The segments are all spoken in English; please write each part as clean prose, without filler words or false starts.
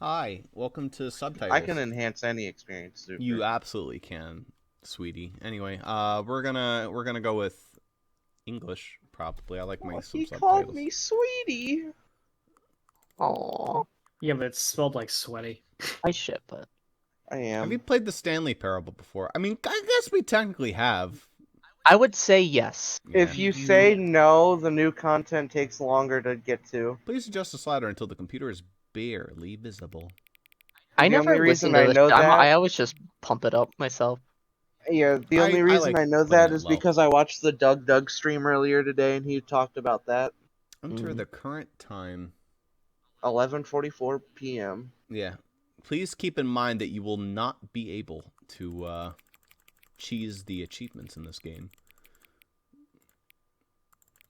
Hi, welcome to Subtitles. I can enhance any experience. Super. You absolutely can, sweetie. Anyway, we're gonna go with English probably. I like my He subtitles. called me sweetie. Aww. Yeah, but it's spelled like sweaty. I ship it. I am. Have you played the Stanley Parable before? I mean, I guess we technically have. I would say yes. If you say no, the new content takes longer to get to. Please adjust the slider until the computer is barely visible. I The never only reason listen to I this. know that- I always just pump it up myself. Yeah, the only I reason like I know putting that it is low. because I watched the Doug stream earlier today, and he talked about that. Enter the current time. 11:44 p.m. Yeah. Please keep in mind that you will not be able to cheese the achievements in this game.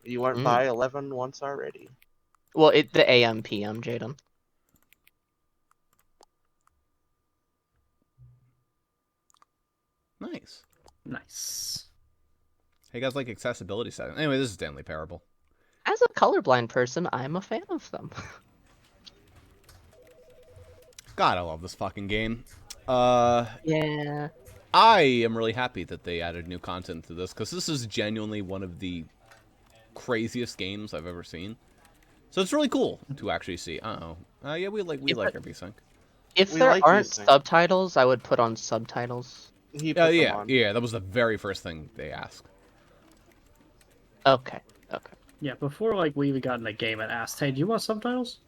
You went by 11 once already. Well, the AM PM, Jaden. Nice. Nice. Hey, you guys like accessibility settings? Anyway, this is Stanley Parable. As a colorblind person, I'm a fan of them. God, I love this fucking game. Yeah. I am really happy that they added new content to this, because this is genuinely one of the craziest games I've ever seen. So it's really cool to actually see. Yeah, we like everything. If We there like aren't these things. subtitles, I would put on subtitles. He put them Yeah, on. that was the very first thing they asked. Okay. Yeah, before we even got in the game, it asked, "Hey, do you want subtitles?"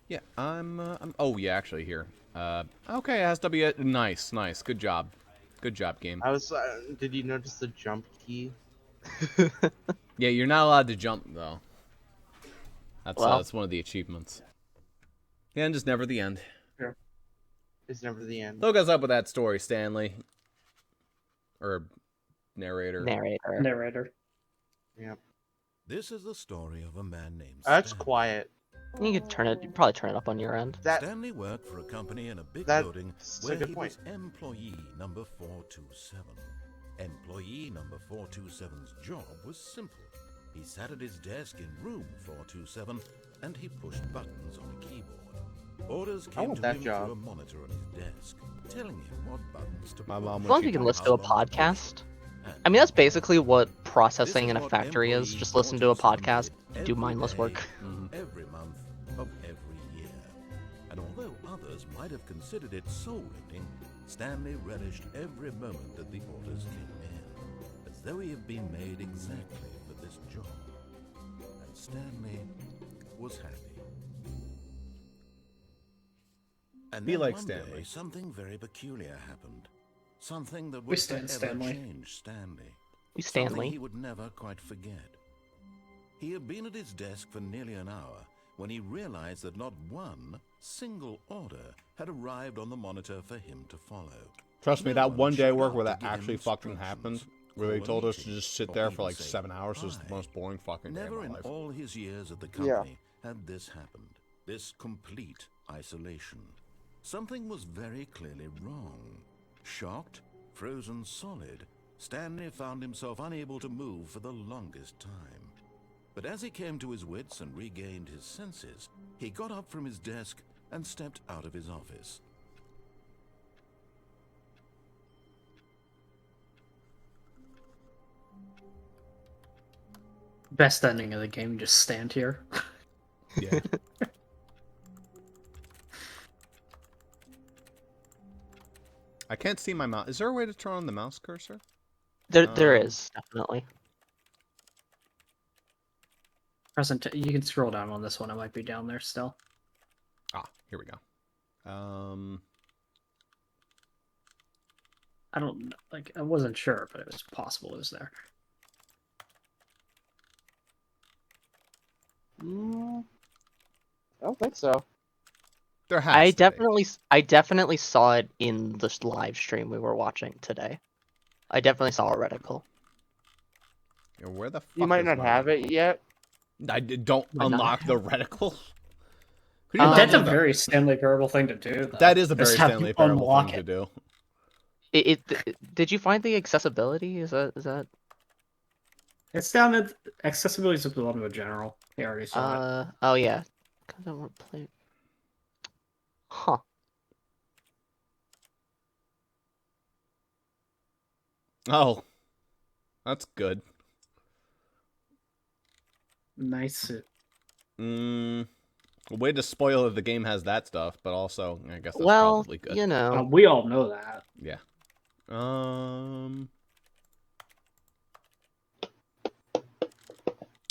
Yeah, I'm oh yeah, actually here. Okay, it has W. Nice. Good job, game. I was. Did you notice the jump key? Yeah, you're not allowed to jump though. That's Well. that's one of the achievements. The end is never the end. It's never the end. Hook us up with that story, Stanley. Or narrator. Narrator. Yep. This is the story of a man named That's Stanley. quiet. You could probably turn it up on your end. Stanley worked for a company in a big That's building a where good he point. was employee number 427. Employee number 427's job was simple. He sat at his desk in room 427 and he pushed buttons on a keyboard. Orders came want to that him job. through a monitor on his desk, telling him what buttons to My push. mom As would long as she you can told listen to a how long to podcast. push. I mean, that's basically what This processing is in a what factory is. employee Just listen to a 427 podcast, did do every mindless day, work. every month of every year. And although others might have considered it soul-rending, Stanley relished every moment that the orders came in, as though he had been made exactly for this job. And Stanley was happy. And Be then like one Stanley. day, something very peculiar happened. Something that We would stand forever Stanley. change Stanley. We Something Stanley. he would never quite forget. He had been at his desk for nearly an hour when he realized that not one single order had arrived on the monitor for him to follow. Trust me, No that one day showed work up where to that give him actually fucking happened, instructions, where they call a told us to meeting, just sit or there even for like say 7 hours, was the goodbye. most boring fucking day of Never my in life. all his years at the Yeah. company had this happened. This complete isolation. Something was very clearly wrong. Shocked, frozen solid, Stanley found himself unable to move for the longest time. But as he came to his wits and regained his senses, he got up from his desk and stepped out of his office. Best ending of the game. Just stand here. Yeah. I can't see my mouse. Is there a way to turn on the mouse cursor? There is, definitely. You can scroll down on this one. It might be down there still. Ah, here we go. I don't I wasn't sure, but it was possible it was there. I don't think so. There has I to be. definitely saw it in this live stream we were watching today. I definitely saw a reticle. Yeah, where the fuck You might is not my have reticle? it yet. Don't Might not unlock have the reticle. Could you That's a imagine very Stanley Parable thing to do. Though. that is a very Just have Stanley you Parable unlock thing to it. do. Did you find the accessibility? Is that? It's down at accessibility is at the bottom of general. He already saw it. Oh yeah. 'Cause I want to play. Oh, that's good. Nice. Way to spoil if the game has that stuff, but also, I guess that's Well, probably good. you know. We all know that. Yeah.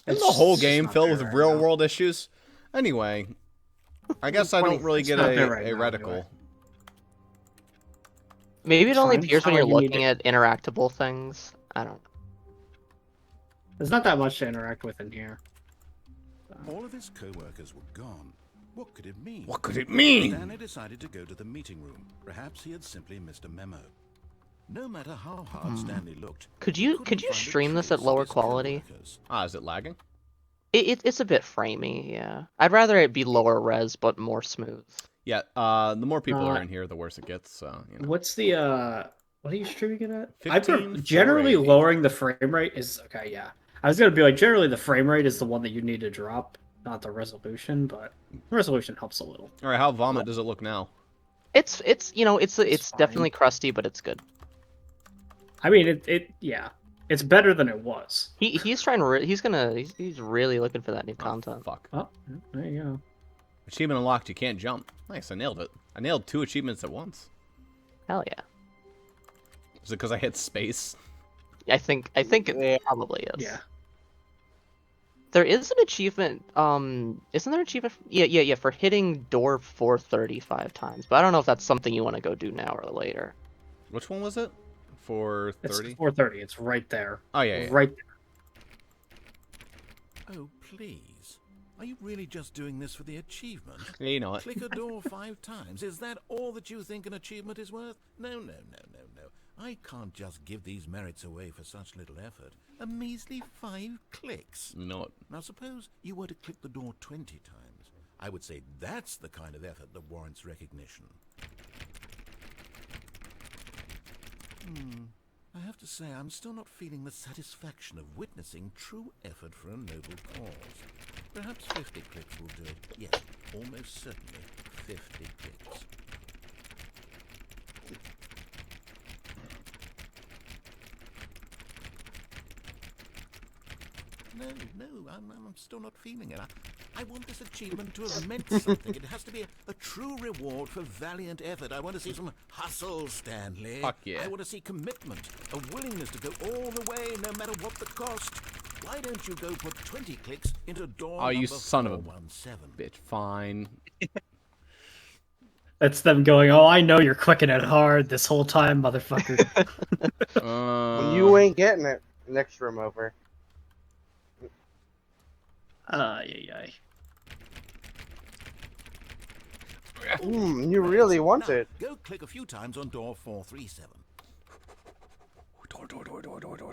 Isn't the whole It's just game not filled there with right real now. world issues? Anyway, I guess I don't really It's get not a there right now, reticle. anyway. Maybe it It's only fine. appears It's when not you're like you need looking at interactable things. I don't know. There's not that much to interact with in here. All of his co-workers were gone. What could it mean? What could it mean? Stanley decided to go to the meeting room. Perhaps he had simply missed a memo. No matter how hard Stanley looked, Could he you couldn't find a stream this at trace of lower his quality? co-workers. Ah, is it lagging? It's a bit framey, yeah. I'd rather it be lower res but more smooth. Yeah, the more people are in here, the worse it gets, so, you know. What's the what are you streaming it at? 15, Generally 480. lowering the frame rate is okay, yeah. I was gonna be like, generally the frame rate is the one that you need to drop, not the resolution, but resolution helps a little. All right, how vomit does it look now? It's you know it's It's definitely crusty, but it's good. I mean, yeah, it's better than it was. He's trying to he's really looking for that new content. Fuck. Oh, there you go. Achievement unlocked, you can't jump. Nice, I nailed it. I nailed 2 achievements at once. Hell yeah. Is it because I hit space? I think it probably is. Yeah. There is an achievement. Isn't there an achievement? Yeah, for hitting door 435 times. But I don't know if that's something you want to go do now or later. Which one was it? 430? It's 430. It's right there. Oh, yeah, yeah. Right there. Oh, please. Are you really just doing this for the achievement? Yeah, you know it. Click a door 5 times. Is that all that you think an achievement is worth? No. I can't just give these merits away for such little effort. A measly 5 clicks. You know it. Now suppose you were to click the door 20 times. I would say that's the kind of effort that warrants recognition. I have to say, I'm still not feeling the satisfaction of witnessing true effort for a noble cause. Perhaps 50 clicks will do it. Yes, almost certainly 50 clicks. No, I'm still not feeling it. I want this achievement to have meant something. It has to be a true reward for valiant effort. I want to see some hustle, Stanley. Fuck yeah. I want to see commitment, a willingness to go all the way, no matter what the cost. Why don't you go put 20 clicks into door Oh, you number son of a 417? bitch. Fine. That's them going, oh, I know you're clicking it hard this whole time, motherfucker. You ain't getting it. Next room over. Yeah. You really want Now, it. go click a few times on door 437.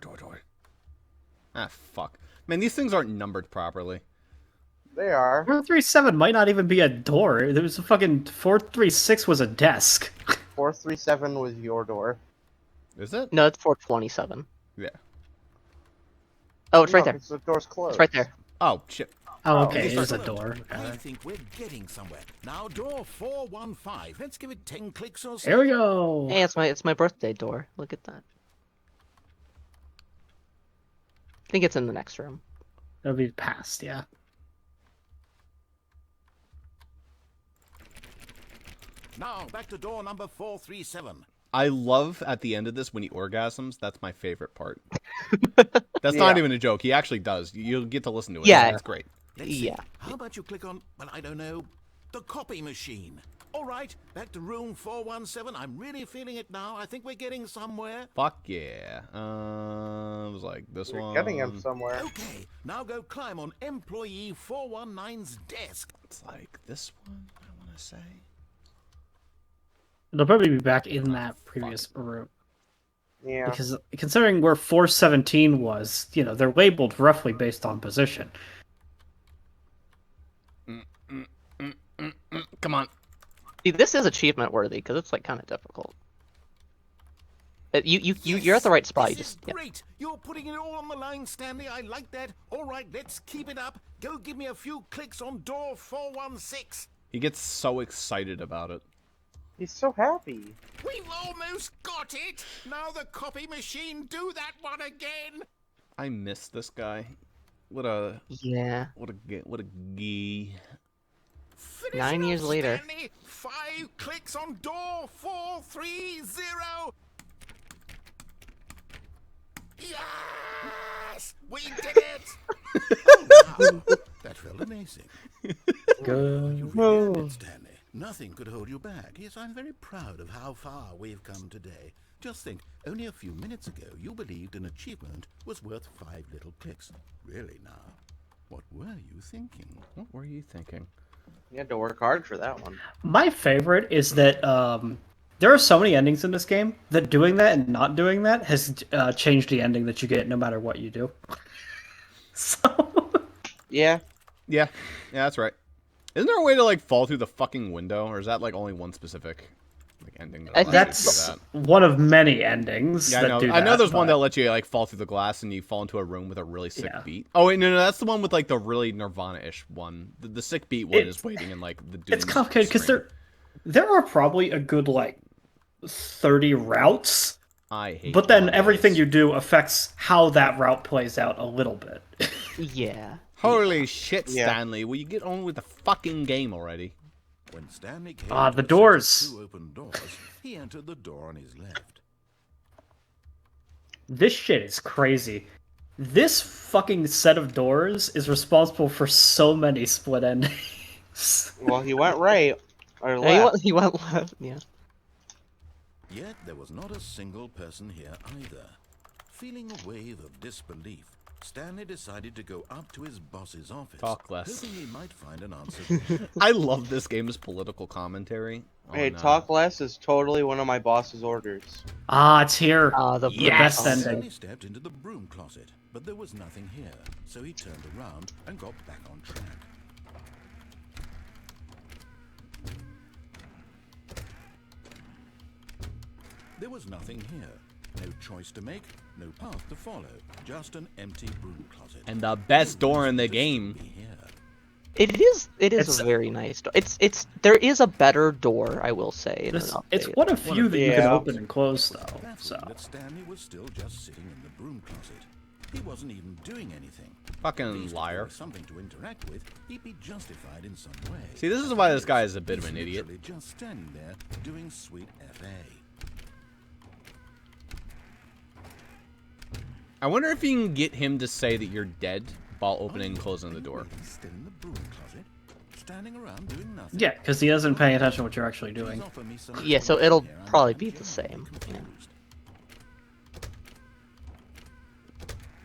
Door. Ah, fuck. Man, these things aren't numbered properly. They are. 437 might not even be a door. There was a fucking 436 was a desk. 437 was your door. Is it? No, it's 427. Yeah. Oh, it's right there. The door's closed. It's right there. Oh, shit. Oh, okay, Excellent. it is a door. I think we're getting somewhere. Now, door 415. Let's give it 10 clicks or so. Here we go. Hey, it's my birthday door. Look at that. I think it's in the next room. It'll be past, yeah. Now, back to door number 437. I love at the end of this when he orgasms. That's my favorite part. That's not Yeah. even a joke. He actually does. You'll get to listen to it. Yeah. It's great. Let's see. Yeah. How about you click on, well, I don't know, the copy machine? All right, back to room 417. I'm really feeling it now. I think we're getting somewhere. Fuck yeah. It was like this You're one. getting him somewhere. Okay, now go climb on employee 419's desk. It's like this one, I want to say. It'll probably be back in that previous room. Yeah. Because considering where 417 was, you know, they're labeled roughly based on position. Come on. See, this is achievement worthy because it's like kind of difficult. You're at the right spot. You This just is great. You're putting it all on the line, Stanley. I like that. All right, let's keep it up. Go give me a few clicks on door 416. He gets so excited about it. He's so happy. We've almost got it! Now the copy machine do that one again! I miss this guy. What a Yeah. what a gee. Finish 9 it years up, later. Stanley. 5 clicks on door 430. Yes! We did it! Oh, wow. That felt amazing. Good. You really did it, Stanley. Nothing could hold you back. Yes, I'm very proud of how far we've come today. Just think, only a few minutes ago, you believed an achievement was worth 5 little clicks. Really now? What were you thinking? What were you thinking? You had to work hard for that one. My favorite is that there are so many endings in this game that doing that and not doing that has changed the ending that you get no matter what you do. So Yeah. Yeah, that's right. Isn't there a way to like fall through the fucking window, or is that like only one specific like ending? That I allows you to do that's that? one of many endings. Yeah, that do I know that, there's one but- that lets you like fall through the glass and you fall into a room with a really sick Yeah. beat. Oh wait, no, that's the one with like the really Nirvana-ish one. The sick beat one is waiting in like the. It's doom complicated because screen. there are probably a good like 30 routes, I hate. but then Mondays. everything you do affects how that route plays out a little bit. Yeah. Holy shit, Yeah. Stanley! Will you get on with the fucking game already? When Stanley came Ah, to the a set of doors. 2 open doors, he entered the door on his left. This shit is crazy. This fucking set of doors is responsible for so many split endings. Well, he went right or No, left. he went left. Yeah. Yet there was not a single person here either. Feeling a wave of disbelief, Stanley decided to go up to his boss's office, Talk less. hoping he might find an answer. I love this game's political commentary. Hey, on, talk less is totally one of my boss's orders. Ah, it's here. The The best broom- ending. Stanley stepped into the broom closet, but there was nothing here, so he turned around and got back on track. There was nothing here. No choice to make, no path to follow, just an empty broom closet. And the best No door in the reason to game. be here. It is It's- a very nice door. There is a better door, I will say. In It's, an it's update. one of few that you can Yeah. open and close, though. Baffled So that Stanley was still just sitting in the broom closet. He wasn't even doing anything. At Fucking least if there liar. was something to interact with, he'd be justified in some way. See, this is why this guy is a bit of He's an idiot. literally just standing there doing sweet FA. I wonder if you can get him to say that you're dead while opening and closing the door. He's still in the broom closet, standing around doing nothing. yeah, because he isn't paying attention to what you're actually Please doing. offer me some Yeah, so it'll here. I'm probably be the genuinely same, yeah. confused.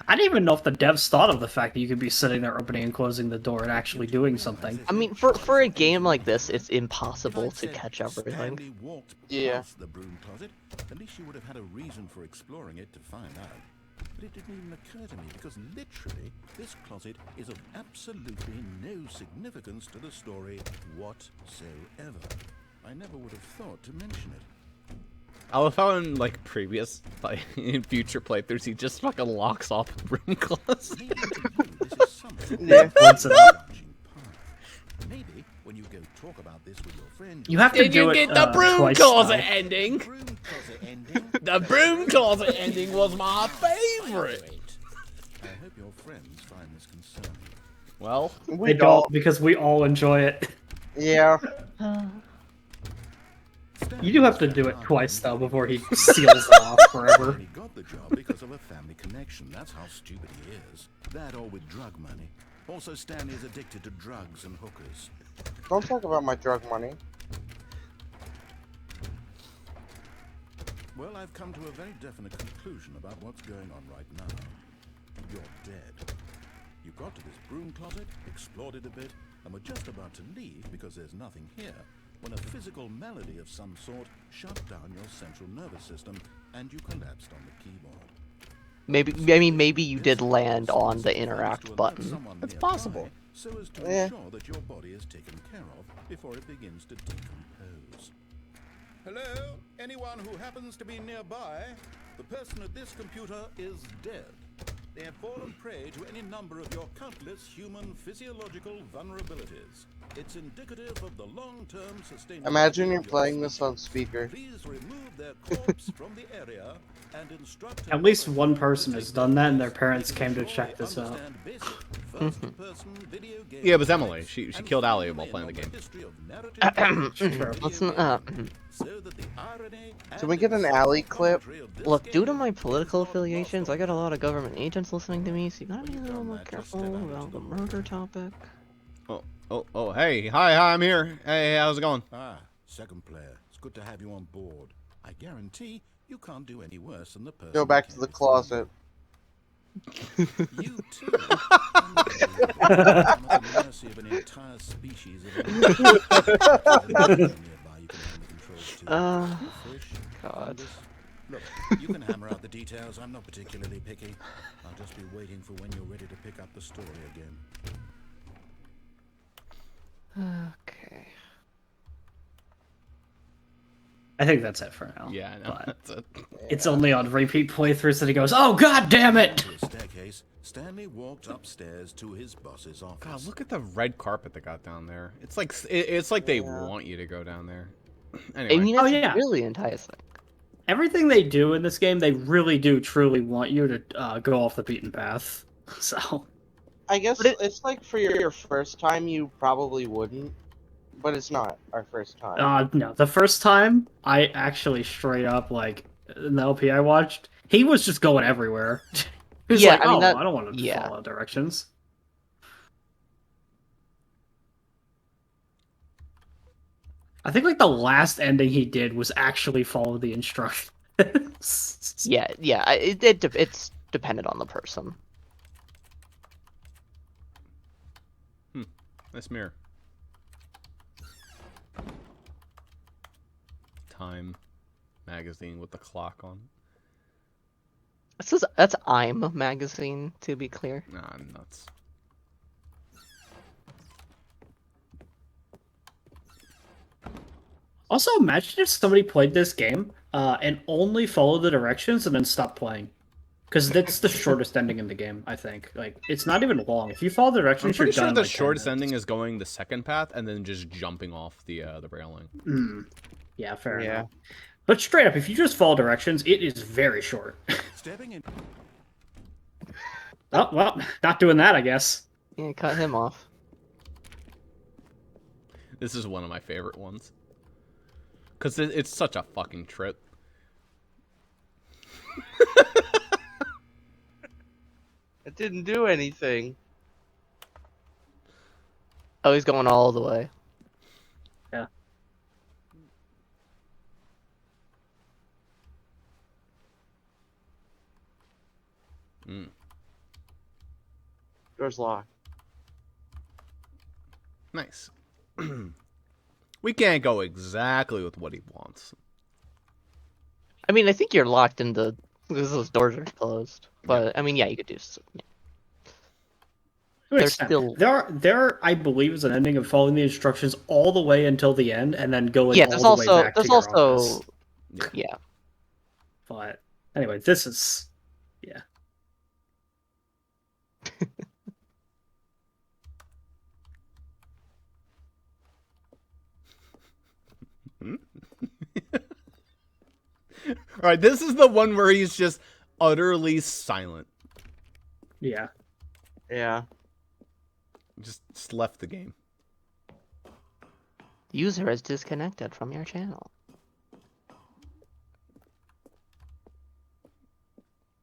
I didn't even know if the devs thought of the fact that you could be sitting there opening and closing the door and actually doing something. I mean, for a game like this, it's If impossible I'd to said catch everything. Stanley walked Yeah. past the broom closet, at least you would have had a reason for exploring it to find out. But it didn't even occur to me because literally this closet is of absolutely no significance to the story whatsoever. I never would have thought to mention it. I love how in like previous, like in future playthroughs, he just fucking locks off the broom closet. Maybe to you this is something Yeah. Once in a- branching path. Maybe when you go talk about this with your friend, You have to Did do you it get the broom twice, closet though. ending? broom closet ending. The broom closet ending was my favorite. I hope your friends find this concerning. Well, We They don't, because we all enjoy it. Yeah. You do have to do it twice, though, before he seals off forever. He got the job because of a family connection. That's how stupid he is. That or with drug money. Also, Stanley is addicted to drugs and hookers. Don't talk about my drug money. Well, I've come to a very definite conclusion about what's going on right now. You're dead. You got to this broom closet, explored it a bit, and were just about to leave because there's nothing here, when a physical malady of some sort shut down your central nervous system and you collapsed on the keyboard. Maybe you did land on the interact button. It's possible. So as to Yeah. ensure that your body is taken care of before it begins to decompose. Hello? Anyone who happens to be nearby? The person at this computer is dead. They have fallen prey to any number of your countless human physiological vulnerabilities. It's indicative of the long-term sustainability. Imagine you're of your playing this species. on speaker. Please remove their corpse from the area and instruct At least one person has done that, and their parents came to check this out. Yeah, it was Emily. She killed Allie while playing the game. Let's not. Can we get an alley clip? Look, due to my political affiliations, I got a lot of government agents listening to me, so you gotta be a little more careful about the murder topic. Oh, hey, hi, I'm here. Hey, how's it going? Ah, second player. It's good to have you on board. I guarantee you can't do any worse than the person. Go back to the closet. You too. Unbelievable. At the mercy of an entire species of nearby, you can hand the controls to fish, God. fungus. Look, you can hammer out the details. I'm not particularly picky. I'll just be waiting for when you're ready to pick up the story again. Okay. I think that's it for now. Yeah, I know. But That's it. it's only on repeat playthroughs that he goes, "Oh God damn it!" To a staircase, Stanley walked upstairs to his boss's office. God, look at the red carpet they got down there. It's like they want you to go down there. Anyway. I mean, Oh, it's yeah. really enticing. Everything they do in this game, they really do truly want you to go off the beaten path. So I guess But it's like for your first time, you probably wouldn't. But it's not our first time. no, the first time I actually straight up like in the LP I watched, he was just going everywhere. He was Yeah, like, I mean, "Oh, that- I don't want to yeah. follow directions." I think like the last ending he did was actually follow the instructions. Yeah, it's dependent on the person. Nice mirror. Time magazine with the clock on. That's I'm magazine, to be clear. Nah, I'm nuts. Also, imagine if somebody played this game and only followed the directions and then stopped playing. Because that's the shortest ending in the game, I think. Like, it's not even long. If you follow the I'm directions, pretty you're sure done in, the like, 10 shortest minutes. ending is going the second path and then just jumping off the railing. Yeah, fair Yeah. enough. But straight up, if you just follow directions, it is very short. Stepping in. Oh, well, not doing that, I guess. Yeah, cut him off. This is one of my favorite ones. Because it's such a fucking trip. It didn't do anything. Oh, he's going all the way. Yeah. Door's locked. Nice. We can't go exactly with what he wants. I mean, I think you're locked into because those doors are closed. But I mean, yeah, you could do. Yeah. To an They're extent. still- There, I believe, is an ending of following the instructions all the way until the end, and then going Yeah, all there's the also way back to your office. yeah. But anyway, this is yeah. All right, this is the one where he's just utterly silent. Yeah. Yeah. Just left the game. User is disconnected from your channel.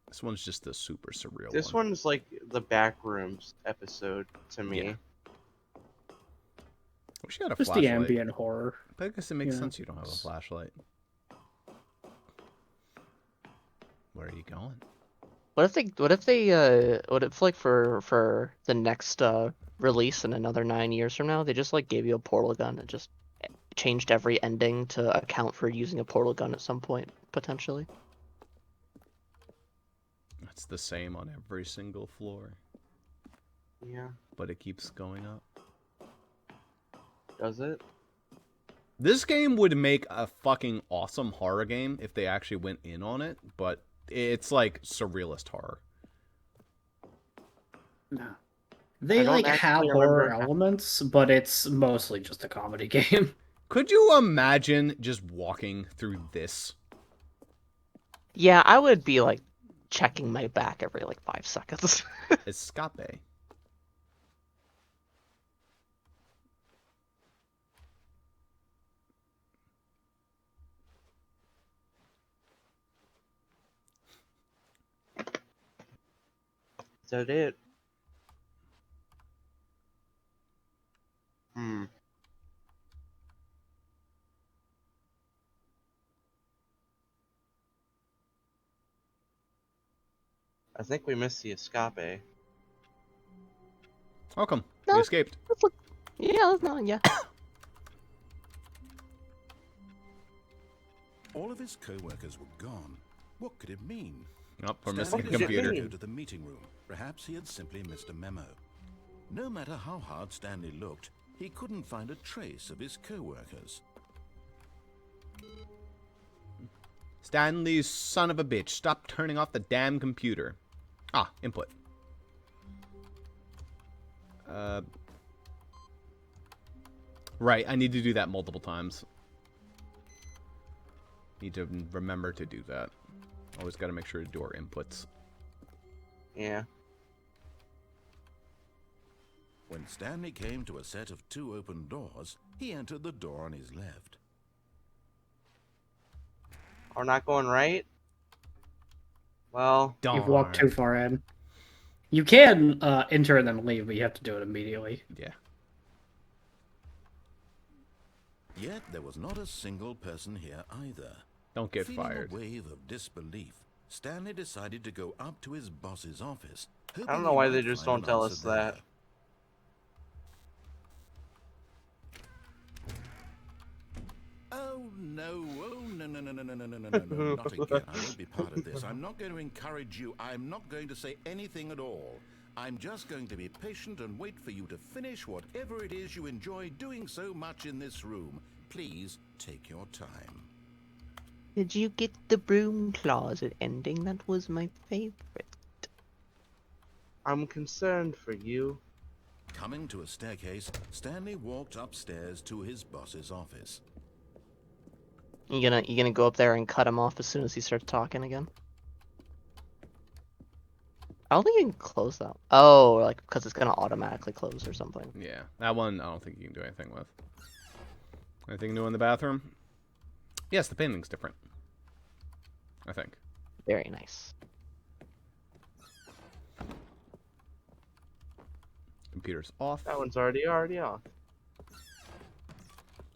This one's just a super surreal This one. one's like the Backrooms episode to me. Yeah. Wish you had a Just the flashlight. ambient horror. But I guess it makes Yeah. sense you don't have a flashlight. Where are you going? What if like for the next release in another 9 years from now, they just like gave you a portal gun and just changed every ending to account for using a portal gun at some point, potentially. It's the same on every single floor, Yeah. but it keeps going up. Does it? This game would make a fucking awesome horror game if they actually went in on it, but it's like surrealist horror. No. They don't like have actually horror remember how- elements, but it's mostly just a comedy game. Could you imagine just walking through this? Yeah, I would be like checking my back every like 5 seconds. Escape. Is that it? Hmm. I think we missed the escape. How come? No. We escaped. Yeah, that's not, yeah. All of his co-workers were gone. What could it mean? Oh, we're Stanley missing a What does it computer. decided to mean? go to the meeting room. Perhaps he had simply missed a memo. No matter how hard Stanley looked, he couldn't find a trace of his co-workers. Stanley, son of a bitch, stop turning off the damn computer. Ah, input. Right, I need to do that multiple times. Need to remember to do that. Always got to make sure to do our inputs. Yeah. When Stanley came to a set of 2 open doors, he entered the door on his left. We're not going right? Well, Darn. You've walked too far in. You can enter and then leave, but you have to do it immediately. Yeah. Yet there was not a single person here either. Don't get Feeling fired. a wave of disbelief, Stanley decided to go up to his boss's office. I don't know why they just don't tell us that. Oh no, no, not again. I won't be part of this. I'm not going to encourage you. I'm not going to say anything at all. I'm just going to be patient and wait for you to finish whatever it is you enjoy doing so much in this room. Please take your time. Did you get the broom closet ending? That was my favorite. I'm concerned for you. Coming to a staircase, Stanley walked upstairs to his boss's office. You gonna go up there and cut him off as soon as he starts talking again? I don't think you can close that. Oh, like because it's gonna automatically close or something. Yeah, that one I don't think you can do anything with. Anything new in the bathroom? Yes, the painting's different. I think. Very nice. Computer's off. That one's already off.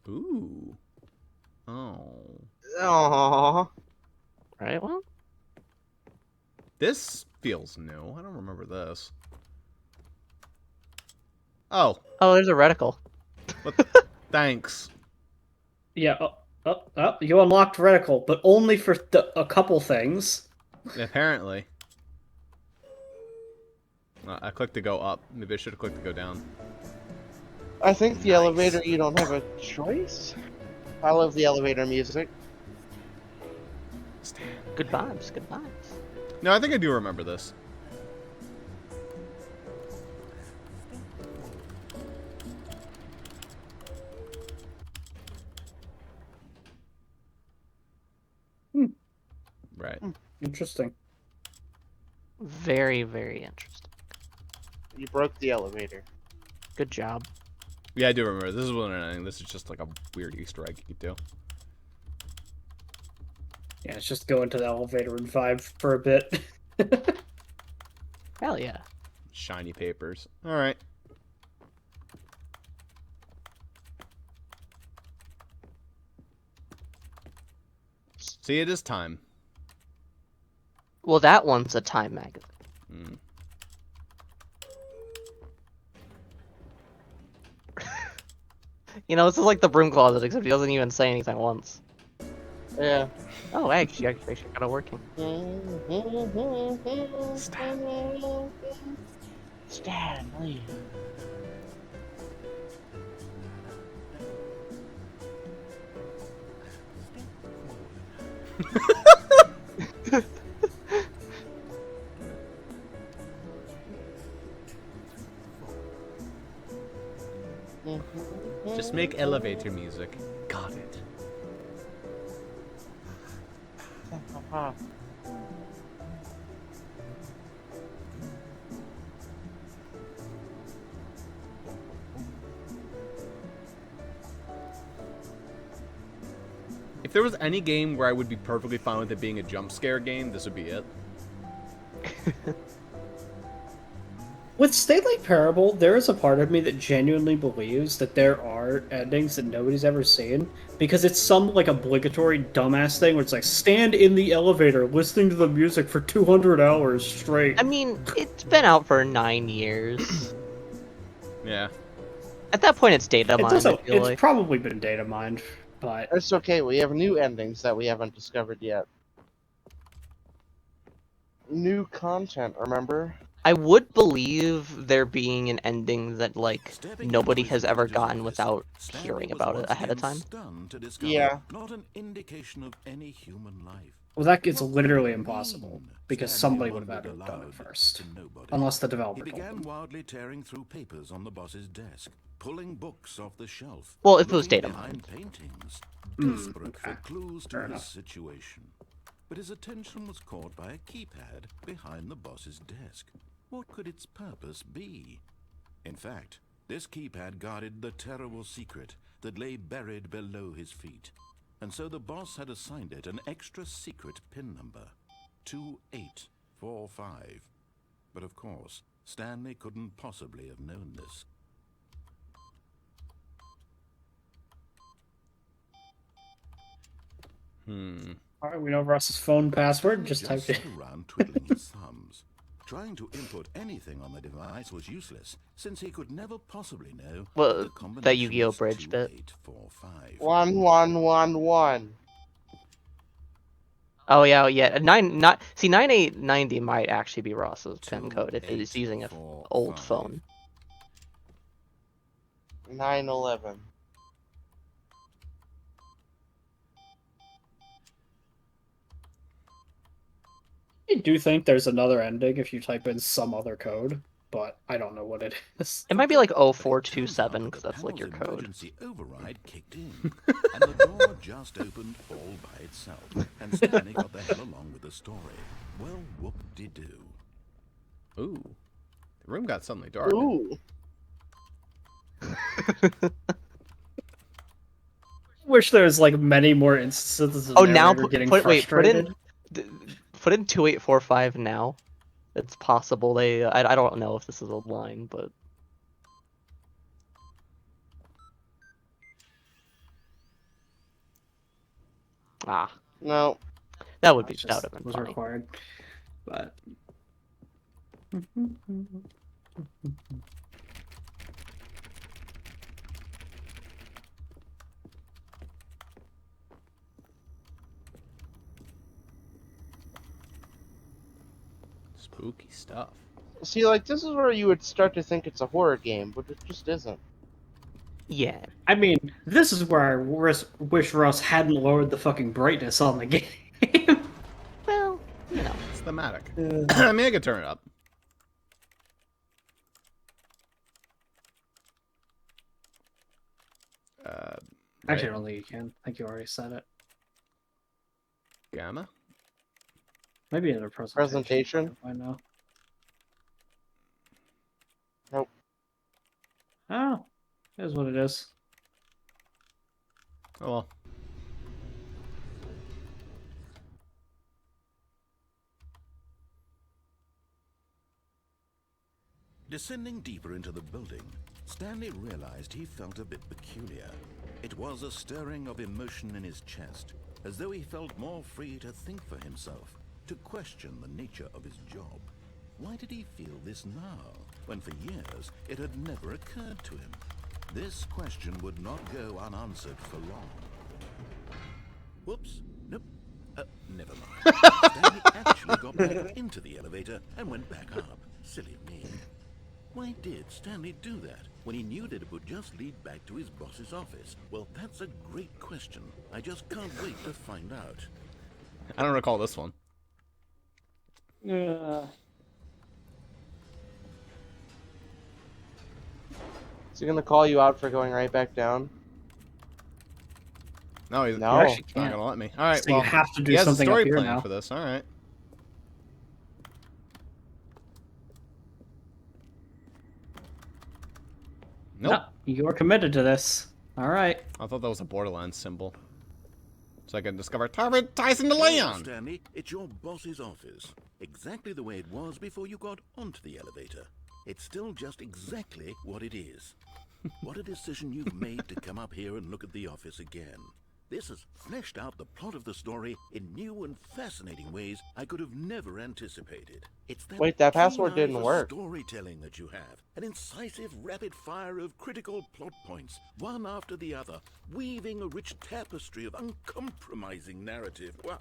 Ooh. Oh. Aww. Right. Well, This feels new. I don't remember this. Oh. oh, there's a reticle. Thanks. Yeah. You unlocked reticle, but only for a couple things. Apparently. I clicked to go up. Maybe I should have clicked to go down. I think the elevator, you don't have a choice. I love the elevator music. Good vibes. Good vibes. No, I think I do remember this. Right. Interesting. Very, very interesting. You broke the elevator. Good job. Yeah, I do remember. This is one ending. This is just like a weird Easter egg you could do. Yeah, it's just go into the elevator and vibe for a bit. Hell yeah. Shiny papers. Alright. See, it is time. Well, that one's a Time magazine. Mm. You know, this is like the broom closet, except he doesn't even say anything once. Yeah. Oh, actually got it working. Stanley. make elevator music. Got it. If there was any game where I would be perfectly fine with it being a jump scare game, this would be it. With Stanley Parable, there is a part of me that genuinely believes that there are endings that nobody's ever seen, because it's some, like, obligatory dumbass thing where it's like, stand in the elevator listening to the music for 200 hours straight. I mean, it's been out for 9 years. Yeah. At that point, it's data mined, I feel It's like. probably been data mined, but... It's okay, we have new endings that we haven't discovered yet. New content, remember? I would believe there being an ending that, like, nobody has ever gotten without hearing about it ahead of time. Yeah. Not an indication of any human life. Well, that gets literally impossible, because somebody would have had to have done it first. Unless the He developer told began them. wildly tearing through papers on the boss's desk, pulling books off the shelf. Well, if it was looking data behind mined. paintings, Mm, desperate okay. for clues to Fair his enough. situation. But his attention was caught by a keypad behind the boss's desk. What could its purpose be? In fact, this keypad guarded the terrible secret that lay buried below his feet. And so the boss had assigned it an extra secret pin number, 2845. But of course, Stanley couldn't possibly have known this. Alright, we know Ross's phone password, just type Sat it. around twiddling his thumbs. Trying to input anything on the device was useless, since he could never possibly know Well, the that combination Yu-Gi-Oh! was Bridge bit. 2845. 1111. Oh yeah, yeah. 9890 might actually be Ross's PIN code if he's using an old phone. 911. I do think there's another ending if you type in some other code, but I don't know what it is. It might be like But it turns 0427 out because that the that's like your panel's code. emergency override kicked in, and the door just opened all by itself, and Stanley got the hell along with the story. Well, whoop-de-doo. Ooh. The room got suddenly dark. Ooh. Wish there was like many more instances of Oh, now narrator getting put frustrated. put in 2845 now. It's possible they. I don't know if this is a line, but No. that would Just have been was funny. required, but Spooky stuff. See, like, this is where you would start to think it's a horror game, but it just isn't. Yeah. I mean, this is where I wish Russ hadn't lowered the fucking brightness on the game. Well, you know. It's thematic. I mean, I could turn it up. Actually, I don't think you can. I think you already said it. Gamma? Maybe in a Presentation? I know. Nope. Oh, here's what it is. Oh well. Descending deeper into the building, Stanley realized he felt a bit peculiar. It was a stirring of emotion in his chest, as though he felt more free to think for himself, to question the nature of his job. Why did he feel this now, when for years it had never occurred to him? This question would not go unanswered for long. Whoops. Nope. Never mind. Stanley actually got back into the elevator and went back up. Silly me. Why did Stanley do that when he knew that it would just lead back to his boss's office? Well, that's a great question. I just can't wait to find out. I don't recall this one. Yeah. Is he gonna call you out for going right back down? No, he's No. You actually not can't. gonna let me. All right, So you well, have to do he has a something up story here plan now. for this. All right. Nope. No, you're committed to this. All right. I thought that was a Borderlands symbol. So I can discover Tarvin Tyson Hello, DeLeon. Stanley, it's your boss's office. Exactly the way it was before you got onto the elevator. It's still just exactly what it is. What a decision you've made to come up here and look at the office again. This has fleshed out the plot of the story in new and fascinating ways I could have never anticipated. It's Wait, that keen password eye didn't for work. storytelling that you have, an incisive rapid fire of critical plot points, one after the other, weaving a rich tapestry of uncompromising narrative. Wow.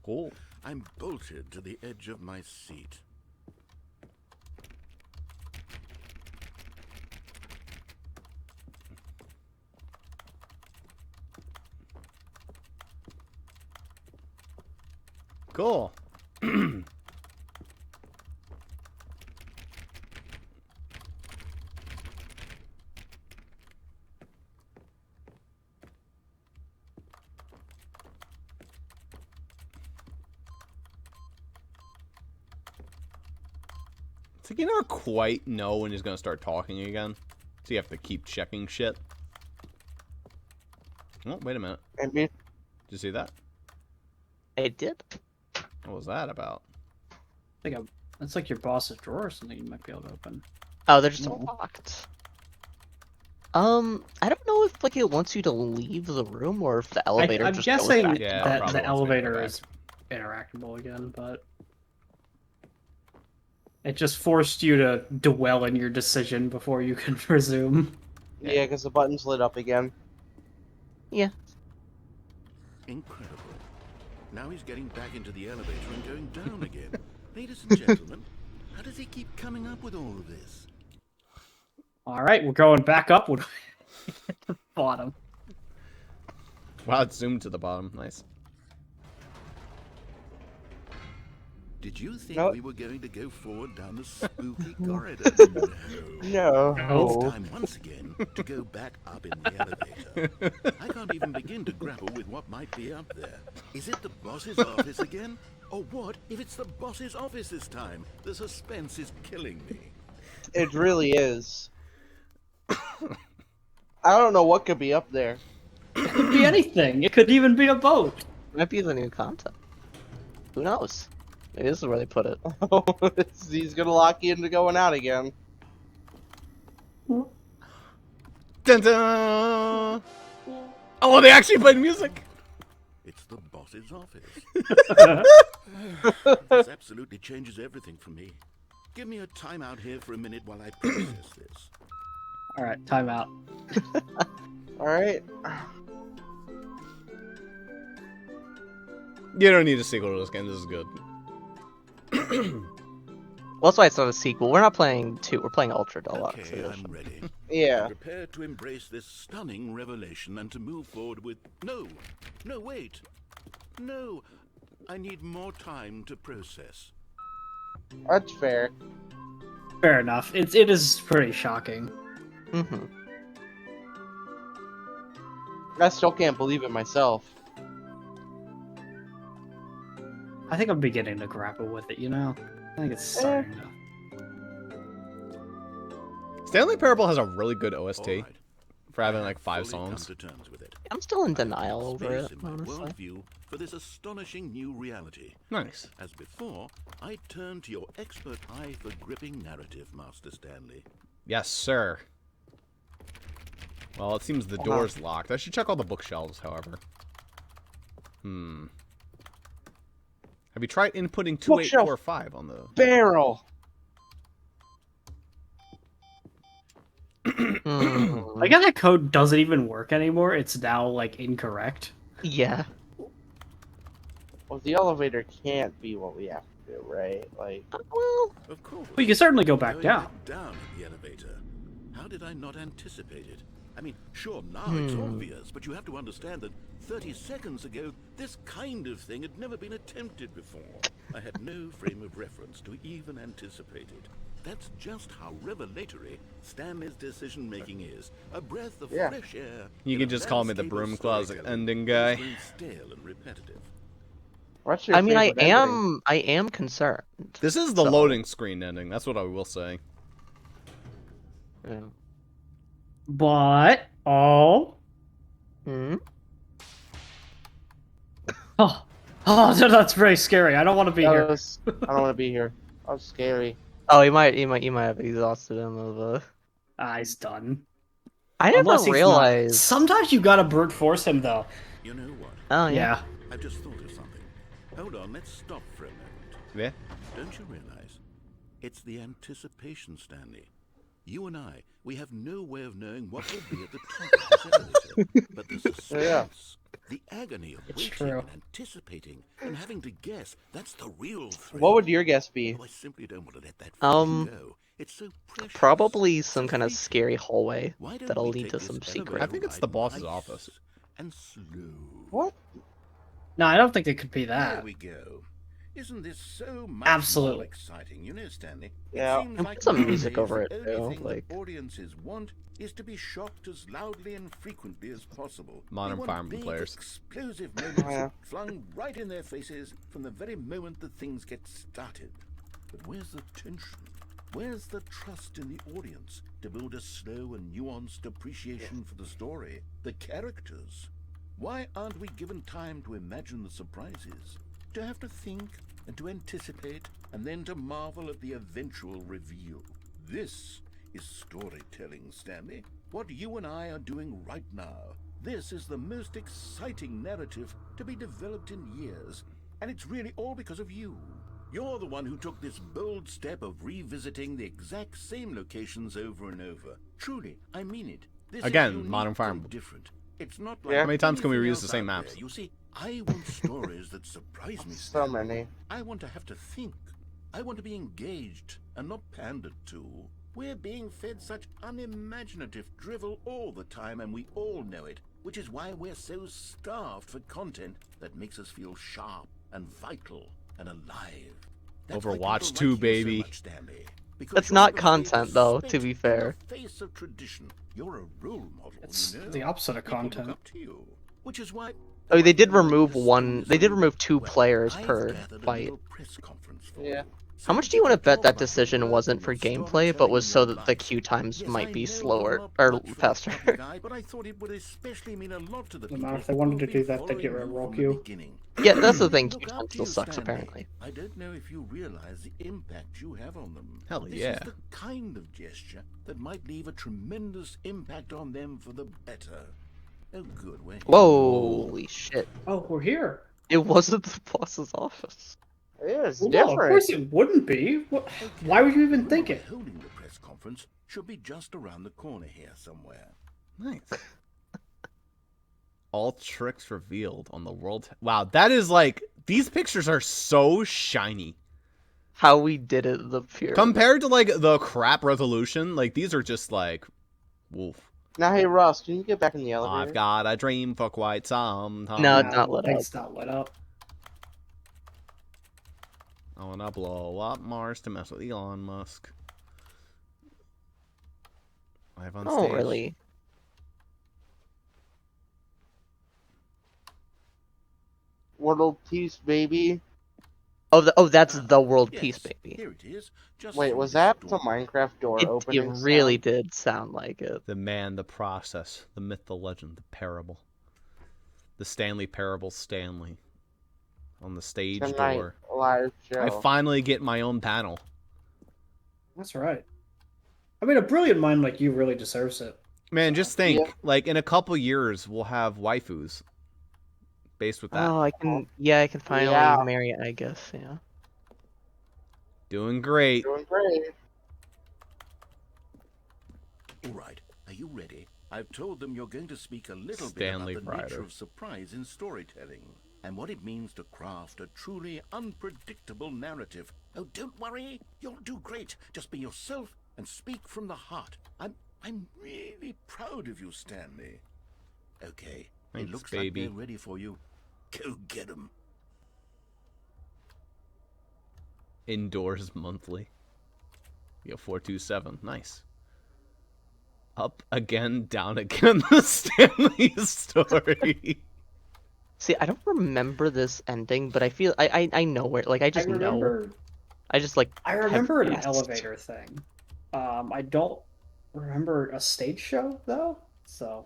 Cool. I'm bolted to the edge of my seat. Cool. It's like you never quite know when he's gonna start talking again. So you have to keep checking shit. Oh, wait a minute. Maybe. Did you see that? I did. What was that about? That's like your boss's drawer or something you might be able to open. Oh, they're just No. locked. I don't know if like it wants you to leave the room or if the elevator I'm just guessing goes back. Yeah, that probably the wants me to go elevator back. is interactable again, but it just forced you to dwell in your decision before you can resume. Yeah, because the button's lit up again. Incredible. Now he's getting back into the elevator and going down again. Ladies and gentlemen, how does he keep coming up with all of this? All right, we're going back up when we hit the bottom. Wow, it zoomed to the bottom. Nice. Did you think No. we were going to go forward down the spooky corridor? No. It's time once again to go back up in the elevator. I can't even begin to grapple with what might be up there. Is it the boss's office again? Or what if it's the boss's office this time? The suspense is killing me. It really is. I don't know what could be up there. It could be anything. It could even be a boat. Might be the new content. Who knows? Maybe this is where they put it. He's gonna lock you into going out again. Dun dun! Oh, they actually played music. It's the boss's office. This absolutely changes everything for me. Give me a timeout here for a minute while I process this. All right, time out. Alright. You don't need a sequel to this game. This is good. Well, that's why it's not a sequel. We're not playing 2, we're playing Ultra Deluxe Okay, Edition. I'm ready. Yeah. Prepare to embrace this stunning revelation and to move forward with... No, wait. No, I need more time to process. That's fair. Fair enough. It is pretty shocking. Mm-hmm. I still can't believe it myself. I think I'm beginning to grapple with it, you know? I think it's starting to... Stanley Parable has a really good OST All right, for having I like have 5 fully come songs. to terms with it. I'm still in I have denial over space it, in my honestly. worldview for this astonishing new reality. Nice. As before, I turn to your expert eye for gripping narrative, Master Stanley. Yes, sir. Well, it seems the door's locked. I should check all the bookshelves, however. Have you tried inputting 2845 on the... Barrel! Hmm. I guess that code doesn't even work anymore. It's now, like, incorrect. Yeah. Well, the elevator can't be what we have to do, right? Like, Well, Of course. Well, you can certainly go back Going down. down in the elevator. How did I not anticipate it? I mean, sure, now it's obvious, but you have to understand that 30 seconds ago, this kind of thing had never been attempted before. I had no frame of reference to even anticipate it. That's just how revelatory Stanley's decision-making is. A breath of Yeah. fresh air. You in can a just call me the landscape of broom closet storytelling ending that guy. is stale and repetitive. What's your I mean, favorite ending? I am concerned. This is the So- loading screen ending. That's what I will say. Yeah. But oh, Hmm? oh, that's very scary. I don't want to be here. I don't want to be here. That was scary. Oh, you might have exhausted him of He's done. I never Unless he's realized. not. Sometimes you gotta brute force him, though. You know what? Oh yeah. Yeah. I've just thought of something. Hold on, let's stop for a moment. Yeah. Don't you realize? It's the anticipation, Stanley. You and I, we have no way of knowing what will be at the top of this elevator. But the suspense, the agony of It's waiting true. and anticipating and having to guess, that's the real thrill. What would your guess be? Oh, I simply don't want to let that feeling go. It's so precious. Probably some So kind of fleeting. scary hallway Why don't that'll we lead take to this some secret. elevator I think it's ride the boss's nice office. And slow. What? No, I don't think it could be There that. we go. Isn't this so much Absolutely. more exciting? You know, Stanley. Yeah. It seems And like put some nowadays music over the it, only too, thing like- that audiences want is to be shocked as loudly and frequently as possible. Modern They want Fireman big, players. explosive moments Yeah. flung right in their faces from the very moment that things get started. But where's the tension? Where's the trust in the audience to build a slow and nuanced appreciation for the story, the characters? Why aren't we given time to imagine the surprises, to have to think and to anticipate, and then to marvel at the eventual reveal? This is storytelling, Stanley. What you and I are doing right now. This is the most exciting narrative to be developed in years, and it's really all because of you. You're the one who took this bold step of revisiting the exact same locations over and over. Truly, I mean it. This Again, is unique Modern and Fireman. different. It's not like Yeah. How many times can we anything reuse the else same out maps? there. You see, I want stories that surprise me. So Stanley. many. I want to have to think. I want to be engaged and not pandered to. We're being fed such unimaginative drivel all the time, and we all know it, which is why we're so starved for content that makes us feel sharp and vital and alive. That's why Overwatch people 2, like you so baby. much, Stanley, because That's you're not never afraid content, to though, spit to be in fair. the face of tradition. You're a role model, It's you know? the opposite of People look content. up to you, which is why. Oh, they did Why remove this one. story is They did so- remove 2 well, players I've per gathered a fight. little press conference for Yeah. you. How So much that do you want to can bet talk that about your decision work wasn't and for your gameplay, but storytelling was in so your that the life? queue times Yes, might I be know slower you're not or much for a faster? copy guy, but I thought it would especially mean a lot to the No people matter if they wanted to who've do been that, they'd get rid following of you roll from queue. the beginning. Yeah, that's the thing. Look Queue up time to still you, sucks, Stanley. apparently. I don't know if you realize the impact you have on them. Hell This yeah. is the kind of gesture that might leave a tremendous impact on them for the better. Oh, good. We're here. Holy shit! Oh, we're here. It wasn't the boss's office. It is Well, no, of different. course it wouldn't be. Why would you even The think room it? we're holding the press conference should be just around the corner here somewhere. Nice. All tricks revealed on the world. Wow, that is like, these pictures are so shiny. How we did it in the pyramid. Compared to like the crap resolution, like these are just like, woof. Now, hey, Ross, can you get back in the elevator? I've got a dream for quite some time. No, it's not lit up. It's not lit up. I wanna blow up Mars to mess with Elon Musk. Live on Oh, stage. really? World peace, baby. That's the world Yes, peace, baby. Here it is. Just Wait, through was this that the door. Minecraft door It opening? really sound? did sound like it. The man, the process, the myth, the legend, the parable. The Stanley parable Stanley. On the stage Tonight, door. live show. I finally get my own panel. That's right. I mean, a brilliant mind like you really deserves it. Man, just think, Yeah. like in a couple years we'll have waifus based with that. Oh, I can finally Yeah. marry it, I guess, yeah. Doing great. Doing great. All right, are you ready? I've told them you're going to speak a little Stanley bit about the nature Ryder. of surprise in storytelling and what it means to craft a truly unpredictable narrative. Oh, don't worry, you'll do great. Just be yourself and speak from the heart. I'm really proud of you, Stanley. Okay, Thanks, it looks baby. like they're ready for you. Go get them. Indoors monthly. Yeah, 427. Nice. Up again, down again. The Stanley story. See, I don't remember this ending, but I feel I know where. Like I just know. I just like. I have remember an guessed. elevator thing. I don't remember a stage show though. So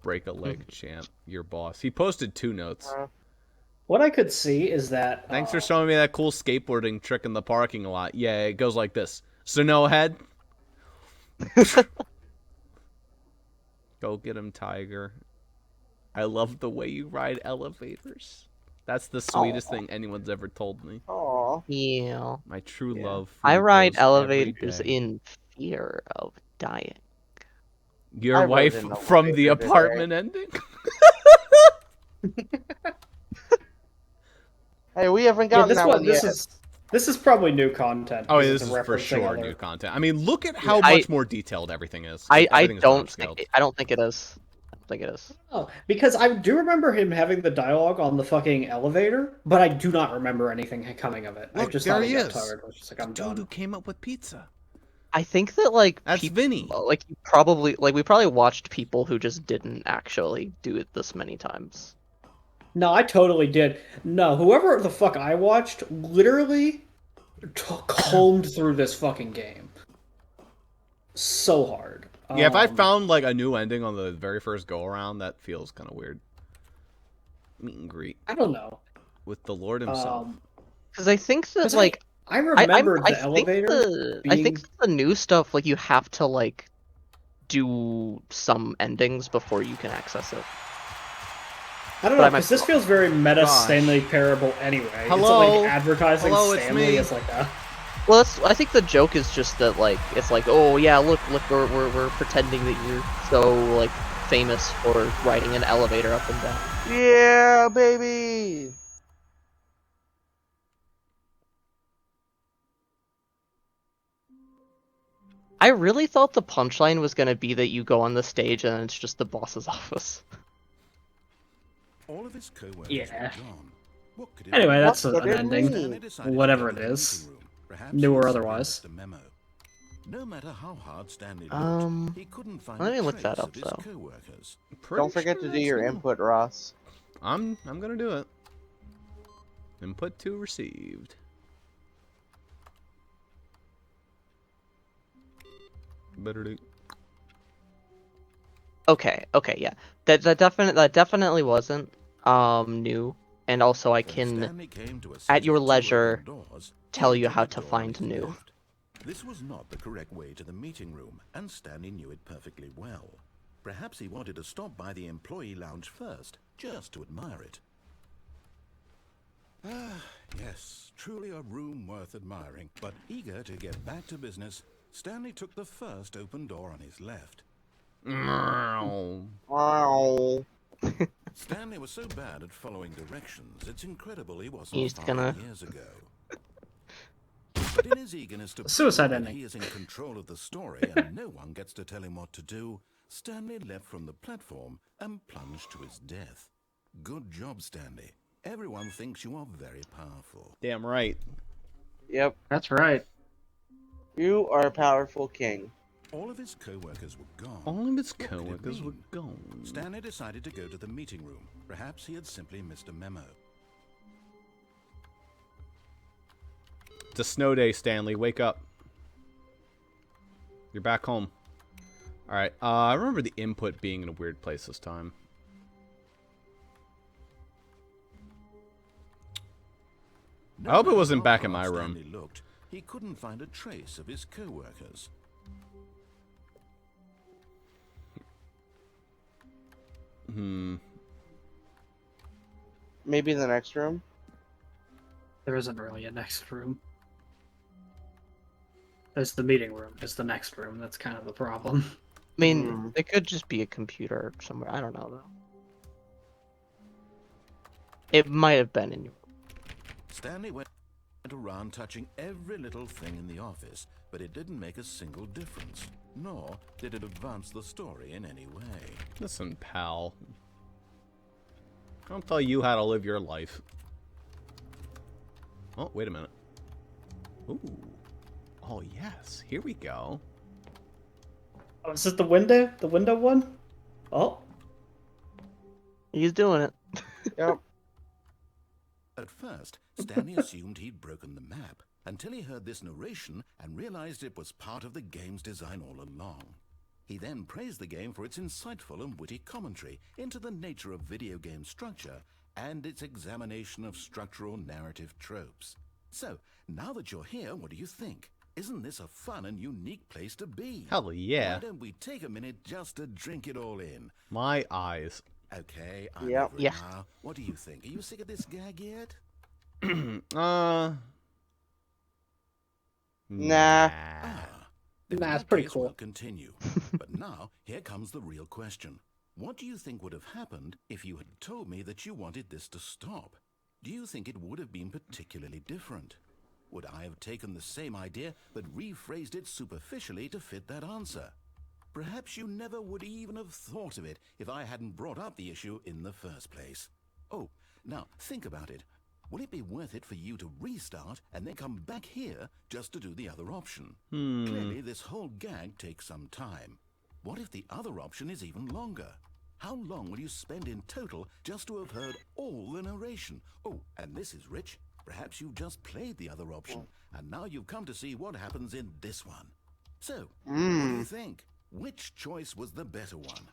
Break a leg, champ. Your boss. He posted 2 notes. what I could see is that. Thanks for showing me that cool skateboarding trick in the parking lot. Yeah, it goes like this. So no head. Go get him, Tiger. I love the way you ride elevators. That's the sweetest thing anyone's ever told me. Aw. Yeah. My true love. For I you ride grows every elevators day. in fear of dying. Your I rode wife an from the elevator today. apartment ending? Hey, we haven't Yeah, gotten this that one. one yet. This is probably new content. Oh, because this it's is for referencing sure other- new content. I mean, look at how I- much more detailed everything is. I Everything is don't upscaled. think I don't think it is. I don't think it is. Oh, because I do remember him having the dialogue on the fucking elevator, but I do not remember anything coming of it. I Look, just there thought he he got is. tired. I was just like, I'm Dude who done. came up with pizza. I think that like That's Vinny. like you probably like we probably watched people who just didn't actually do it this many times. No, I totally did. No, whoever the fuck I watched literally combed through this fucking game. So hard. Yeah, if I found like a new ending on the very first go around, that feels kind of weird. Meet and greet I don't know. with the Lord himself. Because I think that 'Cause like I remembered I the elevator. I being- think the new stuff like you have to like do some endings before you can access it. I don't but know, I might because this be feels very meta Gosh. Stanley parable anyway. Hello? It's like advertising Hello, it's Stanley me. as like a... Well, I think the joke is just that like it's like oh yeah look we're pretending that you're so like famous for riding an elevator up and down. Yeah, baby. I really thought the punchline was gonna be that you go on the stage and it's just the boss's office. All of his co-workers Yeah. were gone. What could it Anyway, be? that's What an did ending. we- Stanley decided to Whatever go it to the is. meeting room. Perhaps New or he had otherwise. missed a memo. No matter how hard Stanley looked, he couldn't find let me a look that trace up, of his though. co-workers. Don't forget to do your input, Ross. I'm gonna do it. Input to received. Better do. Okay, yeah. That definitely wasn't new, and also I When can Stanley came to a at set your of two leisure, open doors, he tell you entered how the to door on find his new. left. This was not the correct way to the meeting room, and Stanley knew it perfectly well. Perhaps he wanted to stop by the employee lounge first, just to admire it. Ah, yes, truly a room worth admiring. But eager to get back to business, Stanley took the first open door on his left. Wow. Stanley was so bad at following directions, it's incredible he wasn't He's 5 gonna- years ago. But in his eagerness to Suicide prove that ending. he is in control of the story and no one gets to tell him what to do, Stanley leapt from the platform and plunged to his death. Good job, Stanley. Everyone thinks you are very powerful. Damn right. Yep. That's right. You are a powerful king. All of his co-workers were gone. All of his What could it co-workers were mean? gone. Stanley decided to go to the meeting room. Perhaps he had simply missed a memo. It's a snow day, Stanley. Wake up. You're back home. Alright, I remember the input being in a weird place this time. No I hope it matter wasn't how back in hard my room. Stanley looked, he couldn't find a trace of his co-workers. Maybe in the next room. There isn't really a next room. There's the meeting room. It's the next room. That's kind of the problem. I mean, it could just be a computer somewhere. I don't know though. It might have been in your. Stanley went around touching every little thing in the office, but it didn't make a single difference, nor did it advance the story in any way. Listen, pal. I'll tell you how to live your life. Oh, wait a minute. Ooh. Oh, yes. Here we go. Oh, is it the window? The window one? Oh. He's doing it. Yep. At first, Stanley assumed he'd broken the map until he heard this narration and realized it was part of the game's design all along. He then praised the game for its insightful and witty commentary into the nature of video game structure and its examination of structural narrative tropes. So, now that you're here, what do you think? Isn't this a fun and unique place to be? Hell yeah. Why don't we take a minute just to drink it all in? My eyes. Okay, I'm Yep. over it Yeah. now. What do you think? Are you sick of this gag yet? Nah. Then Nah, in it's that pretty case, cool. We'll continue. But now, here comes the real question. What do you think would have happened if you had told me that you wanted this to stop? Do you think it would have been particularly different? Would I have taken the same idea but rephrased it superficially to fit that answer? Perhaps you never would even have thought of it if I hadn't brought up the issue in the first place. Oh, now think about it. Will it be worth it for you to restart and then come back here just to do the other option? Clearly, this whole gag takes some time. What if the other option is even longer? How long will you spend in total just to have heard all the narration? Oh, and this is rich. Perhaps you've just played the other option, and now you've come to see what happens in this one. So, what do you think? Which choice was the better one?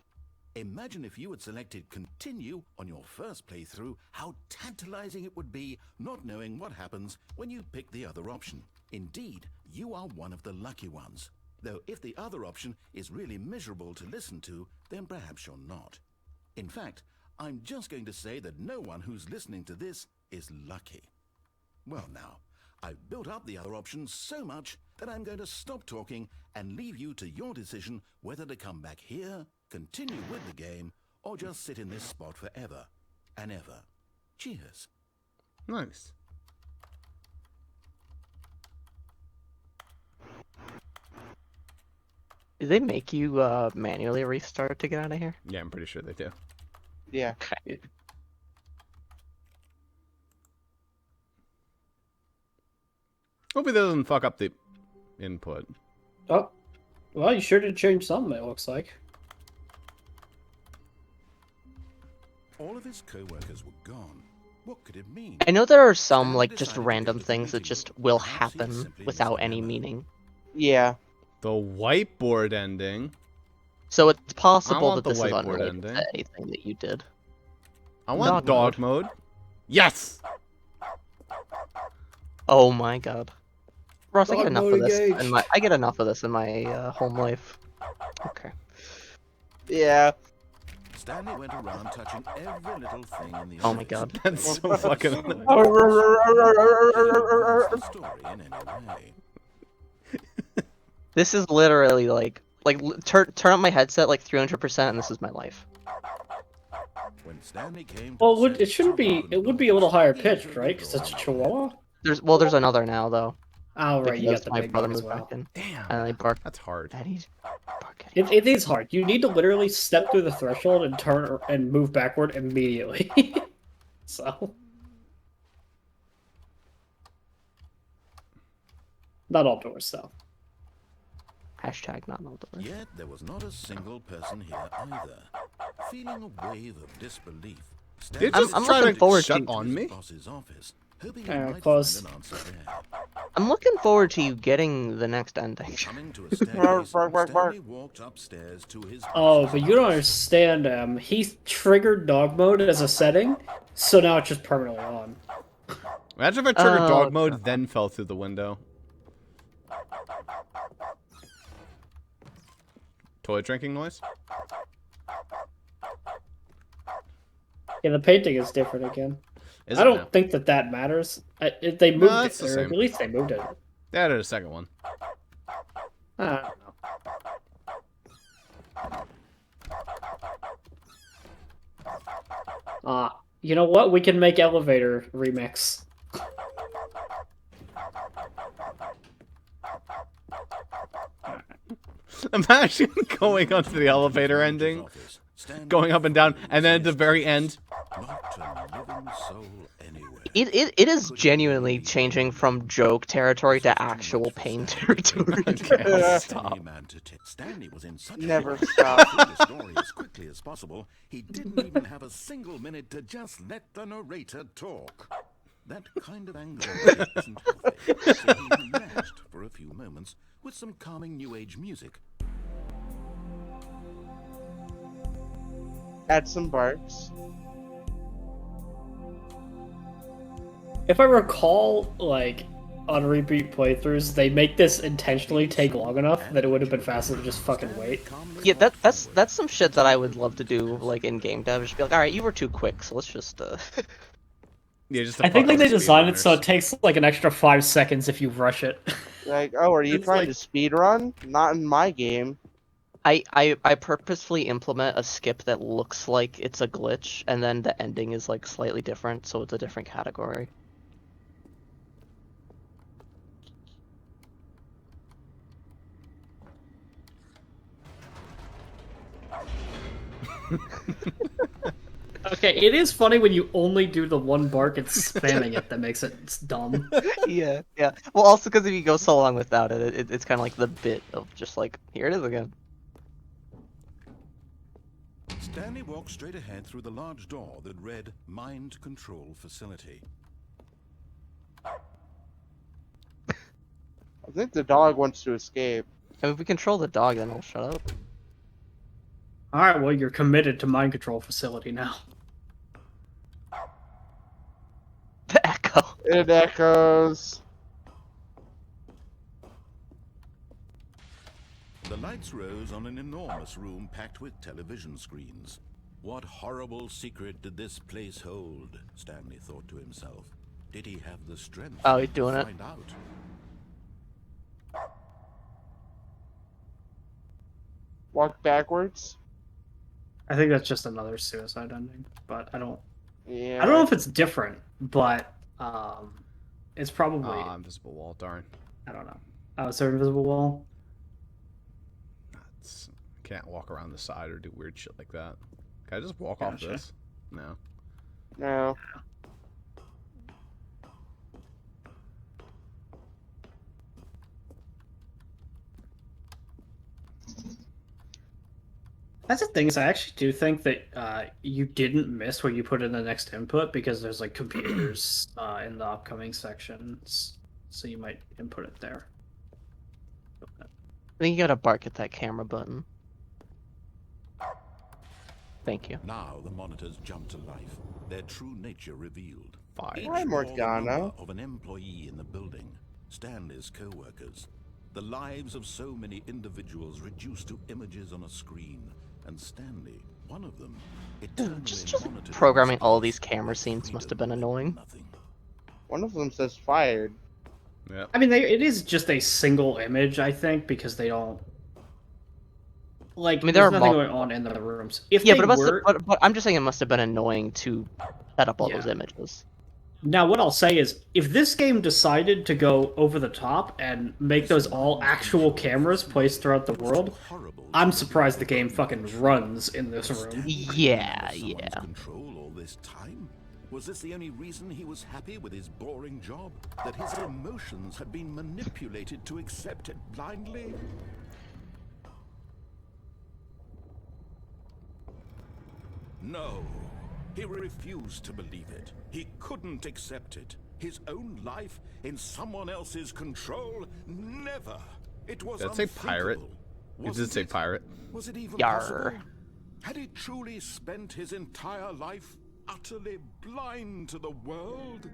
Imagine if you had selected continue on your first playthrough, how tantalizing it would be not knowing what happens when you pick the other option. Indeed, you are one of the lucky ones. Though if the other option is really miserable to listen to, then perhaps you're not. In fact, I'm just going to say that no one who's listening to this is lucky. Well now, I've built up the other option so much that I'm going to stop talking and leave you to your decision whether to come back here, continue with the game, or just sit in this spot forever and ever. Cheers. Nice. Did they make you manually restart to get out of here? Yeah, I'm pretty sure they do. Yeah. Okay. Hope it doesn't fuck up the input. Oh. Well, you sure did change something, it looks like. All of his co-workers were gone. What could it mean? I know there are some Stanley like just decided to random go to the things that meeting just room. will Perhaps he'd happen simply without missed the any memo. meaning. Yeah. The whiteboard ending. So it's possible want that the this is whiteboard unrelated ending. to anything that you did. I want Dog dog mode. Yes! Oh my god. Ross, I get Dog enough mode of this. engaged. I get enough of this in my home life. Okay. Yeah. Stanley went around touching every little thing in the Oh my office. god. That's so fucking... Didn't advance the story in any way. This is literally like turn up my headset like 300% and this is my life. When Stanley came to Well, the it shouldn't set to be. open It would be a doors, little higher he pitched, entered right? the Because it's a door Chihuahua. There's another now though. Oh, right. You Because got the my big brother dog as moved well. back in. Damn. And they bark That's hard. at he's barking. It is hard. You need to literally step through the threshold and turn and move backward immediately. So, not all doors though. Hashtag not all doors. Yet there was not a single person here either. Feeling a wave of disbelief, They Stanley just I'm try looking to forward shut to- on his me? boss's office, hoping he Yeah, might close. find an answer there. I'm looking forward to you getting the next ending. Coming to a staircase, Bark, bark, bark. Stanley walked upstairs to his Oh, boss's but you don't office. understand. He triggered dog mode as a setting, so now it's just permanently on. Imagine if I triggered Oh, dog mode, then fell through the window. Toilet drinking noise? Yeah, the painting is different again. Is I it don't now? think that matters. They moved it's it, the or same. at least they moved it. They added a second one. I don't know. You know what? We can make elevator remix. Imagine going onto the elevator ending. Stanley going up and down, and then at the froze very his end, not a living soul anywhere. It is genuinely changing from joke territory This was to too actual much for pain Stanley. territory. Okay, I'll Yeah. stop. Stanley was in such Never a hurry stop. to get through the story as quickly as possible. He didn't even have a single minute to just let the narrator talk. That kind of anxiety isn't healthy, so he relaxed for a few moments with some calming New Age music. Add some barks. If I recall, like, on repeat playthroughs, they make this intentionally take long enough that it would have been faster to just fucking wait. Yeah, that's some shit that I would love to do, like in game dev. Just be like, all right, you were too quick, so let's just. Yeah, just I think like they designed it so it speedrunners. takes like an extra 5 seconds if you rush it. Like, oh, are you It's trying like- to speed run? Not in my game. I purposefully implement a skip that looks like it's a glitch, and then the ending is like slightly different, so it's a different category. Okay, it is funny when you only do the one bark and spamming it that makes it dumb. Yeah, yeah. Well, also because if you go so long without it, it's kind of like the bit of just like, here it is again. Stanley walked straight ahead through the large door that read Mind Control Facility. I think the dog wants to escape. And if we control the dog, then it'll shut up. Alright, well, you're committed to mind control facility now. The echo. It echoes. The lights rose on an enormous room packed with television screens. What horrible secret did this place hold? Stanley thought to himself. Did he have the strength Oh, he's to doing it. find out? Walk backwards. I think that's just another suicide ending, but I don't Yeah. know if it's different, but it's probably Invisible wall, darn. I don't know. Is there an invisible wall? Can't walk around the side or do weird shit like that. Can I just walk off Gotcha. this? No. No. That's the thing is I actually do think that you didn't miss what you put in the next input because there's like computers in the upcoming sections, so you might input it there. I think you gotta bark at that camera button. Thank you. Now the monitors jumped to life, their true nature revealed. Fire. Each Hi, bore the Morgana. number of an employee in the building, Stanley's co-workers, the lives of so many individuals reduced to images on a screen, and Stanley, one of them, eternally Just monitored programming in all space these camera where scenes must have freedom been meant annoying. nothing. One of them says fired. Yeah. I mean, it is just a single image, I think, because they don't like. I mean, there there's are nothing multiple- going on in the rooms. If Yeah, they but it must were, have, but I'm just saying it must have been annoying to set up all Yeah. those images. now what I'll say is, if this game decided to go over the top and make those all actual cameras placed throughout the world, Horrible I'm to surprised the see game fucking runs in this room. Stanley could Yeah, be under someone's yeah. Control all this time? Was this the only reason he was happy with his boring job? That his emotions had been manipulated to accept it blindly? No, he refused to believe it. He couldn't accept it. His own life in someone else's control? Never. It was Did it say pirate? unthinkable. It did Wasn't say pirate. Was it even Yar. possible? Had he truly spent his entire life utterly blind to the world?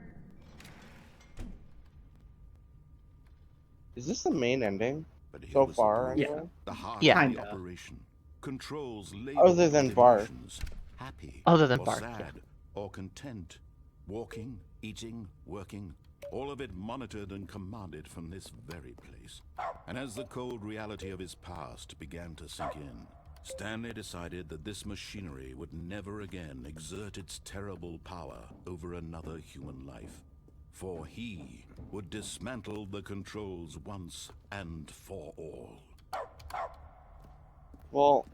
Is this the main ending? But here So was far, the Yeah. anyway? the heart Yeah. of the Kinda. operation. Controls Other than Bart. emotions, happy, Other than or Bart, yeah. sad, or content, walking, eating, working, all of it monitored and commanded from this very place. And as the cold reality of his past began to sink in, Stanley decided that this machinery would never again exert its terrible power over another human life. For he would dismantle the controls once and for all. Well,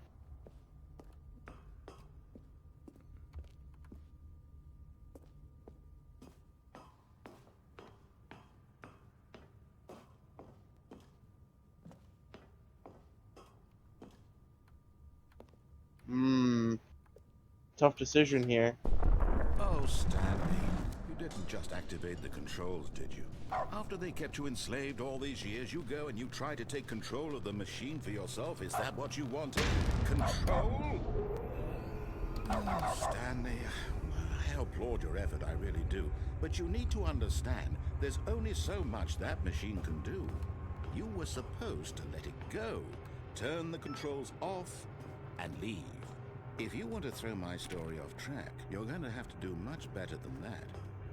tough decision here. Oh, Stanley, you didn't just activate the controls, did you? After they kept you enslaved all these years, you go and you try to take control of the machine for yourself. Is that what you wanted? Control? Oh, Stanley, I applaud your effort, I really do. But you need to understand, there's only so much that machine can do. You were supposed to let it go, turn the controls off, and leave. If you want to throw my story off track, you're going to have to do much better than that.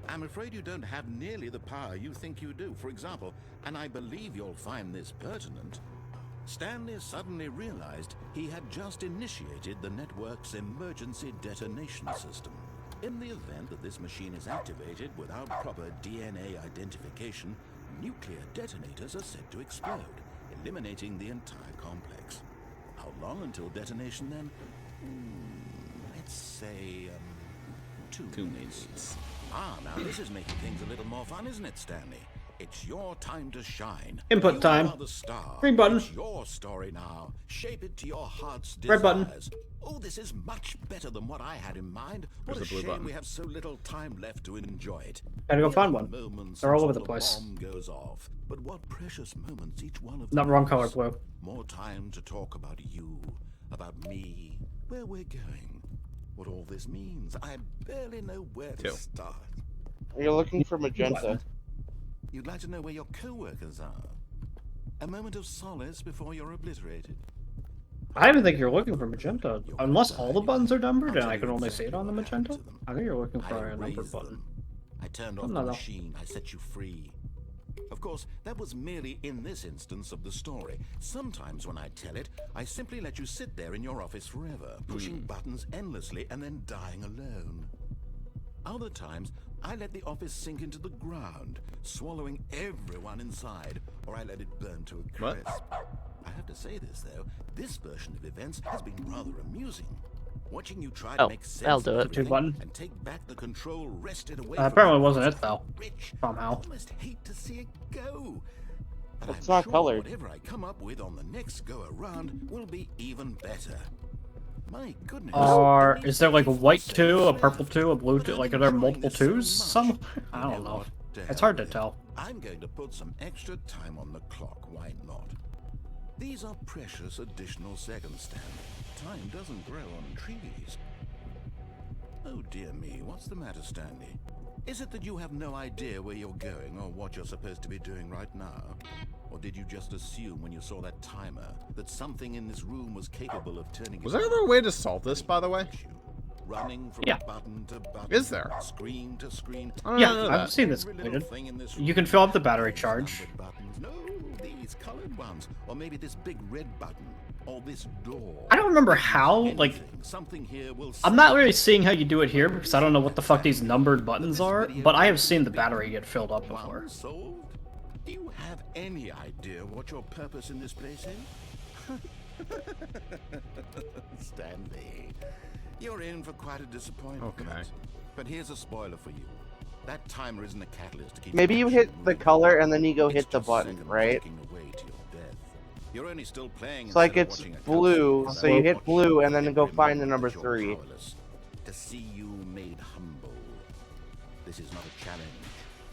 I'm afraid you don't have nearly the power you think you do. For example, and I believe you'll find this pertinent, Stanley suddenly realized he had just initiated the network's emergency detonation system. In the event that this machine is activated without proper DNA identification, nuclear detonators are said to explode, eliminating the entire complex. How long until detonation then? Let's say, 2 minutes. Ah, now this is making things a little more fun, isn't it, Stanley? It's your time to shine. Input You time. are the star. Green button. It's your story now. Shape it to your heart's Red desires. button. Oh, this is much better than what I had in mind. What Where's a the blue shame button? we have so little time left to enjoy it. Gotta go find There are one. moments They're all over until the place. bomb goes off. But what precious moments each one of Not them wrong color, is. blue. More time to talk about you, about me, where we're going, what all this means. I barely know where to 2. start. You're looking for magenta. You'd like to know where your co-workers are. A moment of solace before you're obliterated. I even think you're looking for magenta. Unless all the buttons are numbered and I can only see it on the magenta. I think you're looking for a numbered erased button. them. I turned off No, the no. machine. I set you free. Of course, that was merely in this instance of the story. Sometimes when I tell it, I simply let you sit there in your office forever, pushing buttons endlessly and then dying alone. Other times, I let the office sink into the ground, swallowing everyone inside, or I let it burn to a What? crisp. I have to say this, though. This version of events has been rather amusing. Watching you try to Oh, make sense that'll of do it. everything Button. and take back the control wrested away That from apparently you wasn't was it, though. rich. Somehow. I almost hate to see it go. But It's I'm not sure colored. whatever I come up with on the next go around will be even better. My goodness. Is there like a white 2, a purple 2, a blue 2? Like, are there multiple 2s? Some? I don't know. It's hard to tell. I'm going to put some extra time on the clock, why not? These are precious additional seconds, Stanley. Time doesn't grow on trees. Oh dear me, what's the matter, Stanley? Is it that you have no idea where you're going or what you're supposed to be doing right now? Or did you just assume when you saw that timer that something in this room was capable of turning Was it there on? ever a way to solve this, by the way? Running from Yeah. button to button, Is there? screen to screen. I don't Yeah, know I've that. seen this Every little completed. thing in this You can room fill up the battery has charge. numbered buttons. No, these colored ones, or maybe this big red button, or this door. I don't remember how, like, Anything, something here will I'm not really seeing how you do it here because I don't know what the fuck these numbered buttons are, but I have seen the battery get filled up before. One solved? Do you have any idea what your purpose in this place is? Stanley, you're in for quite a disappointment. Okay. But here's a spoiler for you. That timer isn't a catalyst to keep Maybe you hit the color and then you go It's hit the just button, second right? ticking away to your death. You're only still playing It's like instead of it's watching a blue, cutscene. so you hit Watch blue and then every go find the moment number that you're 3. powerless. To see you made humble. This is not a challenge.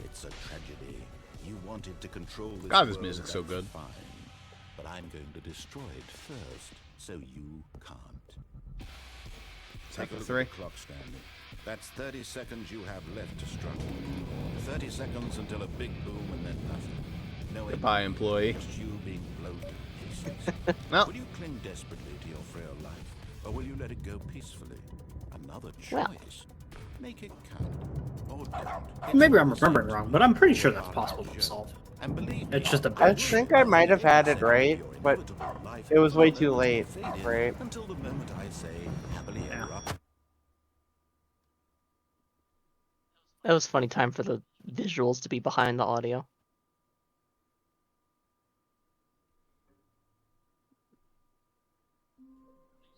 It's a tragedy. You wanted to control this God, this world, music's so that's good. Fine. But I'm going to destroy it first, so you can't. Take Take a the look 3. at the clock, Stanley. That's 30 seconds you have left to struggle. 30 seconds until a big boom and then nothing. No Goodbye, ending, employee. Just you being blown to pieces. Well. Will you cling desperately to your frail life, or will you let it go peacefully? Another Well. choice. Make it count, or don't. Maybe I'm remembering wrong, but I'm pretty sure that's possible to solve. And believe It's me, just a I bitch. think I might have had it right, but it was way too late, right? Until the moment I say happily ever after. That was a funny time for the visuals to be behind the audio.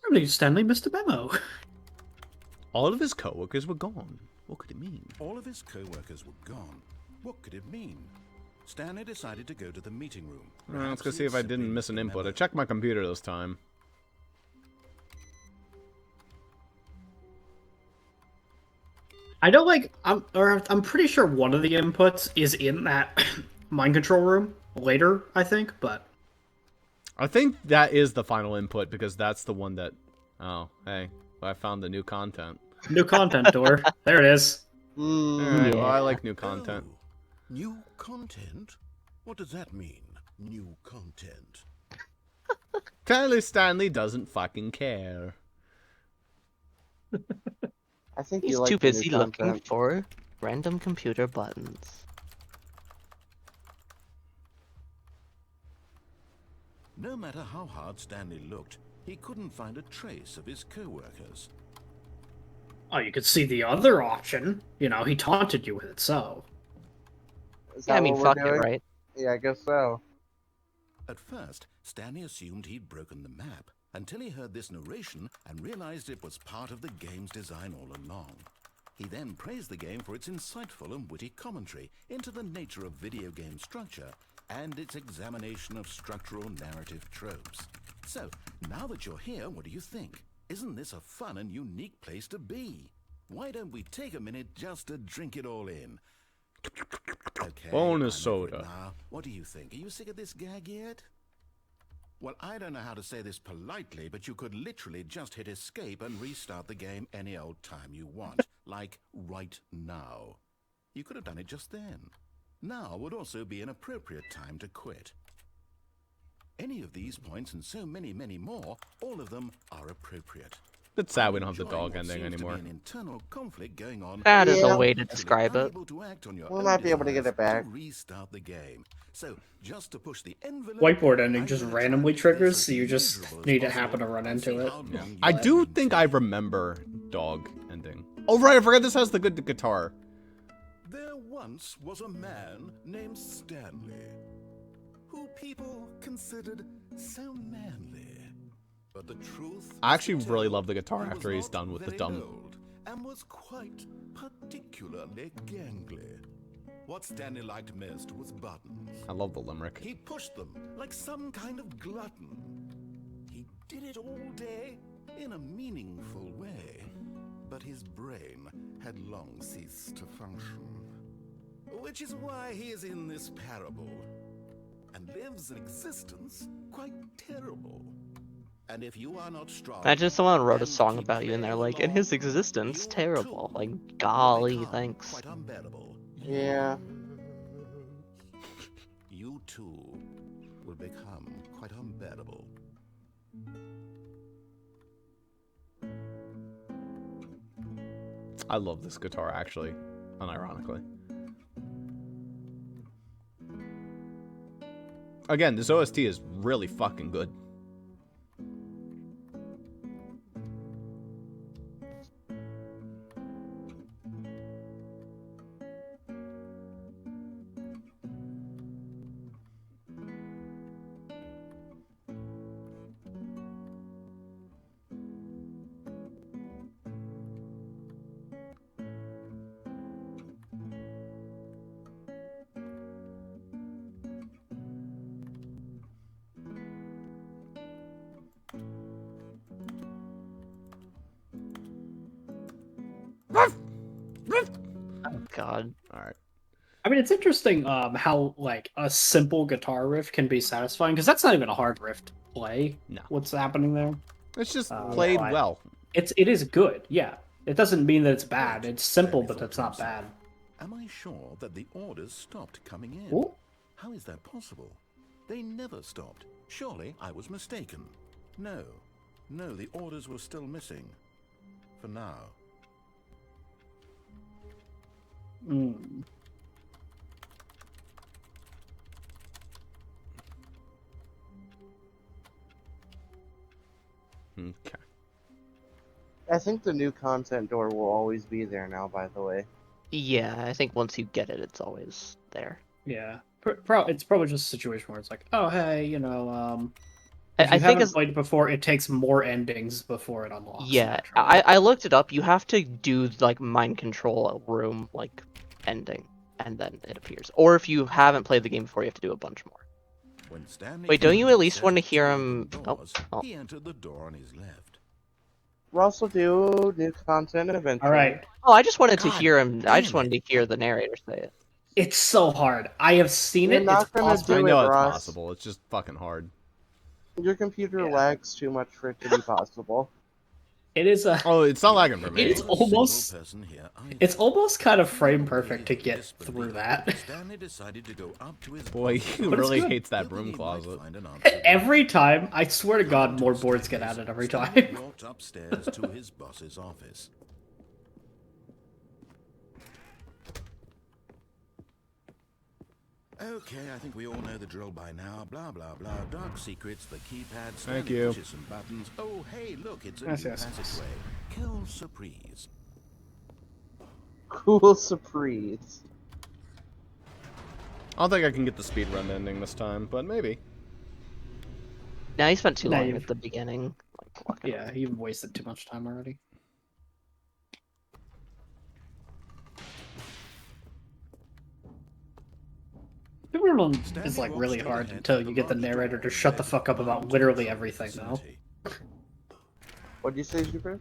Probably Stanley missed a memo. All of his coworkers were gone. What could it mean? All of his co-workers were gone. What could it mean? Stanley decided to go to the meeting room. Let's go Perhaps see if he I simply didn't miss an input. I misremembered. checked my computer this time. I know, like, I'm pretty sure one of the inputs is in that mind control room later, I think, but... I think that is the final input, because that's the one that... Oh, hey, I found the new content. New content door. There it is. Alright, well, I Yeah. like new content. Oh, new content? What does that mean? New content. Clearly Stanley doesn't fucking care. I think He's you like too the new busy looking content. for random computer buttons. No matter how hard Stanley looked, he couldn't find a trace of his co-workers. Oh, you could see the other option. You know, he taunted you with it, so... Is Yeah, I that mean, what fuck we're it, doing? right? Yeah, I guess so. At first, Stanley assumed he'd broken the map until he heard this narration and realized it was part of the game's design all along. He then praised the game for its insightful and witty commentary into the nature of video game structure and its examination of structural narrative tropes. So, now that you're here, what do you think? Isn't this a fun and unique place to be? Why don't we take a minute just to drink it all in? Okay, Bonus I'm over it soda. now. What do you think? Are you sick of this gag yet? Well, I don't know how to say this politely, but you could literally just hit escape and restart the game any old time you want. Like right now. You could have done it just then. Now would also be an appropriate time to quit. Any of these points and so many, many more, all of them are appropriate. It's sad we don't have the Enjoying dog what ending seems to be anymore. an internal conflict going on. That is Yeah. a way to Actually describe it. unable to act on your We own might be able to get desires it back. to restart the game. So, just to push the envelope, Whiteboard ending I'm just gonna try randomly and be triggers, as so you just miserable as need to possible happen to run and see into it. how Yeah. long you I can do think I maintain. remember dog ending. Oh right, I forgot this has the good guitar. There once was a man named Stanley, who people considered so manly. But the truth I is actually to really tell, love the guitar he was after he's not done with the very dumb. old and was quite particularly gangly. What Stanley liked most was buttons. I love the limerick. He pushed them like some kind of glutton. He did it all day in a meaningful way, but his brain had long ceased to function. Which is why he is in this parable and lives an existence quite terrible. And if you are not strong, Imagine someone wrote a and song keep about you and they're playing like, in his along, existence, you terrible. too Like, will golly, become thanks. quite unbearable. Yeah. You too will become quite unbearable. I love this guitar actually, unironically. Again, this OST is really fucking good. Oh, God. Alright. I mean, it's interesting how, like, a simple guitar riff can be satisfying, because that's not even a hard riff to play. No. What's happening there? It's just Oh, played why? well. It is good, yeah. It doesn't mean that it's bad. Wait, It's simple, Stanley but thought it's to not himself, bad. Am I sure that the orders stopped coming in? Ooh. How is that possible? They never stopped. Surely I was mistaken. No. No, the orders were still missing. For now. Mm. Okay. I think the new content door will always be there now, by the way. Yeah, I think once you get it, it's always there. Yeah. It's probably just a situation where it's like, oh, hey, you know, if you I think haven't as played it before, it takes more endings before it unlocks. yeah, naturally. I looked it up. You have to do like mind control room like ending, and then it appears. Or if you haven't played the game before, you have to do a bunch more. When Stanley Wait, don't came you to at the least set want to of hear two him? open Oh, doors, oh. He entered the door on his left. We'll also do new content eventually. All right. Oh, I just wanted to God hear him. I just damn wanted to hear the narrator say it. It's so hard. I have seen You're it. not It's gonna possible. I do know it, it's Ross. possible. It's just fucking hard. Your computer Yeah. lags too much for it to be possible. It is a. Oh, it's not lagging for me. It's almost- It's almost kind of frame perfect to get through that. Stanley decided to go up to his Boy, he But it's really good. hates that broom closet. Every time, I swear to God, more boards get added every Stanley time. walked upstairs to his boss's office. Okay, I think we all know the drill by now. Blah, blah, blah. Dark secrets, the keypad, Thank you. pushes some buttons. Oh, hey, look, it's a Yes, new yes, yes. passageway. Kill surprise. Cool surprise. I don't think I can get the speedrun ending this time, but maybe. Now, he spent too Nah, long you've- at the beginning. Walking Yeah, you've wasted too much time already. Speedrun is like really hard until you get the narrator to shut the fuck up about literally everything, though. What'd you say, Super?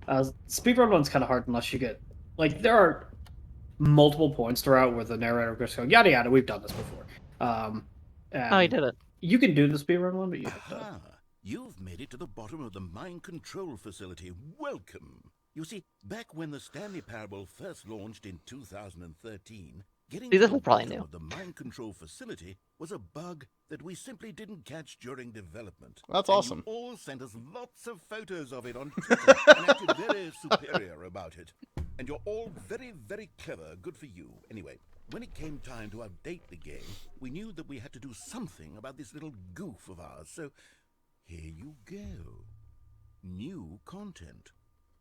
Speedrun one's kind of hard unless you get like there are multiple points throughout where the narrator goes go yada yada. We've done this before. Oh, he did it. You can do the speedrun one, but you have to. Aha! You've made it to the bottom of the mind control facility. Welcome! You see, back when the Stanley Parable first launched in 2013, getting See, to this the is probably bottom new. of the mind control facility was a bug that we simply didn't catch during development. That's And awesome. You all sent us lots of photos of it on Twitter and acted very superior about it. And you're all very, very clever. Good for you. Anyway, when it came time to update the game, we knew that we had to do something about this little goof of ours. So here you go. New content.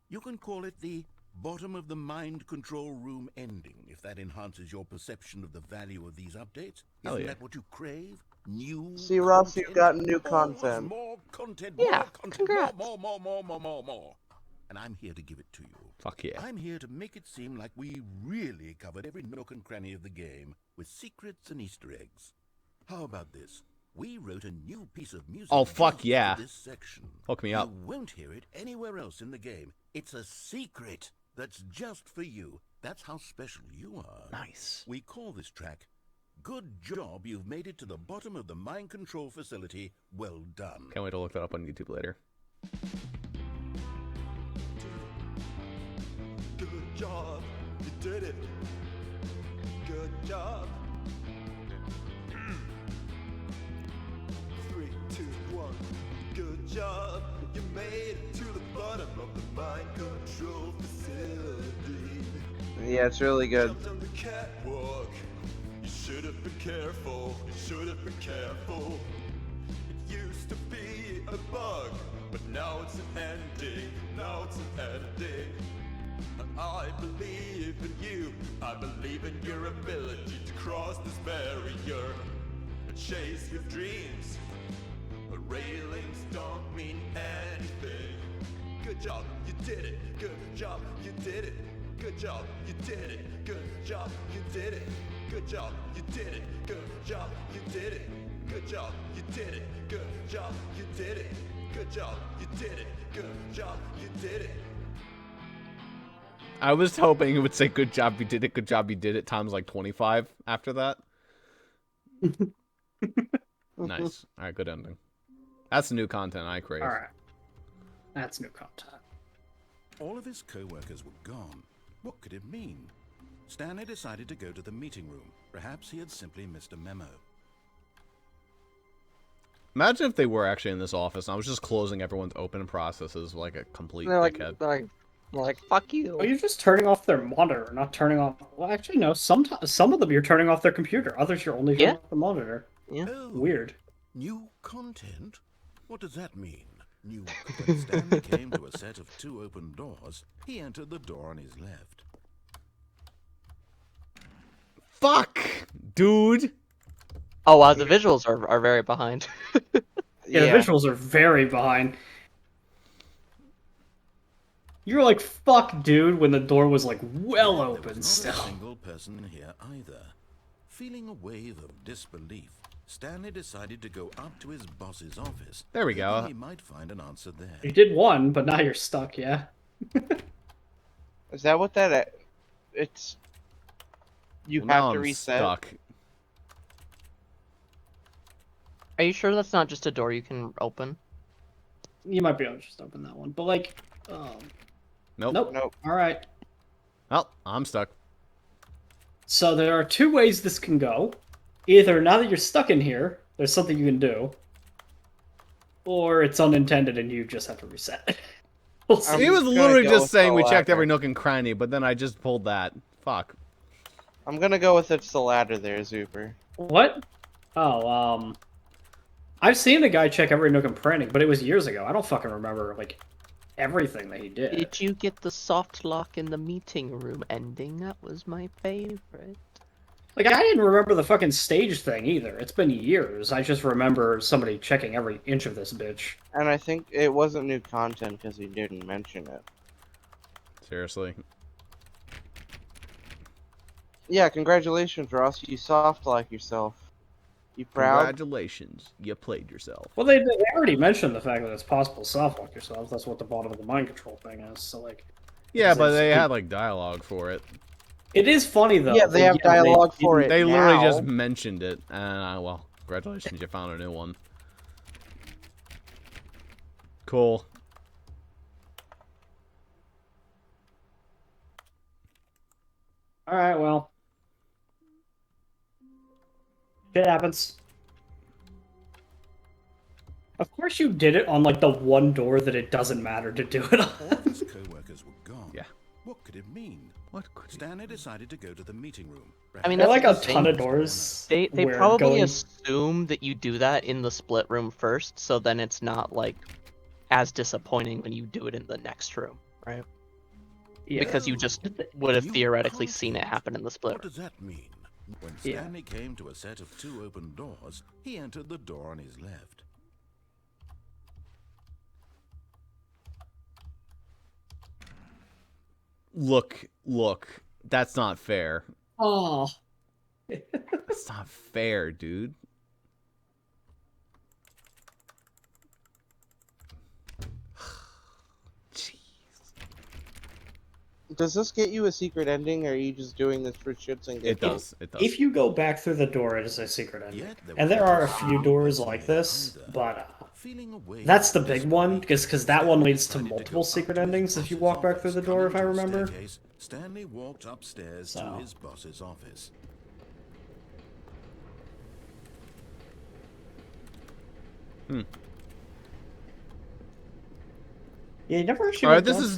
You can call it the bottom of the mind control room ending, if that enhances your perception of the value of these updates. Hell Isn't yeah. that what you crave? New See, Ross, content? you've got new Always content. more content, Yeah, more content, congrats. more. And I'm here to give it to you. Fuck yeah. I'm here to make it seem like we really covered every nook and cranny of the game with secrets and Easter eggs. How about this? We wrote a new piece of music. Oh, fuck just yeah. for this section. Hook me up. You won't hear it anywhere else in the game. It's a secret that's just for you. That's how special you are. Nice. We call this track, Good Job You've Made It to the Bottom of the Mind Control Facility. Well done. Can't wait to look that up on YouTube later. Good job, you did it. Good job. 3, 2, 1. Good job, you made it to the bottom of the mind control facility. Yeah, it's really good. Jumped on the catwalk. You should have been careful. You should have been careful. It used to be a bug, but now it's an ending. Now it's an ending. I believe in you. I believe in your ability to cross this barrier and chase your dreams. But railings don't mean anything. Good job, you did it. Good job, you did it. Good job, you did it. Good job, you did it. Good job, you did it. Good job, you did it. Good job, you did it. Good job, you did it. Good job, you did it. Good job, you did it. I was hoping it would say good job you did it times like 25 after that. Nice. Alright, good ending. That's the new content I crave. Alright. That's new content. All of his co-workers were gone. What could it mean? Stanley decided to go to the meeting room. Perhaps he had simply missed a memo. Imagine if they were actually in this office and I was just closing everyone's open processes like a complete They're like, dickhead. they're like, fuck you. Oh, you're just turning off their monitor, not turning off. Well, actually, no. Some of them you're turning off their computer. Others you're only turning Yeah. off the monitor. Yeah. Oh, Weird. new content? What does that mean? When Stanley came to a set of 2 open doors, he entered the door on his left. Fuck! Dude! Oh wow, the visuals are very behind. Yeah, the visuals are very behind. You're like, fuck, dude, when the door was like well There open was not a still. single person here either. Feeling a wave of disbelief, Stanley decided to go up to his boss's office. There we go. Hoping he might find an answer there. You did one, but now you're stuck, yeah? Is that what that? It's. You Well, now have to I'm reset. stuck. Are you sure that's not just a door you can open? You might be able to just open that one, but like, Nope. Nope. All right. Well, I'm stuck. So there are two ways this can go. Either now that you're stuck in here, there's something you can do, or it's unintended and you just have to reset. We'll see. He was gonna literally go just with saying the we checked every latter. nook and cranny, but then I just pulled that. Fuck. I'm gonna go with it's the ladder there, Zuper. What? Oh, I've seen the guy check every nook and cranny, but it was years ago. I don't fucking remember, like, everything that he did. Did you get the soft lock in the meeting room ending? That was my favorite. Like, I didn't remember the fucking stage thing either. It's been years. I just remember somebody checking every inch of this bitch. And I think it wasn't new content because he didn't mention it. Seriously. Yeah, congratulations, Ross. You soft like yourself. You proud? Congratulations. You played yourself. Well, they already mentioned the fact that it's possible to soft-lock yourself. That's what the bottom of the mind control thing is. So, like, Yeah, Because but it's- they had, like, dialogue for it. it is funny, though. Yeah, they that, have dialogue for it. They literally now. just mentioned it. And, well, congratulations, you found a new one. Cool. All right, well, shit happens. Of course, you did it on like the one door that it doesn't matter to do it All on. his co-workers were gone. Yeah. What could it mean? What could Stanley decided to go to the meeting room. I mean, There are that's like a the ton thing. of doors. They where probably going- assume that you do that in the split room first, so then it's not like as disappointing when you do it in the next room, right? Yeah. Because you just would have You theoretically can't seen it think. happen in the split What room. does that mean? When Yeah. Stanley came to a set of two open doors, he entered the door on his left. Look. That's not fair. Oh, That's not fair, dude. Jeez. Does this get you a secret ending, or are you just doing this for shits and giggles? It does. It does. if you go back through the door, it is a secret ending. Yet And there was are a no few doors sign like of this, either. but Feeling away that's the from big this one, week, because that one leads to Stanley decided multiple go up secret to his endings if you boss's walk back through the office. door, if I Coming to the remember. staircase, Stanley walked upstairs to So. his boss's office. Yeah, you never actually. All right, went this is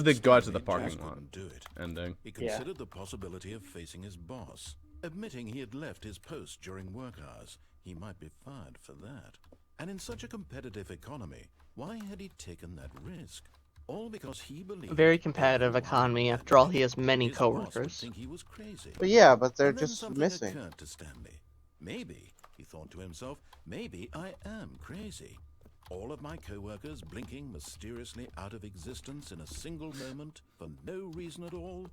the go out to the Stanley parking just lot couldn't do it. ending. He Yeah. considered the possibility of facing his boss. Admitting he had left his post during work hours, he might be fired for that. And in such a competitive economy, why had he taken that risk? All because he believed... A very competitive everyone economy. would After all, he has admit many his boss would coworkers. think he was crazy. But yeah, but they're And then just something missing. occurred to Stanley. Maybe, he thought to himself, maybe I am crazy. All of my co-workers blinking mysteriously out of existence in a single moment for no reason at all?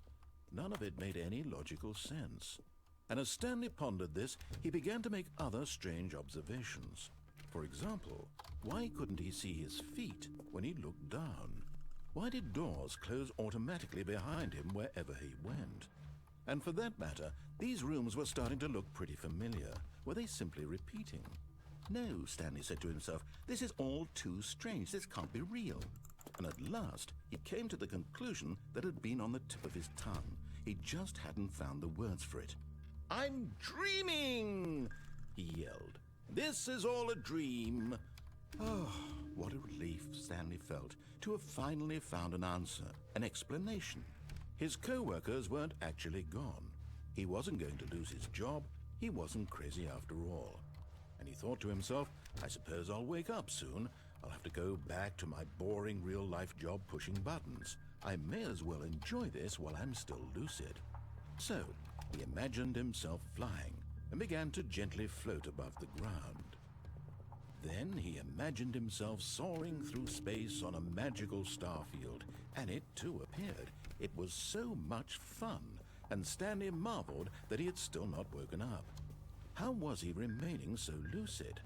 None of it made any logical sense. And as Stanley pondered this, he began to make other strange observations. For example, why couldn't he see his feet when he looked down? Why did doors close automatically behind him wherever he went? And for that matter, these rooms were starting to look pretty familiar. Were they simply repeating? No, Stanley said to himself, this is all too strange. This can't be real. And at last, he came to the conclusion that had been on the tip of his tongue. He just hadn't found the words for it. I'm dreaming, he yelled. This is all a dream. Oh, what a relief Stanley felt to have finally found an answer, an explanation. His co-workers weren't actually gone. He wasn't going to lose his job. He wasn't crazy after all. And he thought to himself, I suppose I'll wake up soon. I'll have to go back to my boring real-life job pushing buttons. I may as well enjoy this while I'm still lucid. So, he imagined himself flying and began to gently float above the ground. Then he imagined himself soaring through space on a magical starfield, and it too appeared. It was so much fun, and Stanley marveled that he had still not woken up. How was he remaining so lucid?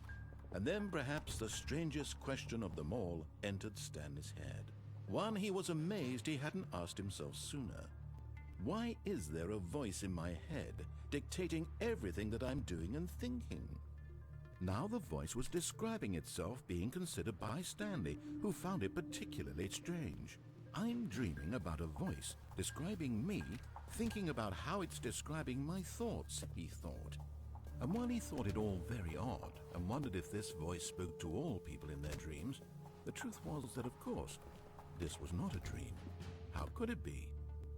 And then perhaps the strangest question of them all entered Stanley's head. One he was amazed he hadn't asked himself sooner. Why is there a voice in my head dictating everything that I'm doing and thinking? Now the voice was describing itself being considered by Stanley, who found it particularly strange. I'm dreaming about a voice describing me, thinking about how it's describing my thoughts, he thought. And while he thought it all very odd and wondered if this voice spoke to all people in their dreams, the truth was that, of course, this was not a dream. How could it be?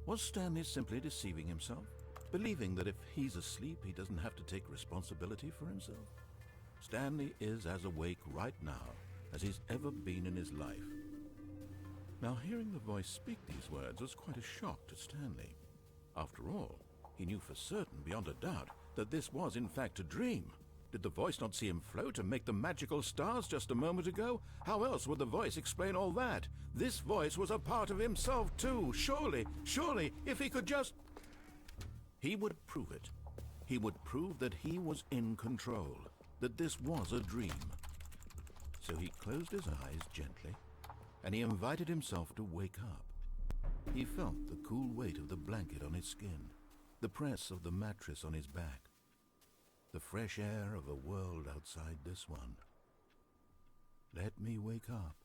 Was Stanley simply deceiving himself, believing that if he's asleep, he doesn't have to take responsibility for himself? Stanley is as awake right now as he's ever been in his life. Now, hearing the voice speak these words was quite a shock to Stanley. After all, he knew for certain, beyond a doubt, that this was in fact a dream. Did the voice not see him float and make the magical stars just a moment ago? How else would the voice explain all that? This voice was a part of himself too. Surely, if he could just... He would prove it. He would prove that he was in control, that this was a dream. So he closed his eyes gently, and he invited himself to wake up. He felt the cool weight of the blanket on his skin, the press of the mattress on his back, the fresh air of a world outside this one. Let me wake up,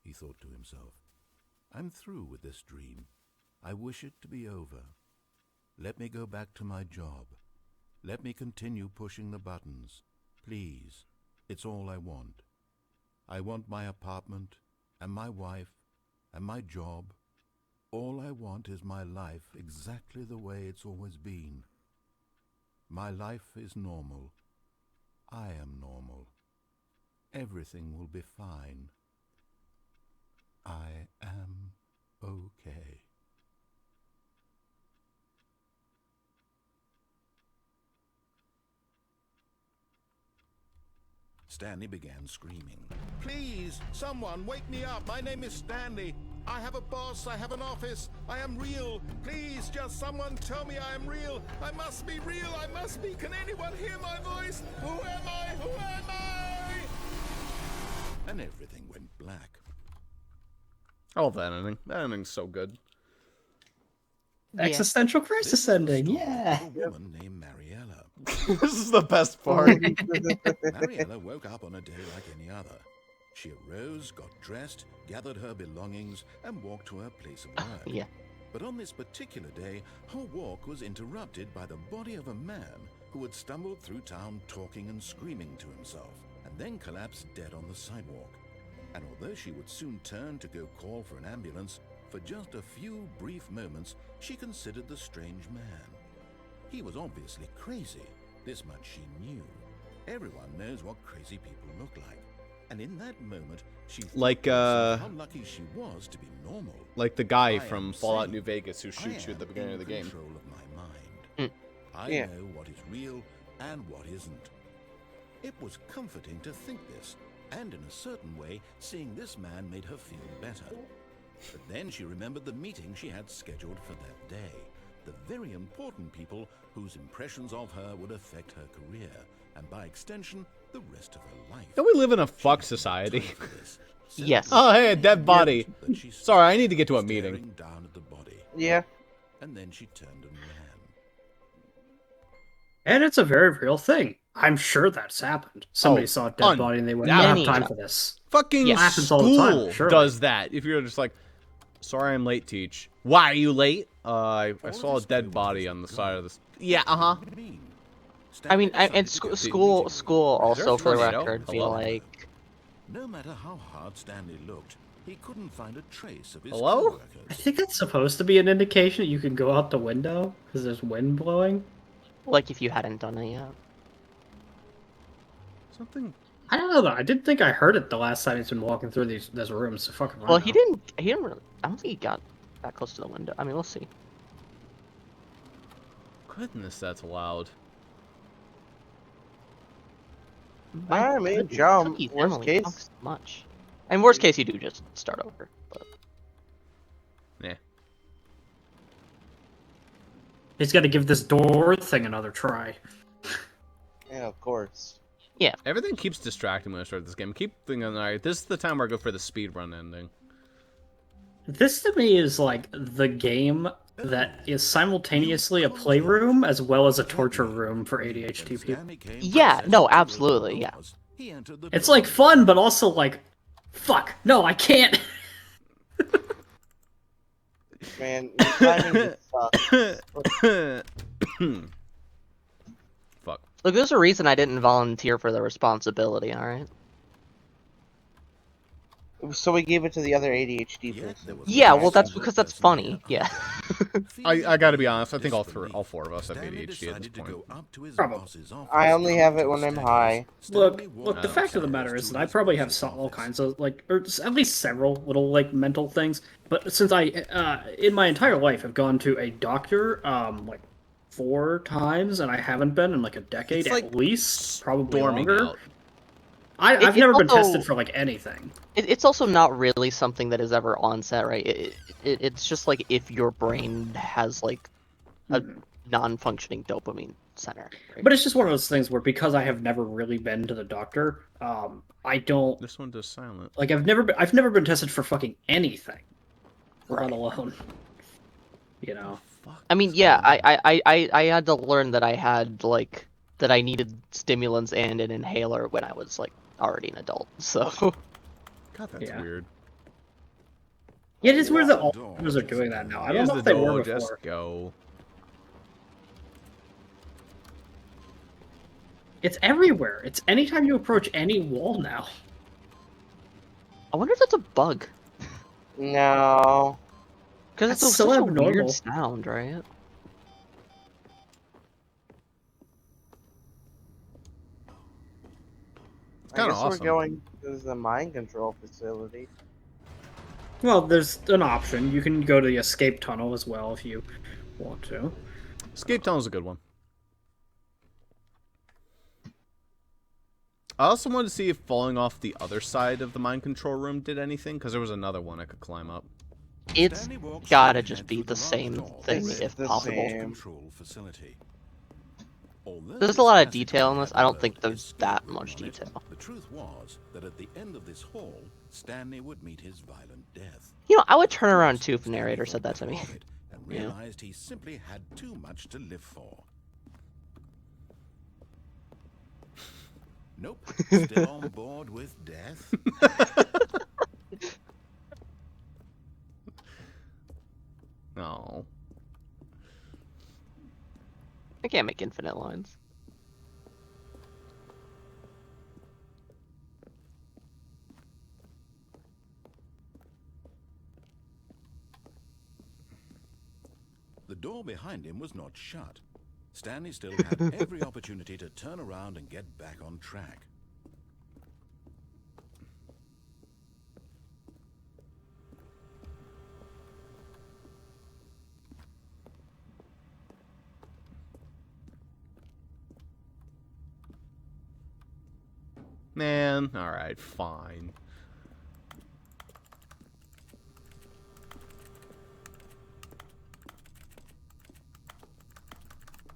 he thought to himself. I'm through with this dream. I wish it to be over. Let me go back to my job. Let me continue pushing the buttons. Please, it's all I want. I want my apartment, and my wife, and my job. All I want is my life exactly the way it's always been. My life is normal. I am normal. Everything will be fine. I am okay. Stanley began screaming. Please, someone, wake me up. My name is Stanley. I have a boss. I have an office. I am real. Please, just someone tell me I am real. I must be real. I must be. Can anyone hear my voice? Who am I? Who am I? And everything went black. I love that ending. That ending's so good. Existential crisis ending, yeah. A woman named Mariella. This is the best part. Mariella woke up on a day like any other. She arose, got dressed, gathered her belongings, and walked to her place of work. Yeah. But on this particular day, her walk was interrupted by the body of a man who had stumbled through town talking and screaming to himself, and then collapsed dead on the sidewalk. And although she would soon turn to go call for an ambulance, for just a few brief moments, she considered the strange man. He was obviously crazy. This much she knew. Everyone knows what crazy people look like. And in that moment, she Like, how lucky she was to be normal. Like the guy I from am Fallout sane. New Vegas who shoots you at the beginning of the game. Control of my mind. I Yeah. know what is real and what isn't. It was comforting to think this, and in a certain way, seeing this man made her feel better. But then she remembered the meeting she had scheduled for that day. The very important people whose impressions of her would affect her career, and by extension, the rest of her life. Don't we live in a fuck society? Yes. Oh, hey, a dead body. That she Sorry, I need to get to a staring meeting. down at the body, Yeah. and then she turned and ran. And it's a very real thing. I'm sure that's happened. Somebody Oh, saw a dead body and they went, I don't many have time times. for this. Fucking Yeah. Happens all the time, school surely. does that. If you're just like, sorry I'm late, teach. Why are you late? I saw a dead body on the side of this. Yeah, I mean, and school also, for the tornado? record, feel Hello? like No matter how hard Stanley looked, he couldn't find a trace of his Hello? I coworkers. think it's supposed to be an indication that you can go out the window because there's wind blowing. if you hadn't done it yet. Something. I don't know though. I did think I heard it the last time he's been walking through this room. So fucking. Well, he didn't really. I don't think he got that close to the window. I mean, we'll see. Goodness, that's loud. I mean, goodness, jump. Cookies Worst Emily case. talks much. And worst case, you do just start over. But Yeah. He's got to give this door thing another try. Yeah, of course. Everything keeps distracting when I start this game. I keep thinking, alright, this is the time where I go for the speedrun ending. This to me is like the game that is simultaneously a playroom as well as a torture room for ADHD people. Yeah, no, absolutely, yeah. It's like fun, but also like, fuck, no, I can't. Man, your timing sucks. Fuck. Look, there's a reason I didn't volunteer for the responsibility, alright? So we gave it to the other ADHD person. Yeah, well, that's because that's funny, yeah. I gotta be honest, I think all four of us have ADHD at this point. Probably. I only have it when I'm high. Look, the fact of the matter is that I probably have all kinds of, like, or at least several little, like, mental things. But since I, in my entire life, have gone to a doctor, like, 4 times, and I haven't been in, like, a decade It's like at least, probably storming longer. out. I've never been also- tested for, like, anything. It's also not really something that is ever onset, right? It's just like if your brain has like a non-functioning dopamine center. Right? But it's just one of those things where because I have never really been to the doctor, I don't This one does silent. like I've never been tested for fucking anything, let alone, you know. I mean, yeah, I had to learn that I had like that I needed stimulants and an inhaler when I was like already an adult. So God, that's Yeah. weird. Yeah, it is weird that all doctors are doing that now. I don't Here's know the if they door, were just before. go. It's everywhere. It's anytime you approach any wall now. I wonder if that's a bug No. because That's it's so such a abnormal. weird sound, right? It's I kind of guess awesome. we're going to the mind control facility. Well, there's an option. You can go to the escape tunnel as well if you want to. Escape Tunnel's a good one. I also wanted to see if falling off the other side of the mind control room did anything, because there was another one I could climb up. It's gotta just be the same thing It's if the possible. same. Control facility. Although There's this a lot of passage detail in this. I don't think had there's escape that room much on it, detail. The truth was that at the end of this hall, Stanley would meet his violent death. You know, I would turn around too if the narrator said that to me. And Yeah. realized he simply had too much to live for. Nope, still on board with death. No. I can't make infinite lines. The door behind him was not shut. Stanley still had every opportunity to turn around and get back on track. Man, alright, fine.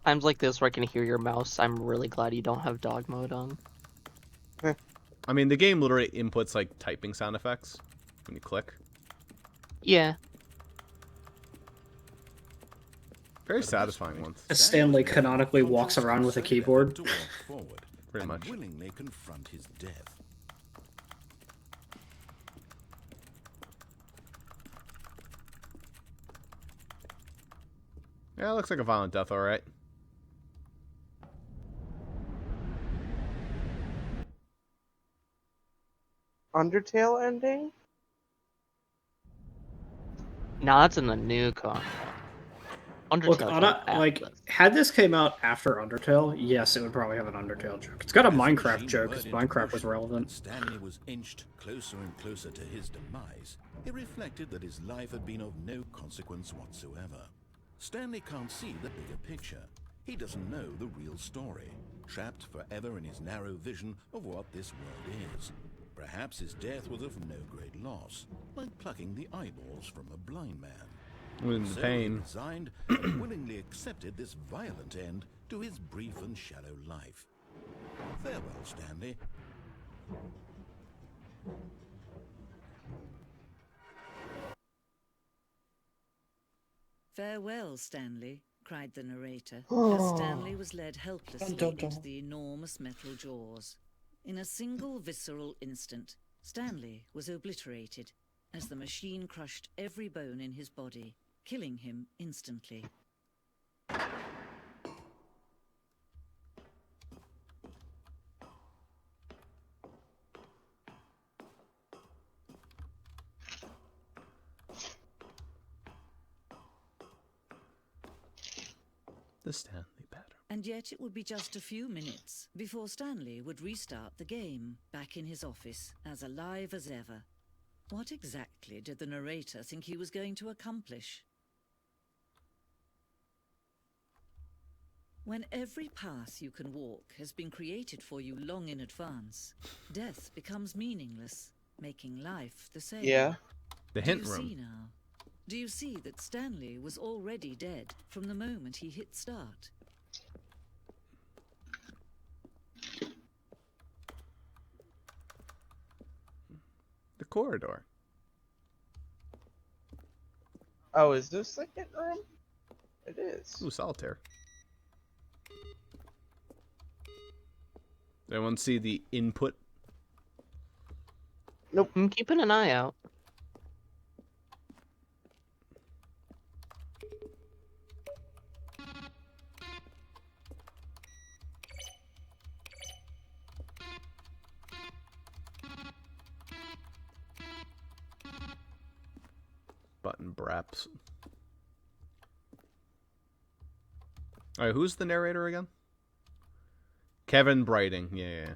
Times like this where I can hear your mouse, I'm really glad you don't have dog mode on. I mean, the game literally inputs, like, typing sound effects when you click. Yeah. Very satisfying ones. As Stanley canonically walks around with a keyboard. To walk forward Pretty and much. willingly confront his death. Yeah, it looks like a violent death, alright. Undertale ending? No, that's in the new content. Look, Undertale came after like, this. had this came out after Undertale, yes, it would probably have an Undertale joke. It's got a Minecraft joke, because Minecraft was relevant. Stanley was inched closer and closer to his demise. It reflected that his life had been of no consequence whatsoever. Stanley can't see the bigger picture. He doesn't know the real story, trapped forever in his narrow vision of what this world is. Perhaps his death was of no great loss, like plucking the eyeballs from a blind man. With the So pain. he resigned and willingly accepted this violent end to his brief and shallow life. Farewell, Stanley. Farewell, Stanley, cried the narrator, as Stanley was led helplessly Dun, dun, dun. into the enormous metal jaws. In a single visceral instant, Stanley was obliterated as the machine crushed every bone in his body, killing him instantly. The Stanley pattern. And yet it would be just a few minutes before Stanley would restart the game, back in his office, as alive as ever. What exactly did the narrator think he was going to accomplish? When every path you can walk has been created for you long in advance, death becomes meaningless, making life the same. Yeah. The Do hint you room. see now? Do you see that Stanley was already dead from the moment he hit start? The corridor. Oh, is this the hit room? It is. Ooh, solitaire. Does anyone see the input? I'm keeping an eye out. Button braps. Alright, who's the narrator again? Kevin Brighting. Yeah.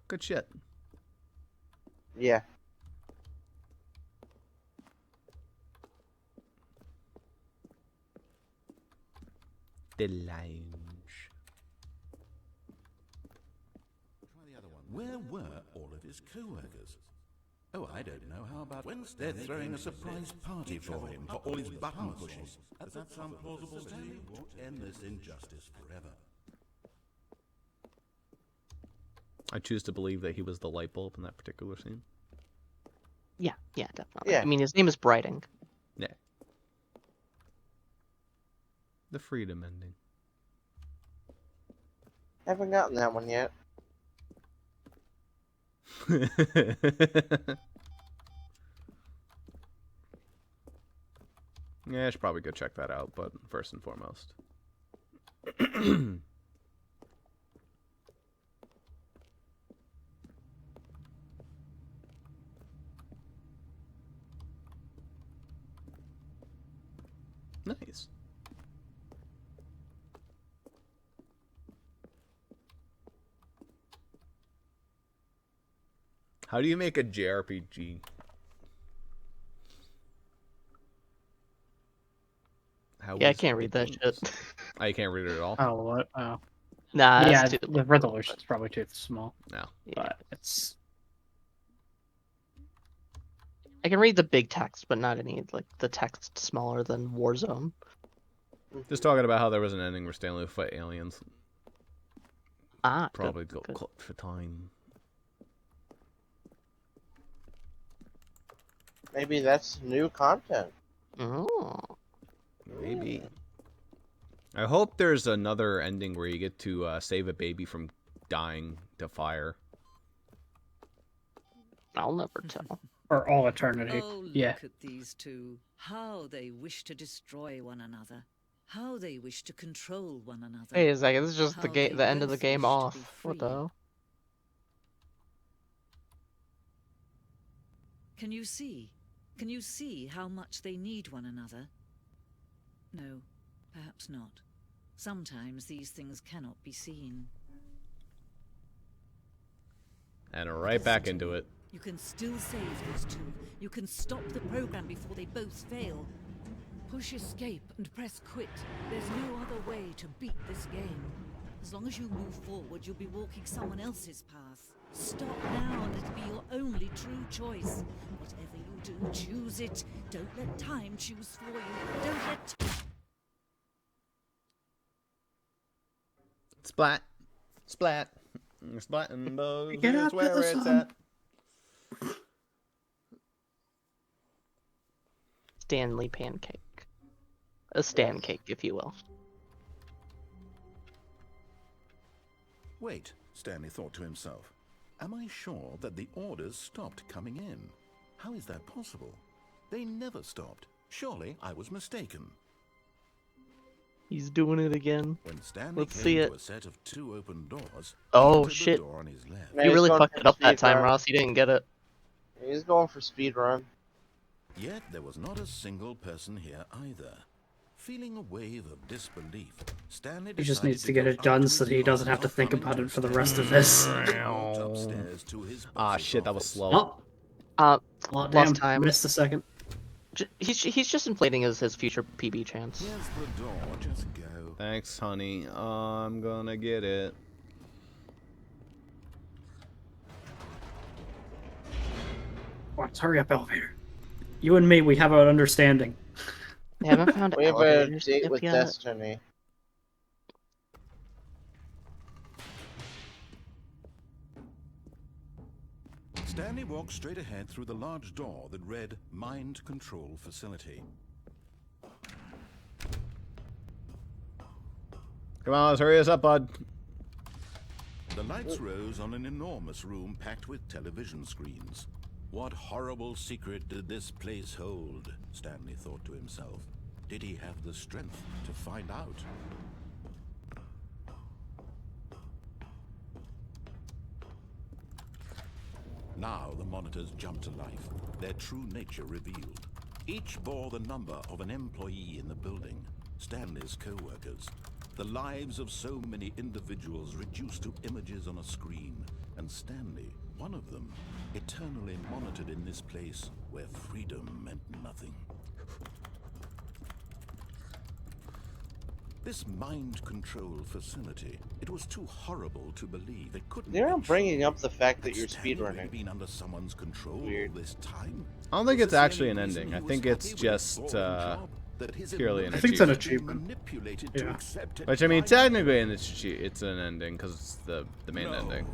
Good shit. Yeah. The lounge. Try the other one. Where were all of his co-workers? Oh, I don't know. How about Wednesday? They're throwing a surprise party for him for all his button pushes. Does that sound plausible to you? To end this injustice forever. I choose to believe that he was the light bulb in that particular scene. Yeah, definitely. Yeah. I mean, his name is Brighting. Yeah. The freedom ending. Haven't gotten that one yet. Yeah, I should probably go check that out, but first and foremost. Nice. How do you make a JRPG? How Yeah, I is can't read that games? shit. I can't read it at all. Oh, what? Oh. Nah, Yeah, that's too... the resolution's probably too small, No. but it's... I can read the big text, but not any, like, the text smaller than Warzone. Just talking about how there was an ending where Stanley would fight aliens. Ah, Probably good, go good. clip for time. Maybe that's new content. Oh. Maybe. I hope there's another ending where you get to save a baby from dying to fire. I'll never tell. For all eternity. Oh, look Yeah. at these two. How they wish to destroy one another. How they wish to control one another. Wait a second, this is just the How game, they the end of the both game wish to off. be What the free. hell? Can you see? Can you see how much they need one another? No, perhaps not. Sometimes these things cannot be seen. And right back into it. You can still save these two. You can stop the program before they both fail. Push escape and press quit. There's no other way to beat this game. As long as you move forward, you'll be walking someone else's path. Stop now and it'll be your only true choice. Whatever you do, choose it. Don't let time choose for you. Don't let... Splat. Splat. Splat and those Get is out to where the it's sun. at. Stanley pancake. A Stan cake, if you will. Wait, Stanley thought to himself. Am I sure that the orders stopped coming in? How is that possible? They never stopped. Surely I was mistaken. He's doing it again. When Stanley Let's came see to it. a set of 2 open doors, Oh, he entered shit. the door on his left. Yeah, You he's really going fucked for it up the that speed time, run. Ross. You didn't get it. He's going for speed run. Yet there was not a single person here either. Feeling a wave of disbelief, Stanley He just decided needs to get go it up done to so his that he doesn't have to boss think while about coming it for the to rest of Stanley. this. He walked upstairs to his Ah, boss's shit, that was office. slow. Oh, Oh, damn, lost time. missed a second. He's just inflating his future PB chance. Here's the door, just go. Thanks, honey. I'm gonna get it. Let's hurry up, elevator. You and me, we have an understanding. They haven't found We have a elevators date with yet. Destiny. Stanley walked straight ahead through the large door that read Mind Control Facility. Come on, let's hurry us up, bud. The lights rose on an enormous room packed with television screens. What horrible secret did this place hold? Stanley thought to himself. Did he have the strength to find out? Now the monitors jumped to life, their true nature revealed. Each bore the number of an employee in the building, Stanley's co-workers. The lives of so many individuals reduced to images on a screen, and Stanley, one of them, eternally monitored in this place where freedom meant nothing. This mind control facility, it was too horrible to believe. It couldn't They're be bringing true. up the fact that Had you're Stanley really speedrunning. been under someone's control Weird. all this time? I don't think Was it's this the actually an only reason ending. I he think was it's happy with his just boring job? That his purely an emotions I think it's an had been achievement. manipulated to Yeah. accept it Which, I mean, blindly. technically it's an ending, because it's the main No. ending.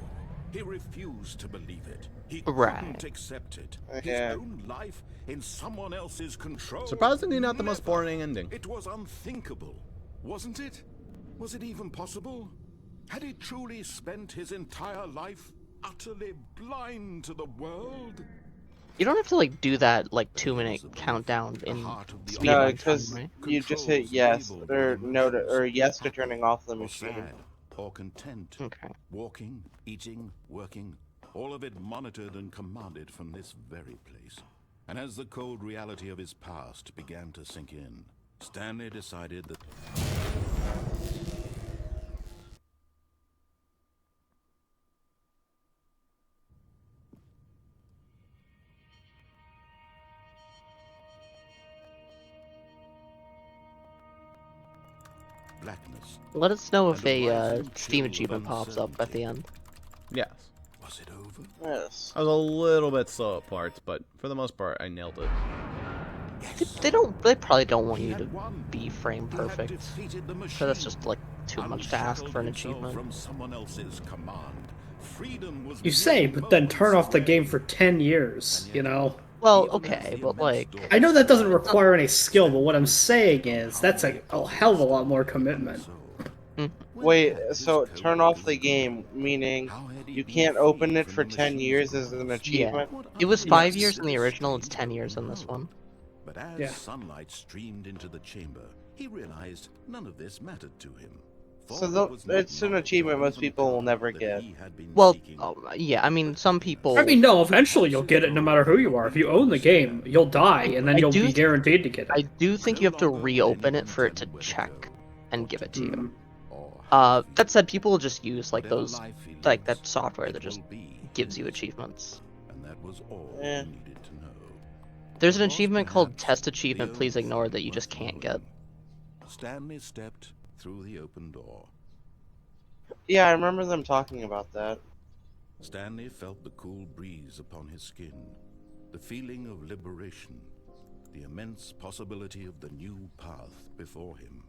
He refused to believe it. He Right. couldn't accept it. His Yeah. own life in someone else's control. Surprisingly not the most Never. boring ending. It was unthinkable, wasn't it? Was it even possible? Had he truly spent his entire life utterly blind to the world? You don't have to like do that like 2-minute countdown in speedrun No, time, because right? you just hit yes or no to, or yes to turning off the Or machine. sad, or content. Okay. Walking, eating, working, all of it monitored and commanded from this very place. And as the cold reality of his past began to sink in, Stanley decided that blackness. Let us know if And a a rising Steam chill of achievement pops up at the end. Yes. Was it over? Yes. I was a little bit slow at parts, but for the most part, I nailed it. They probably don't want He you had to won. be frame He had perfect. defeated the So that's machine. just like too much to ask for an Unshackled himself achievement. From someone else's command. Freedom was You say, mere but then turn off the moments game away. for 10 years, you know? Well, Even as okay, the but immense like, door I know that doesn't require any skill, but what I'm saying is, that's a hell of a lot more commitment. Wait, so turn off the game, meaning you can't open it for 10 years as an achievement? it was 5 Yes. years in the original, it's 10 years in this one. But as Yeah. sunlight streamed into the chamber, he realized none of this mattered to him. So it's an achievement most people will never get. Well, yeah, I mean, some people. I mean, no, eventually you'll get it no matter who you are. If you own the game, you'll die, and then I you'll do be th- guaranteed to get I it. do think you have to reopen it for it to check and give it to you. Mm. That said, people will just use like those, like that software that just gives you achievements. And that was all Eh. he needed to know. There's an Was achievement called perhaps Test Achievement the Please only Ignore thing that you just worth can't knowing. get. Stanley stepped through the open door. Yeah, I remember them talking about that. Stanley felt the cool breeze upon his skin, the feeling of liberation, the immense possibility of the new path before him.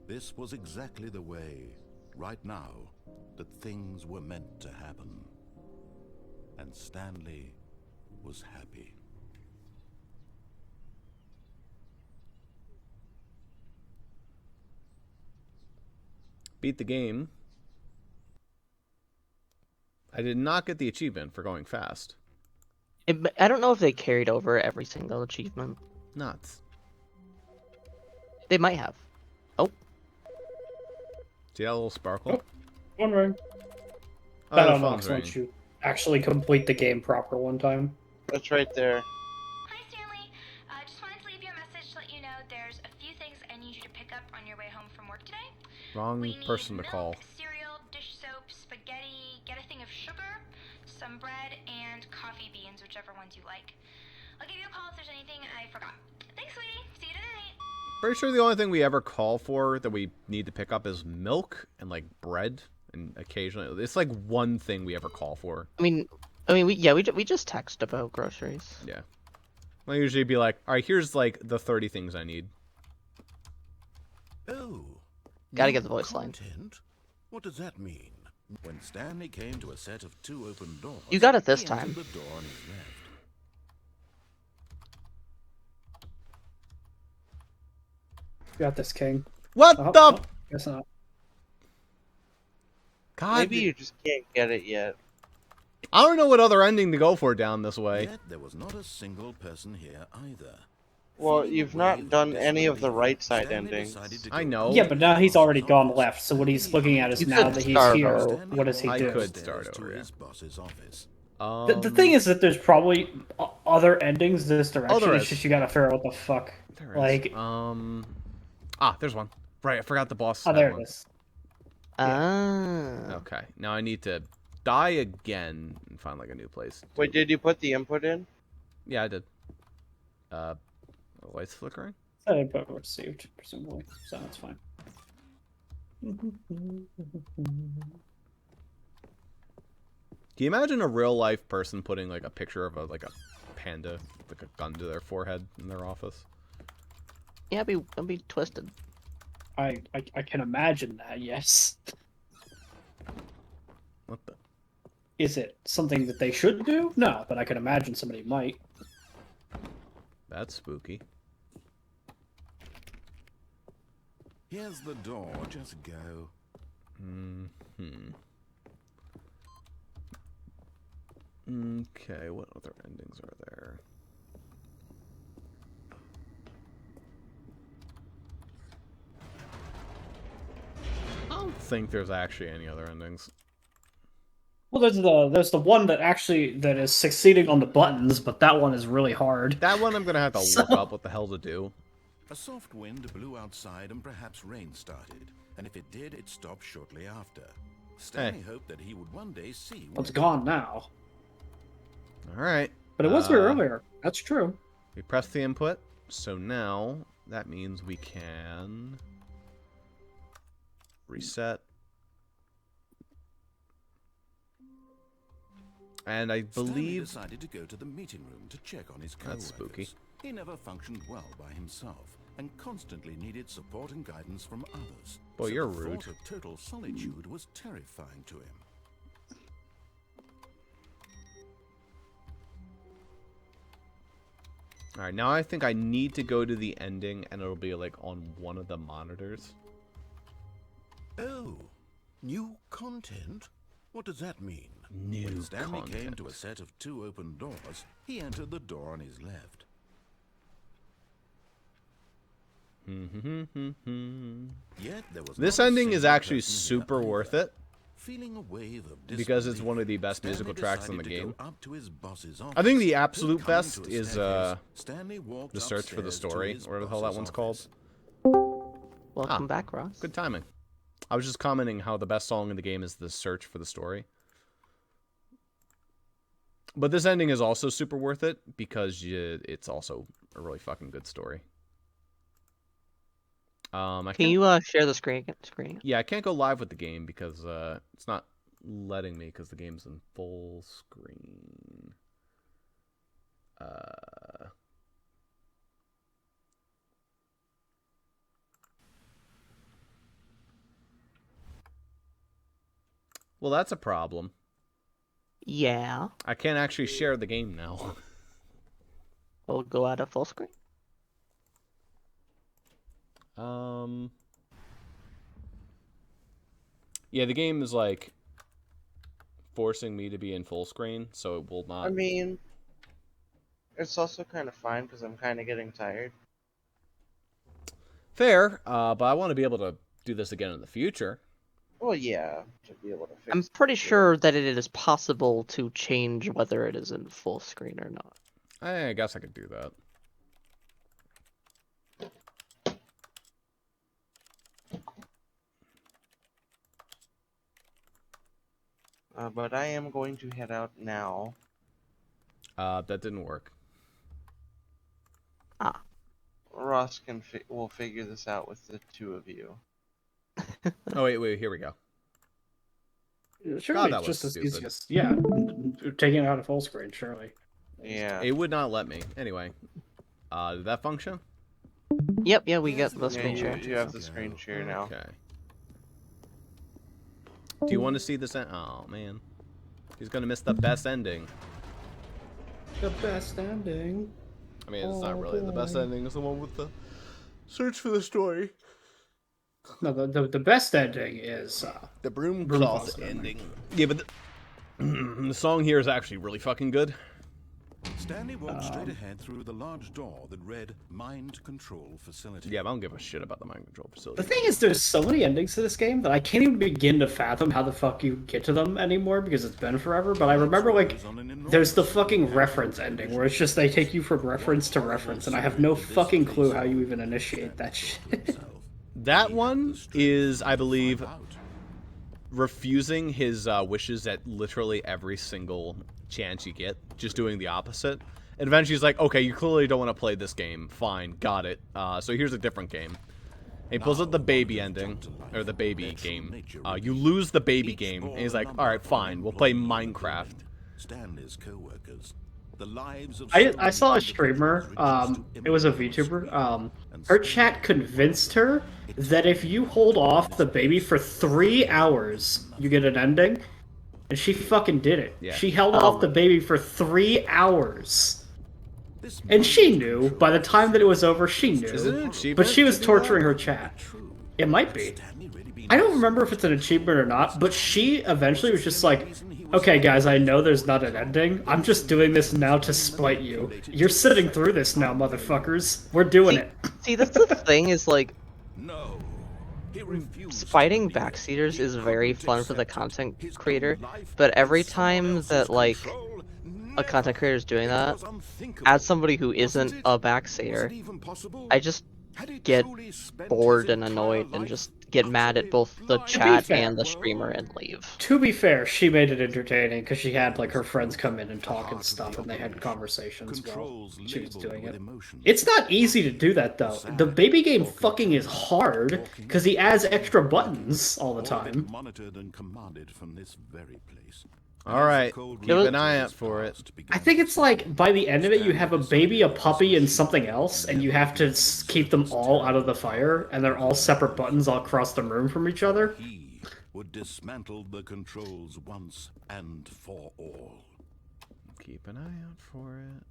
This was exactly the way right now that things were meant to happen. And Stanley was happy. Beat the game. I did not get the achievement for going fast. I don't know if they carried over every single achievement. Nuts. They might have. Oh. See that little sparkle? One ring. Oh, That the unlocks phone's once ringing. you actually complete the game proper one time. That's right there. Hi, Stanley. Just wanted to leave you a message to let you know there's a few things I need you to pick up on your way home from work today. Wrong We need person to milk, call. cereal, dish soap, spaghetti, get a thing of sugar, some bread, and coffee beans, whichever ones you like. I'll give you a call if there's anything I forgot. Thanks, sweetie. See you tonight. Pretty sure the only thing we ever call for that we need to pick up is milk and like bread, and occasionally it's like one thing we ever call for. I mean, we just text about groceries. Yeah. I'll usually be like, all right, here's like the 30 things I need. Oh. Gotta new get the voice line. content? What does that mean? When Stanley came to a set of 2 open doors, You got it this he entered time. the door on his left. Got this, King. What Oh, the? oh, guess not. God. Maybe you just can't get it yet. I don't know what other ending to go for down this way. Yet there was not a single person here either. Well, Feeling you've a not wave done of any of the disbelief, right side Stanley endings. decided to I go know. to Yeah, but now he's already his gone boss's left, so what he's office. looking at is You now could that he's start here, over. Stanley what does he walked I do? could upstairs start to over, yeah. his boss's office. The thing is that there's probably other endings this direction. there It's is. just you gotta figure out what the fuck. There is. Like, there's one. Right, I forgot the boss. oh, that there one. it is. Ah. Okay, now I need to die again and find like a new place. Wait, did you put the input in? Yeah, I did. The light's flickering? I put received, presumably, so that's fine. Can you imagine a real life person putting like a picture of a panda, like a gun to their forehead in their office? Yeah, it'd be twisted. I can imagine that, yes. What the? Is it something that they should do? No, but I can imagine somebody might. That's spooky. Here's the door, just go. Okay, what other endings are there? I don't think there's actually any other endings. Well, there's the one that is succeeding on the buttons, but that one is really hard. That one I'm gonna have to look up what the hell to do. A soft wind blew outside and perhaps rain started. And if it did, it stopped shortly after. Stanley hoped that he would one day see Well, it's what- gone now. Alright. But it was here earlier. That's true. We pressed the input, so now that means we can reset. And I Stanley believe decided to go to the meeting room to check on his That's co-workers. spooky. He never functioned well by himself and constantly needed support and guidance from others. Boy, So you're the rude. thought of total solitude was terrifying to him. Alright, now I think I need to go to the ending and it'll be like on one of the monitors. Oh, new content? What does that mean? New When Stanley came content. to a set of 2 open doors, he entered the door on his left. Yet there was This not a ending is single actually person here super either. worth it. Feeling a wave of Because it's disbelief, one of the best Stanley musical tracks in the decided to game. go up to his boss's I think the office. absolute Coming best to a is staircase, Stanley walked The Search for the upstairs to Story, his whatever the hell that boss's one's called. office. Welcome back, Ross. Good timing. I was just commenting how the best song in the game is The Search for the Story. But this ending is also super worth it because it's also a really fucking good story. I Can can't, you share the screen? yeah, I can't go live with the game because it's not letting me because the game's in full screen. Well, that's a problem. Yeah. I can't actually share the game now. We'll go out of full screen. Yeah, the game is like forcing me to be in full screen, so it will not. I mean, it's also kind of fine because I'm kind of getting tired. Fair, but I want to be able to do this again in the future. Well, yeah, to be able to fix I'm it. pretty sure that it is possible to change whether it is in full screen or not. I guess I could do that. But I am going to head out now. That didn't work. Ah. Ross will figure this out with the two of you. Oh, wait, here we go. Surely that it's was just as stupid. easy as taking it out of full screen. Surely. Yeah. It would not let me. Anyway, did that function? Yep, yeah, we get the Yeah, screen share. you have the screen share now. Okay. Do you want to see this? Oh man, he's gonna miss the best ending. The best ending. I mean, it's not really the best ending. It's the one with the search for the story. No, the best ending is The broom Broom cloth closet ending. Yeah, but the song here is actually really fucking good. Stanley walked straight ahead through the large door that read Mind Control Facility. Yeah, but I don't give a shit about the mind control facility. The thing is, there's so many endings to this game that I can't even begin to fathom how the fuck you get to them anymore because it's been forever. But I remember, like, there's the fucking reference ending where it's just they take you from reference to reference, and I have no fucking clue how you even initiate that shit. That one is, I believe, refusing his wishes at literally every single chance you get, just doing the opposite. And eventually he's like, okay, you clearly don't want to play this game. Fine, got it. So here's a different game. And he pulls up the baby ending, or the baby game. You lose the baby game, and he's like, alright, fine, we'll play Minecraft. Stanley's co-workers, the lives of I saw a streamer, it was a VTuber, her chat convinced her that if you hold off the baby for 3 hours, you get an ending. And she fucking did it. Yeah. She held off the baby for 3 hours. And she knew, by the time that it was over, she knew. Is it an achievement But she was to do torturing that? her chat. It might be. I don't remember if it's an achievement or not, but she eventually was just like, okay guys, I know there's not an ending. I'm just doing this now to spite you. You're sitting through this now, motherfuckers. We're doing it. See, that's the thing, is like, No. He refused fighting to believe backseaters he is very couldn't fun for the accept content his creator, own life but every under someone time else's that, like, control, a content creator is doing it that, was unthinkable. as somebody who isn't Wasn't it? a Was it backseater, even possible? I just Had he get truly spent bored his and entire annoyed and life just get mad at utterly both the blind chat fair. and the streamer and leave. To be fair, she made it entertaining because she had like her friends come in and talk and stuff, and they had conversations while Controls she was labeled doing with it. emotions. It's not easy to do that though. The baby game fucking is hard because he adds extra buttons all the time. Monitored and commanded from this very place. Alright, keep an eye out for it. I think it's like by the end of it, you have a baby, a puppy, and something else, and you have to keep them all out of the fire, and they're all separate buttons all across the room from each other. He would dismantle the controls once and for all. Keep an eye out for it.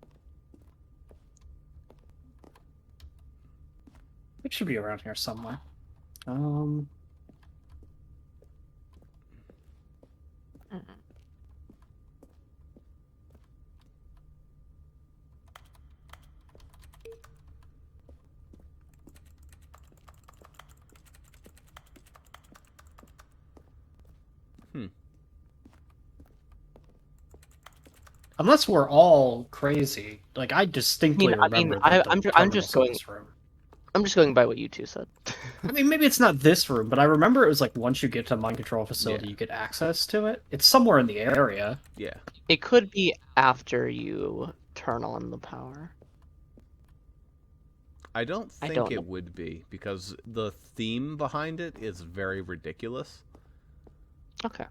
It should be around here somewhere. Unless we're all crazy. Like, I distinctly remember I'm just going. this room. I'm just going by what you two said. I mean, maybe it's not this room, but I remember it was like once you get to mind control facility, Yeah. you get access to it. It's somewhere in the area. Yeah. It could be after you turn on the power. I don't I think don't it know. would be, because the theme behind it is very ridiculous. Okay.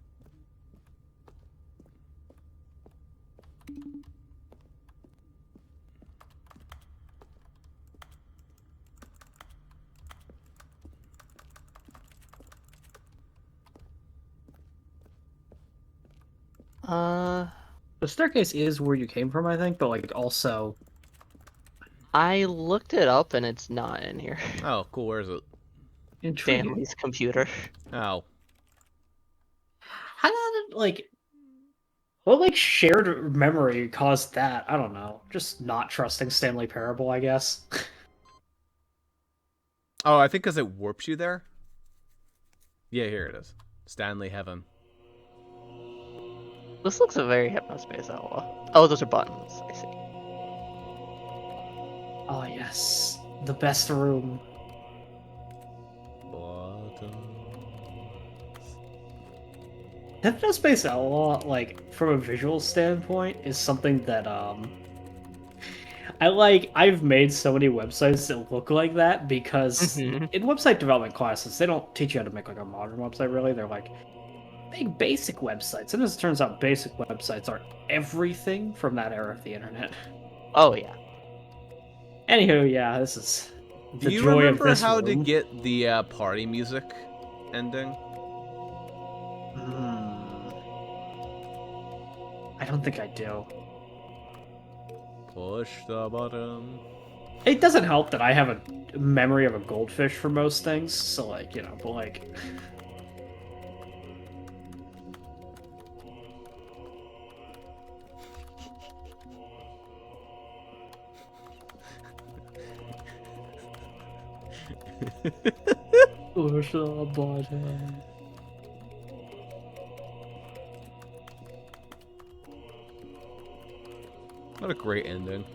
The staircase is where you came from, I think, but like also. I looked it up and it's not in here. Oh, cool. Where is it? Intriguing. Stanley's computer. Oh. How did it, like, what like shared memory caused that? I don't know. Just not trusting Stanley Parable, I guess. Oh, I think because it warps you there. Yeah, here it is. Stanley Heaven. This looks a very Hypnospace Outlaw. Oh, those are buttons. I see. Oh yes, the best room. Hypnospace Outlaw, like from a visual standpoint, is something that I've made so many websites that look like that because in website development classes they don't teach you how to make like a modern website really. They're like make basic websites, and as it turns out, basic websites are everything from that era of the internet. Oh yeah. Anywho, yeah, this is Do the you joy remember of this how to room. get the party music ending? I don't think I do. Push the button. It doesn't help that I have a memory of a goldfish for most things, so like, you know, but like... Push the button. What a great ending.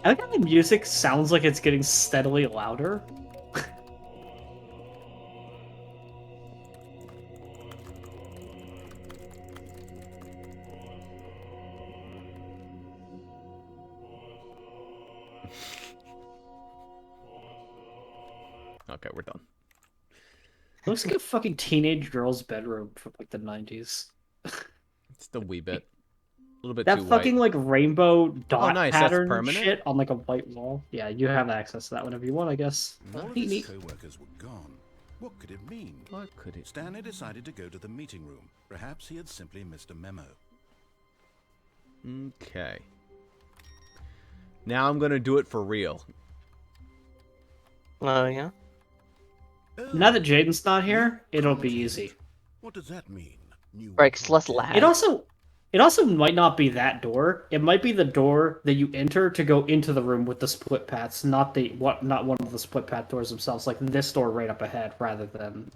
I like how the music sounds like it's getting steadily louder. Okay, we're done. Looks like a fucking teenage girl's bedroom from like the 90s. Just a wee bit. A little bit That too fucking white. like rainbow dot nice, that's pattern permanent? shit on like a white wall. Yeah, you have access to that whenever you want, I guess. All of Neat, his neat. co-workers were gone. What could it mean? What could it... Stanley decided to go to the meeting room. Perhaps he had simply missed a memo. Okay. Now I'm gonna do it for real. Oh yeah. Now that Jaden's not here, it'll be easy. What does that mean? New Right, 'cause less lag. It also might not be that door. It might be the door that you enter to go into the room with the split paths, not one of the split path doors themselves, like this door right up ahead, rather than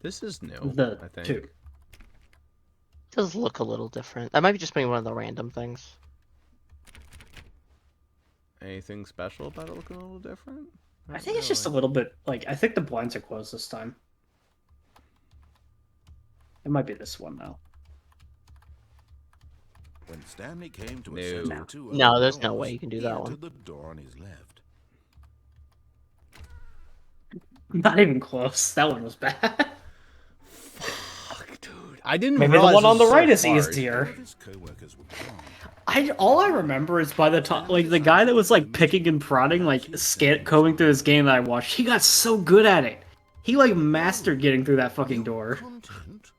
This is new, the I think. two. It does look a little different. That might be just being one of the random things. Anything special about it looking a little different? I think it's just a little bit like I think the blinds are closed this time. It might be this one though. When Stanley came to No. a set of two No, open there's no doors, way you can do he that entered one. the door on his left. Not even close. That one was bad. Fuck, dude. I didn't Maybe the realize one this on the was so right is hard. All easier. of his co-workers were gone. All I remember is by the time, like the guy that was like picking and prodding, like combing through this game that I watched, he got so good at it. He like mastered getting through that fucking door. Content?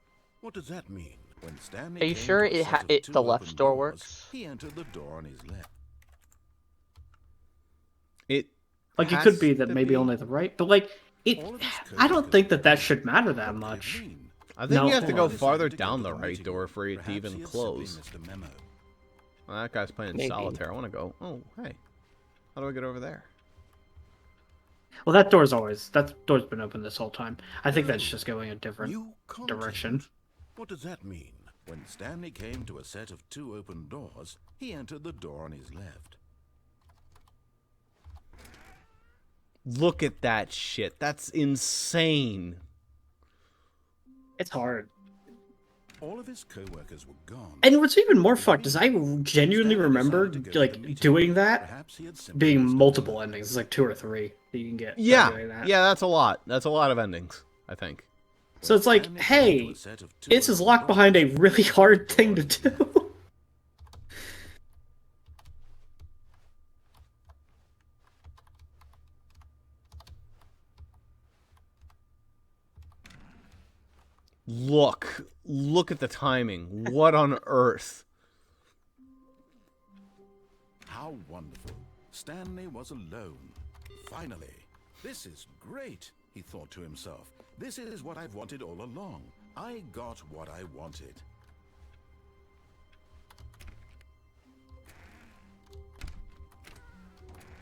What does that mean? When Stanley Are you came sure to a it set of two the left open door doors, works? He entered the door on his left. It Like it has could be that to maybe be. only the right, but like it. All of his I don't co-workers think were that gone. should matter that What could it much. mean? I think No, you have to hold go on. farther Decided to down go the to right meeting door room. for it to Perhaps even he had simply close. missed a memo. Well, that guy's playing Maybe. solitaire. I want to go. Oh, hey. How do I get over there? Well, that door's been open this whole time. I think that's just going a different New content? direction. What does that mean? When Stanley came to a set of two open doors, he entered the door on his left. Look at that shit. That's insane. It's hard. All of his co-workers were gone. And what's even more fucked is I genuinely remember like doing that Perhaps he had simply being missed a multiple memo. endings. It's like 2 or 3 that you can get. by Yeah. doing that. Yeah, that's a lot. That's a lot of endings, I think. So it's like, Stanley came hey, to a set of two this is open locked behind a doors. really hard thing to do. Look at the timing. What on earth? How wonderful. Stanley was alone. Finally. This is great, he thought to himself. This is what I've wanted all along. I got what I wanted.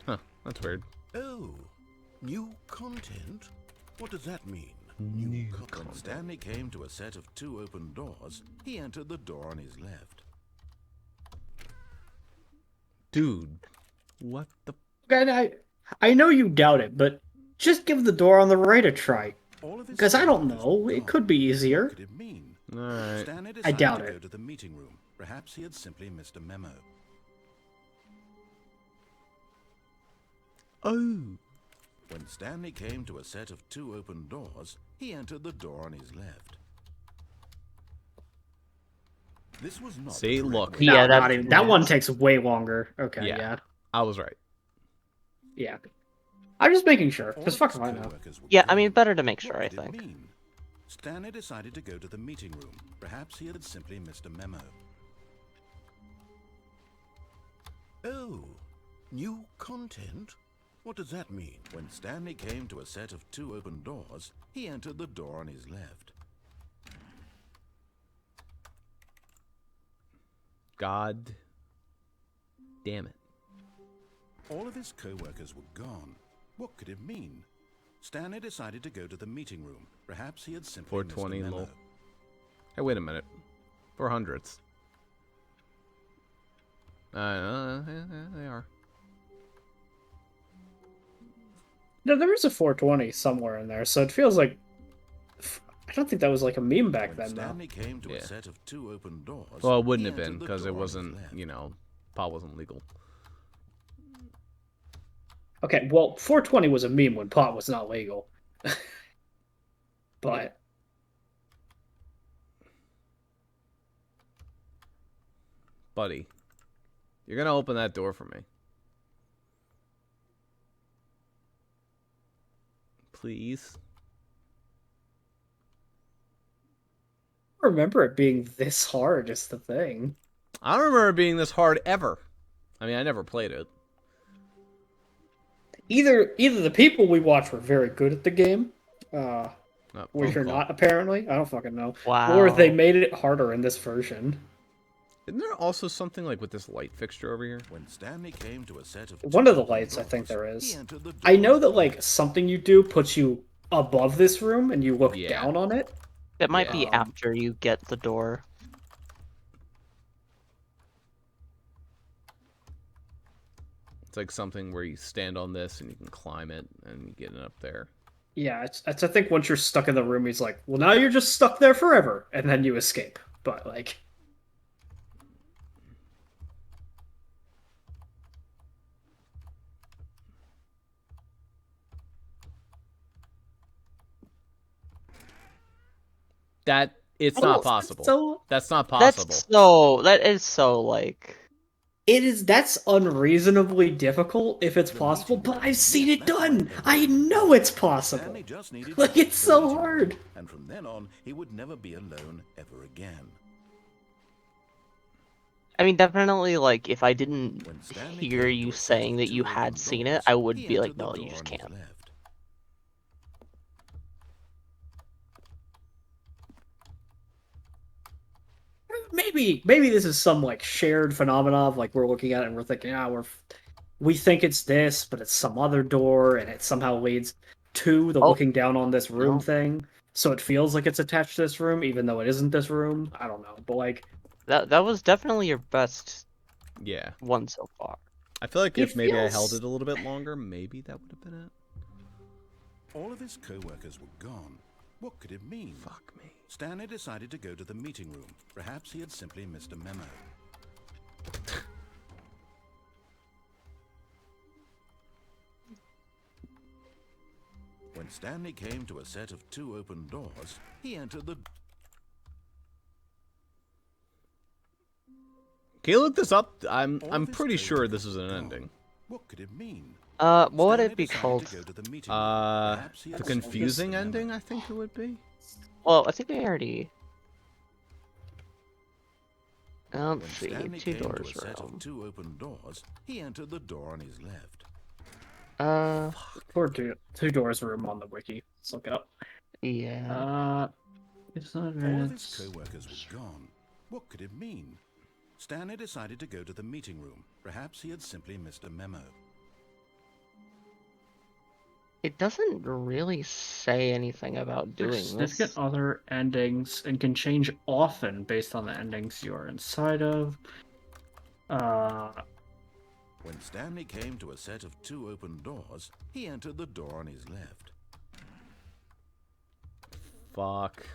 Huh, that's weird. Oh, new content? What does that mean? New content. When Stanley came to a set of 2 open doors, he entered the door on his left. Dude, what the... And I know you doubt it, but just give the door on the right a try. Because I don't know, it could be easier. What could it mean? Alright. Stanley I doubt decided to it. go to the meeting room. Perhaps he had simply missed a memo. Oh. When Stanley came to a set of 2 open doors, he entered the door on his left. This was not See, the correct look. way. No, Yeah, not even. That one takes way longer. Okay, Yeah. yeah. I was right. Yeah. I'm just making sure, All because of fuck his if I know. coworkers were Yeah, I mean, gone. better to make sure, What I did it think. mean? Stanley decided to go to the meeting room. Perhaps he had simply missed a memo. Oh, new content? What does that mean? When Stanley came to a set of 2 open doors, he entered the door on his left. God damn it. All of his co-workers were gone. What could it mean? Stanley decided to go to the meeting room. Perhaps he had simply missed a 420 memo. low. Hey, wait a minute. 400s. Yeah, they are. No, there is a 420 somewhere in there, so it feels like... I don't think that was like a meme back When then, though. Stanley came to Yeah. a set of 2 open doors, Well, it wouldn't he have been, entered the because it door on his wasn't, left. you know, pot wasn't legal. Okay, well, 420 was a meme when pot was not legal. But... Buddy, you're gonna open that door for me. Please? I remember it being this hard, is the thing. I don't remember it being this hard ever. I mean, I never played it. Either the people we watch were very good at the game, Not or phone you're call. not, apparently. I don't fucking know. Wow. Or they made it harder in this version. Isn't there also something like with this light fixture over here? When Stanley came to a set of One 2 of the open lights, I think doors, there he is. entered the I door know on that, his like, left. something you do puts you above this room, and you look Yeah. down on it. That might be Yeah. after you get the door. It's like something where you stand on this and you can climb it and you get it up there. Yeah, it's I think once you're stuck in the room, he's like, well, now you're just stuck there forever, and then you escape. But, like... It's Oh, not possible. So That's not possible. That is so, like... that's unreasonably difficult if it's possible, but I've seen it done. I know it's possible. Stanley just needed Like, to get it's to the so meeting room, hard. And from then on, he would never be alone ever again. I mean, definitely, like, if I didn't When Stanley hear came you to a set saying of that you 2 had open seen doors, it, I would he be like, entered the no, you door just on his can't. left. Maybe this is some like shared phenomenon of like we're looking at it and we're thinking, we think it's this, but it's some other door, and it somehow leads to the Oh. looking down on this room No. thing. So it feels like it's attached to this room, even though it isn't this room. I don't know, but like, That was definitely your best Yeah. one so far. I feel like It if maybe I feels- held it a little bit longer, maybe that would have been it. All of his co-workers were gone. What could it mean? Fuck me. Stanley decided to go to the meeting room. Perhaps he had simply missed a memo. When Stanley came to a set of 2 open doors, he entered the... Can you look this up? I'm All of his pretty sure co-workers this is were an gone. ending. What could it mean? What would Stanley it be decided called? to go to the meeting room. Perhaps he The had simply confusing missed a memo. ending, I think it would be. Well, I think we already. Let's When see, Stanley two came to doors a set room. of 2 open doors, he entered the door on his left. Poor two doors room on the wiki. Let's look it up. Yeah. It's not All of his co-workers were gone. What could it mean? Stanley decided to go to the meeting room. Perhaps he had simply missed a memo. It doesn't really say anything about doing significant this. other endings and can change often based on the endings you are inside of. When Stanley came to a set of 2 open doors, he entered the door on his left. Fuck.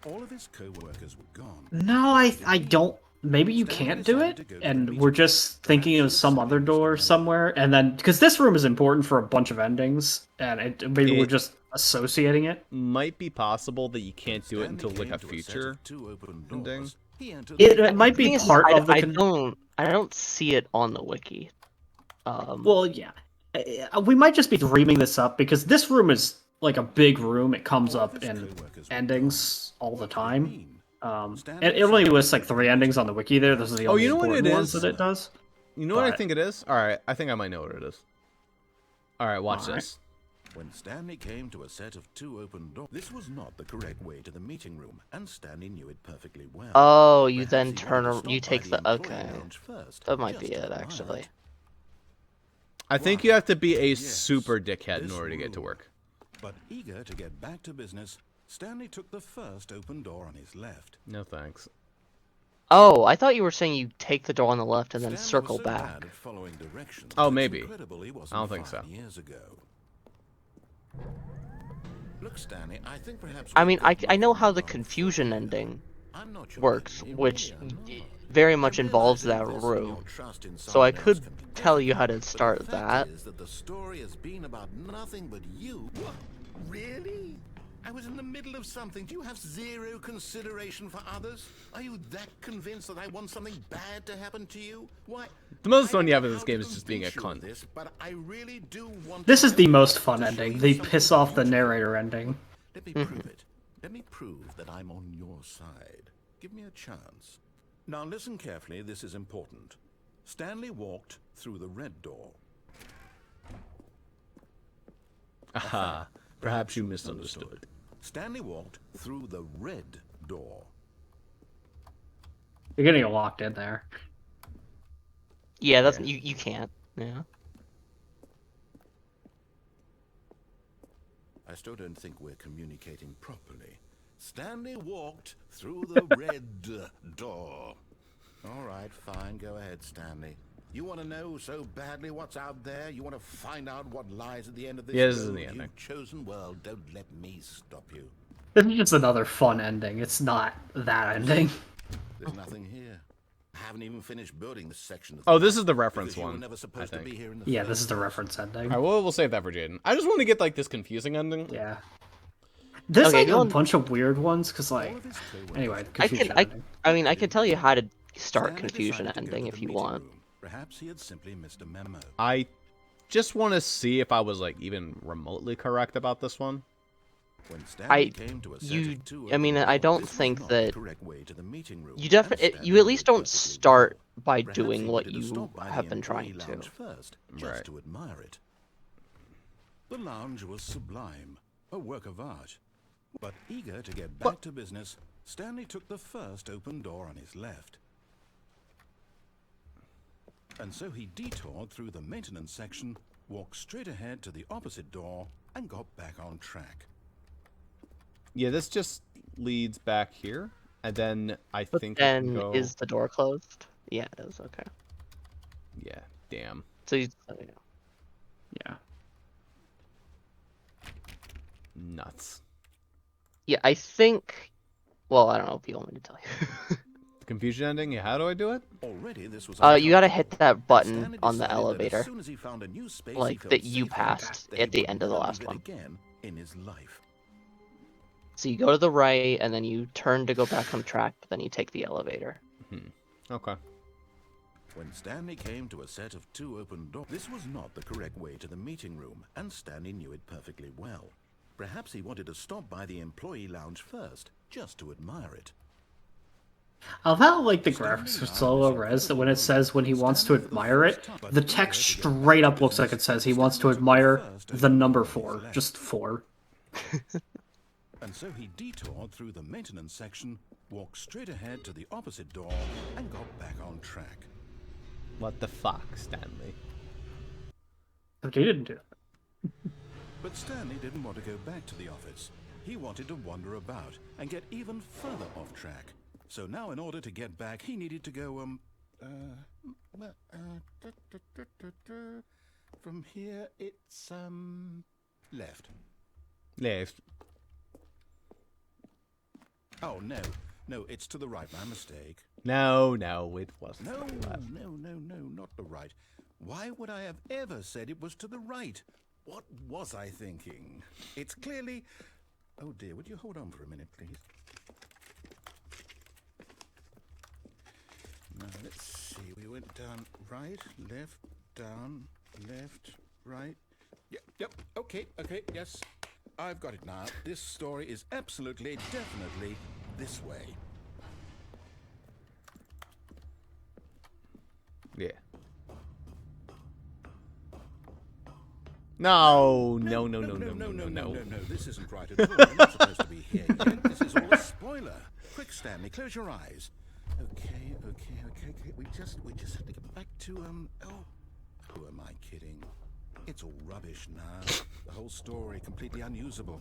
All of his co-workers were gone. No, I don't. Maybe you can't do it, and we're just thinking of some other door somewhere, and then because this room is important for a bunch of endings, and maybe we're just associating it. Might be possible that you can't do it until like a future ending. It might be part of the. I don't see it on the wiki. Well, yeah, we might just be dreaming this up because this room is like a big room. It comes up in endings all the time. It only lists like 3 endings on the wiki there. Those are the only important ones that it does. You know what I think it is? Alright, I think I might know what it is. Alright, watch this. When Stanley came to a set of 2 open doors, this was not the correct way to the meeting room, and Stanley knew it perfectly well. Oh, you then turn around, you take the, okay. That might be it, actually. I think you have to be a super dickhead in order to get to work. But eager to get back to business, Stanley took the first open door on his left. No thanks. Oh, I thought you were saying you take the door on the left and then circle back. Oh, maybe. I don't think so. Look, Stanley, I think perhaps I mean, I know how the confusion ending works, which very much involves that room. So I could tell you how to start that. The story has been about nothing but you. What? Really? I was in the middle of something. Do you have 0 consideration for others? Are you that convinced that I want something bad to happen to you? Why? The most fun you have in this game is just being a cunt. But I really do want this is the most fun ending. The piss off the narrator ending. Let me prove it. Let me prove that I'm on your side. Give me a chance. Now listen carefully. This is important. Stanley walked through the red door. Aha. Perhaps you misunderstood. Stanley walked through the red door. You're getting locked in there. Yeah, that's you can't. Yeah. I still don't think we're communicating properly. Stanley walked through the red door. All right, fine. Go ahead, Stanley. You want to know so badly what's out there? You want to find out what lies at the end of this road? This is the ending. You've chosen well. Don't let me stop you. This is just another fun ending. It's not that ending. There's nothing here. I haven't even finished building this section. Oh, this is the reference one, I think. Yeah, this is the reference ending. Alright, we'll save that for Jaden. I just want to get, like, this confusing ending. Yeah. There's, like, a bunch of weird ones, because, like... Anyway, confusion ending. I mean, I can tell you how to start confusion ending if you want. Perhaps he had simply missed a memo. I just want to see if I was, like, even remotely correct about this one. I mean, I don't think that you at least don't start by doing what you have been trying to. Just to admire it. The lounge was sublime, a work of art. But eager to get back to business, Stanley took the first open door on his left. And so he detoured through the maintenance section, walked straight ahead to the opposite door, and got back on track. Yeah, this just leads back here, and then I think. Then is the door closed? Yeah, it is. Okay. Yeah. Damn. So you. Yeah. Nuts. Yeah, I think. Well, I don't know if you want me to tell you. The confusion ending. Yeah, how do I do it? Already, this was you gotta hit that button on the elevator, like that you passed at the end of the last one. In his life. So you go to the right, and then you turn to go back on track, but then you take the elevator. Okay. When Stanley came to a set of 2 open doors, this was not the correct way to the meeting room, and Stanley knew it perfectly well. Perhaps he wanted to stop by the employee lounge first, just to admire it. I love how, like, the graphics are so low res that when it says when he wants to admire it, the text straight up looks like it says he wants to admire the number 4. Just 4. And so he detoured through the maintenance section, walked straight ahead to the opposite door, and got back on track. What the fuck, Stanley? But he didn't do that. But Stanley didn't want to go back to the office. He wanted to wander about and get even further off track. So now in order to get back, he needed to go, from here, it's, left. Left. Oh, no, it's to the right, my mistake. No, it wasn't. No, not the right. Why would I have ever said it was to the right? What was I thinking? It's clearly... Oh dear, would you hold on for a minute, please? Now, let's see. We went down right, left, down, left, right. Yep, okay, yes. I've got it now. This story is absolutely, definitely this way. Yeah. No. This isn't right at all. We're not supposed to be here yet. This is all a spoiler. Quick, Stanley, close your eyes. Okay. We just have to get back to, oh, who am I kidding? It's all rubbish now. The whole story completely unusable.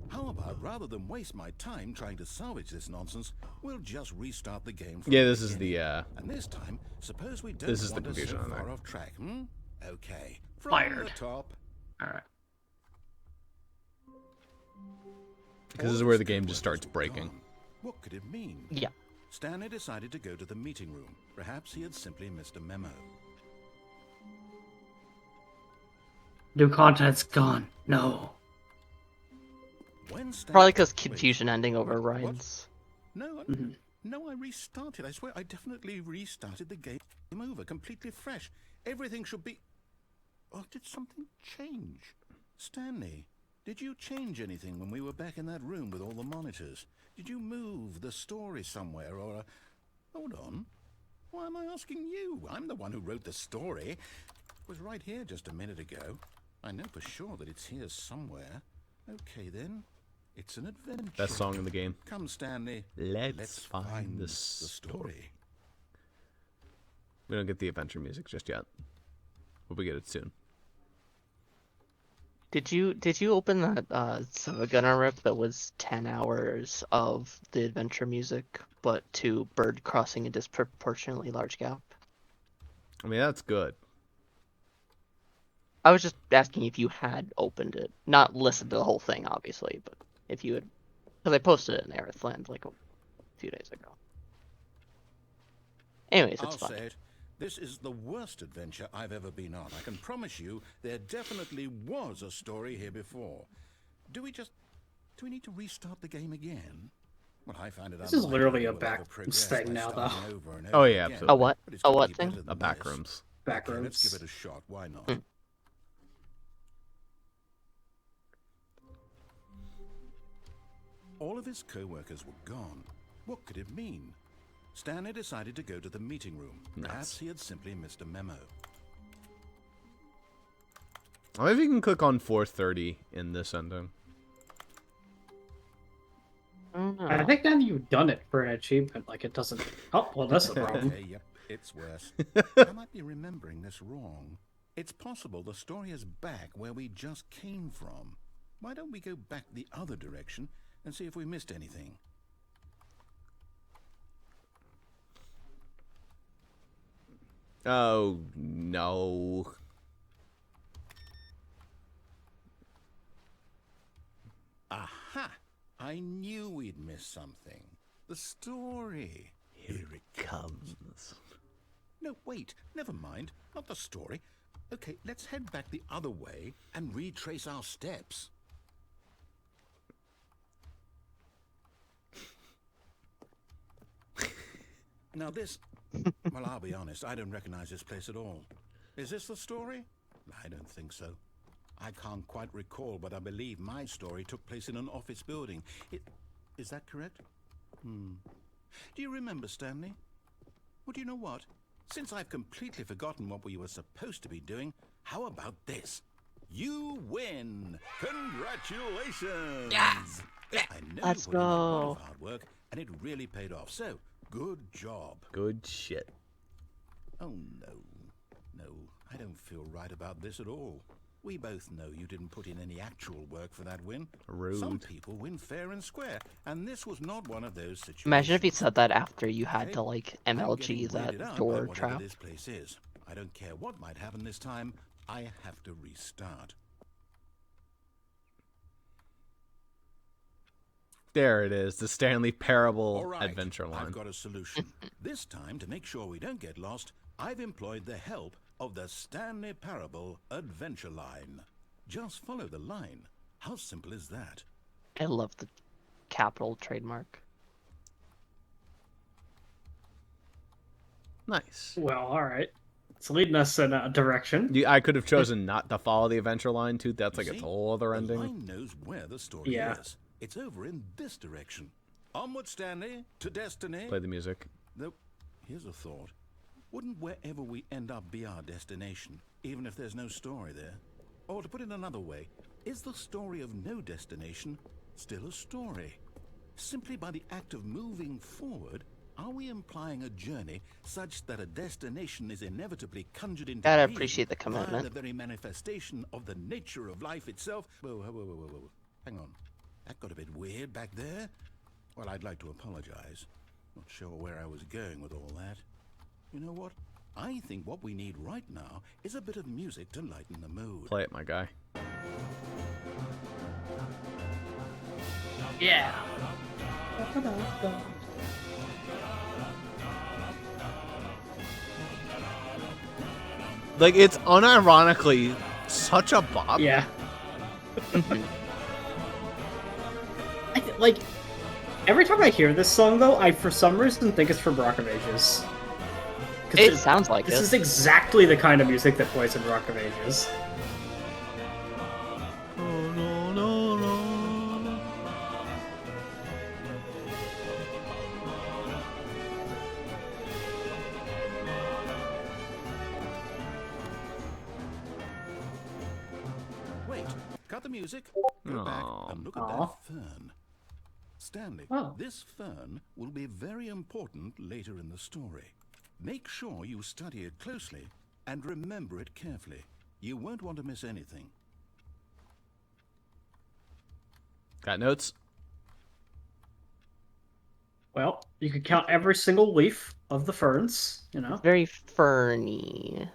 How about, rather than waste my time trying to salvage this nonsense, we'll just restart the game from Yeah, the this is beginning. the, And this time, suppose we don't this is the wander so confusion on far there. off track, Okay. From Fired. the top. Alright. Because this is where the game just starts breaking. Gone. What could it mean? Yeah. Stanley decided to go to the meeting room. Perhaps he had simply missed a memo. New content's gone. No. When Stanley... Probably because Wait, confusion ending what? overrides. No, no, I restarted. I swear, I definitely restarted the game over, completely fresh. Everything should be... Oh, did something change? Stanley, did you change anything when we were back in that room with all the monitors? Did you move the story somewhere, or... Hold on. Why am I asking you? I'm the one who wrote the story. It was right here just a minute ago. I know for sure that it's here somewhere. Okay, then. It's an adventure. Best song in the game. Come, Stanley. Let's find the story. We don't get the adventure music just yet. But we get it soon. Did you open that Saga Gunner rip that was 10 hours of the adventure music, but to bird crossing a disproportionately large gap? I mean, that's good. I was just asking if you had opened it, not listened to the whole thing, obviously, but if you had, because I posted it in Aerithland like a few days ago. Anyways, it's I'll fine. say it. This is the worst adventure I've ever been on. I can promise you there definitely was a story here before. Do we need to restart the game again? Well, I find it This is literally a unlikely we'll ever back progress thing by now, starting though. over and Oh, over yeah, again. absolutely. A what? But it's A gotta what be thing? better than A back this. rooms. Back Okay, rooms. let's give it a shot. Why not? All of his co-workers were gone. What could it mean? Stanley decided to go to the meeting room. Perhaps he had simply missed a memo. Maybe you can click on 430 in this ending. I don't know. I think now that you've done it for an achievement, like it doesn't. Oh, well, that's the problem. Okay, yep, it's worse. I might be remembering this wrong. It's possible the story is back where we just came from. Why don't we go back the other direction and see if we missed anything? Oh, no. Aha! I knew we'd missed something. The story. Here it comes. No, wait, never mind. Not the story. Okay, let's head back the other way and retrace our steps. Now this Well, I'll be honest, I don't recognize this place at all. Is this the story? I don't think so. I can't quite recall, but I believe my story took place in an office building. Is that correct? Do you remember, Stanley? Well, do you know what? Since I've completely forgotten what we were supposed to be doing, how about this? You win! Congratulations! Yes! I know Let's you put in a lot go. of hard work, and it really paid off. So, good job. Good shit. Oh, no. No, I don't feel right about this at all. We both know you didn't put in any actual work for that win. Rude. Some people win fair and square, and this was not one of those situations. Imagine if he said that after you had Okay? to like I'm MLG getting weirded that out door by whatever trap. this place is. I don't care what might happen this time. I have to restart. There it is, the Stanley Parable All right, adventure line. I've got a solution. This time, to make sure we don't get lost, I've employed the help of the Stanley Parable adventure line. Just follow the line. How simple is that? I love the capital trademark. Nice. Well, all right. It's leading us in a direction. I could have chosen not to follow the adventure line too. That's like You a see? whole other The ending. line knows where the story Yeah. is. It's over in this direction. Onward, Stanley, to destiny. Play the music. Though, here's a thought. Wouldn't wherever we end up be our destination, even if there's no story there? Or to put it another way, is the story of no destination still a story? Simply by the act of moving forward, are we implying a journey such that a destination is inevitably conjured into Gotta being appreciate the via commitment. the very manifestation of the nature of life itself? Whoa. Hang on. That got a bit weird back there. Well, I'd like to apologize. Not sure where I was going with all that. You know what? I think what we need right now is a bit of music to lighten the mood. Play it, my guy. Yeah. Like, it's unironically such a bop. Yeah. Like, every time I hear this song, though, I for some reason think it's from Rock of Ages. 'Cause It sounds like this it. is exactly the kind of music that plays in Rock of Ages. Wait, cut the music. Go back and look at Aw. that fern. Stanley, Oh. this fern will be very important later in the story. Make sure you study it closely and remember it carefully. You won't want to miss anything. Got notes? Well, you could count every single leaf of the ferns, you know. Very ferny.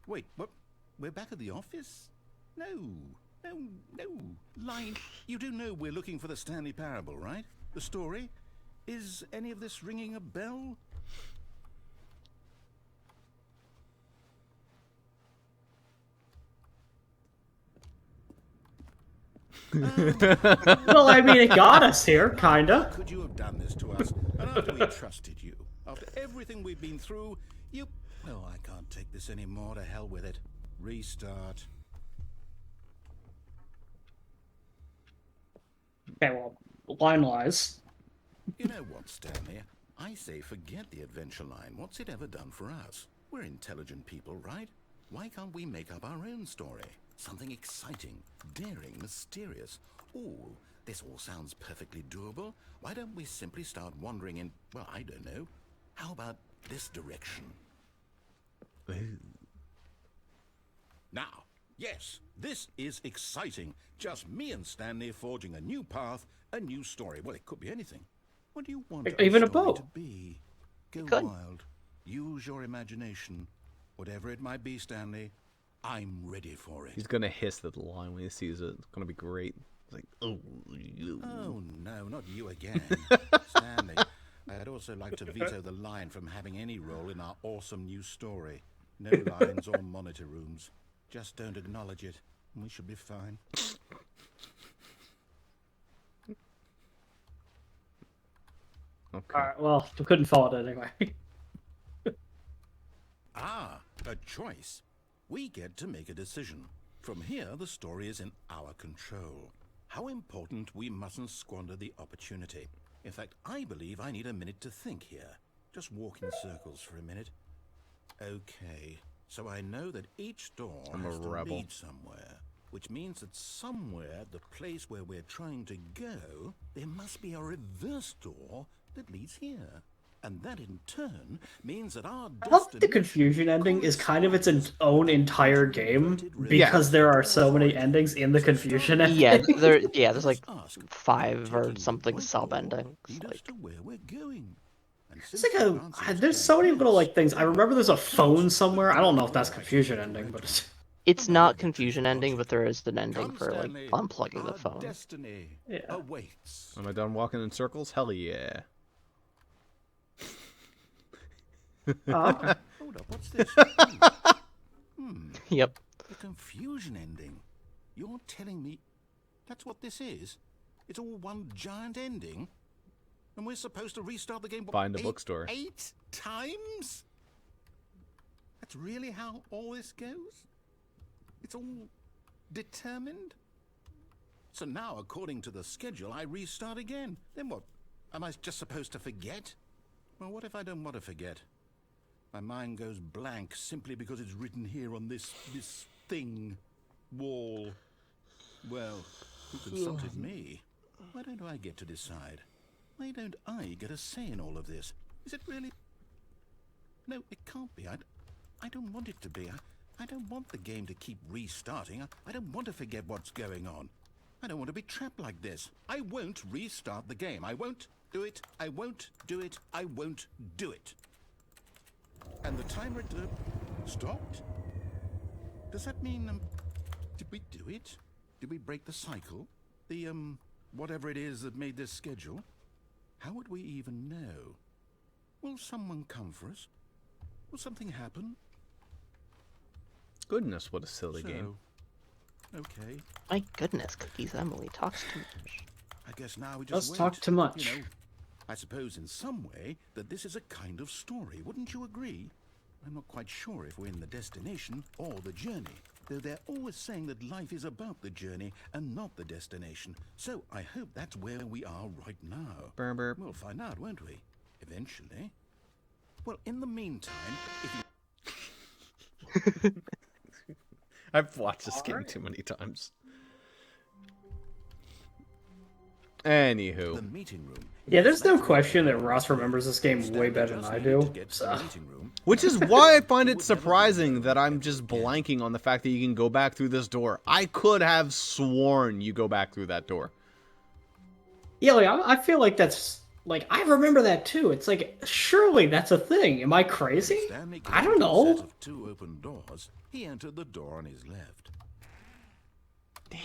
Wait, what? We're back at the office? No. Line, you do know we're looking for the Stanley Parable, right? The story? Is any of this ringing a bell? Well, I mean, it got us here, kinda. Could you have done this to us? And after we trusted you, after everything we've been through, you... Well, I can't take this anymore. To hell with it. Restart. Okay, well, line-wise. You know what, Stanley? I say forget the adventure line. What's it ever done for us? We're intelligent people, right? Why can't we make up our own story? Something exciting, daring, mysterious. Ooh, this all sounds perfectly doable. Why don't we simply start wandering in, well, I don't know. How about this direction? Now, yes, this is exciting. Just me and Stanley forging a new path, a new story. Well, it could be anything. What do you want our Even a story boat. to be? Go Could. wild. Use your imagination. Whatever it might be, Stanley, I'm ready for it. He's gonna hiss at the line when he sees it. It's gonna be great. It's like, oh, you. Oh, no, not you again. Stanley, I'd also like to veto the line from having any role in our awesome new story. No lines or monitor rooms. Just don't acknowledge it, and we should be fine. Okay. Alright, well, we couldn't follow it anyway. Ah, a choice. We get to make a decision. From here, the story is in our control. How important we mustn't squander the opportunity. In fact, I believe I need a minute to think here. Just walk in circles for a minute. Okay, so I know that each door has to lead somewhere, which means that somewhere, the place where we're trying to go, there must be a reverse door that leads here. And that in turn means that our I love that the confusion ending is kind of its own entire game because there are so many endings in the confusion ending. There's like 5 or something sub endings. It's like there's so many little like things. I remember there's a phone somewhere. I don't know if that's confusion ending, but it's not confusion ending, but there is an ending for like unplugging the phone. Yeah. Am I done walking in circles? Hell yeah. Oh, okay. Hold up, what's this? Yep. The confusion ending. You're telling me that's what this is? It's all one giant ending? And we're supposed to restart the game Find a bookstore. 8 times? That's really how all this goes? It's all determined? So now, according to the schedule, I restart again. Then what? Am I just supposed to forget? Well, what if I don't want to forget? My mind goes blank simply because it's written here on this thing, wall. Well, who consulted me? Why don't I get to decide? Why don't I get a say in all of this? Is it really? No, it can't be. I don't want it to be. I don't want the game to keep restarting. I don't want to forget what's going on. I don't want to be trapped like this. I won't restart the game. I won't do it. I won't do it. I won't do it. And the timer stopped? Does that mean, did we do it? Did we break the cycle? The, whatever it is that made this schedule? How would we even know? Will someone come for us? Will something happen? Goodness, what a silly game. Okay. My goodness, Cookies Emily talks too much. I guess now we just Let's wait. talk too much. You know, I suppose in some way that this is a kind of story, wouldn't you agree? I'm not quite sure if we're in the destination or the journey, though they're always saying that life is about the journey and not the destination. So I hope that's where we are right now. Burp, burp. We'll find out, won't we? Eventually. Well, in the meantime, if you... I've watched this game too many times. Anywho. The meeting room. Yeah, there's no question that Ross remembers this game way better than I do. So. Which is why I find it surprising that I'm just blanking on the fact that you can go back through this door. I could have sworn you go back through that door. Yeah, like I feel like that's like I remember that too. It's like surely that's a thing. Am I crazy? I don't know. 2 open doors. He entered the door on his left. Damn.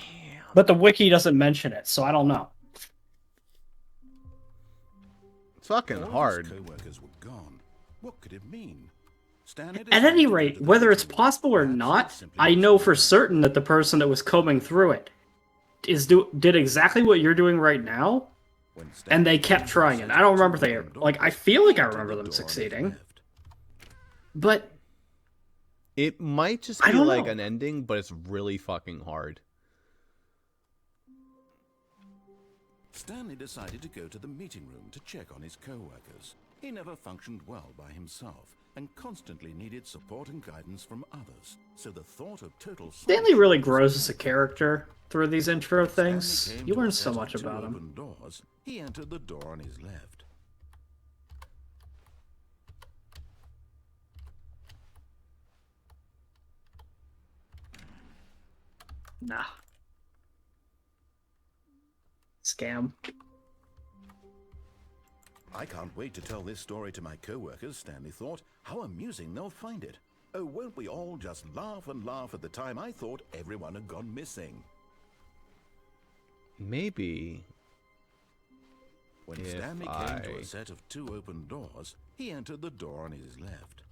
But the wiki doesn't mention it, so I don't know. It's fucking hard. His co-workers were gone. What could it mean? Stanley At any rate, whether it's possible or not, I know for certain that the person that was combing through it did exactly what you're doing right now, and they kept trying it. I don't remember if they like. I feel like I remember them succeeding, but it might just be like an ending, but it's really fucking hard. Stanley decided to go to the meeting room to check on his co-workers. He never functioned well by himself and constantly needed support and guidance from others. So the thought of total Stanley really grows as a character through these intro things. You learn so much about him. Doors, he entered the door on his left. Nah. Scam. I can't wait to tell this story to my co-workers, Stanley thought. How amusing they'll find it. Oh, won't we all just laugh and laugh at the time I thought everyone had gone missing. Maybe. When Stanley came to a set of 2 open doors, he entered the door on his left.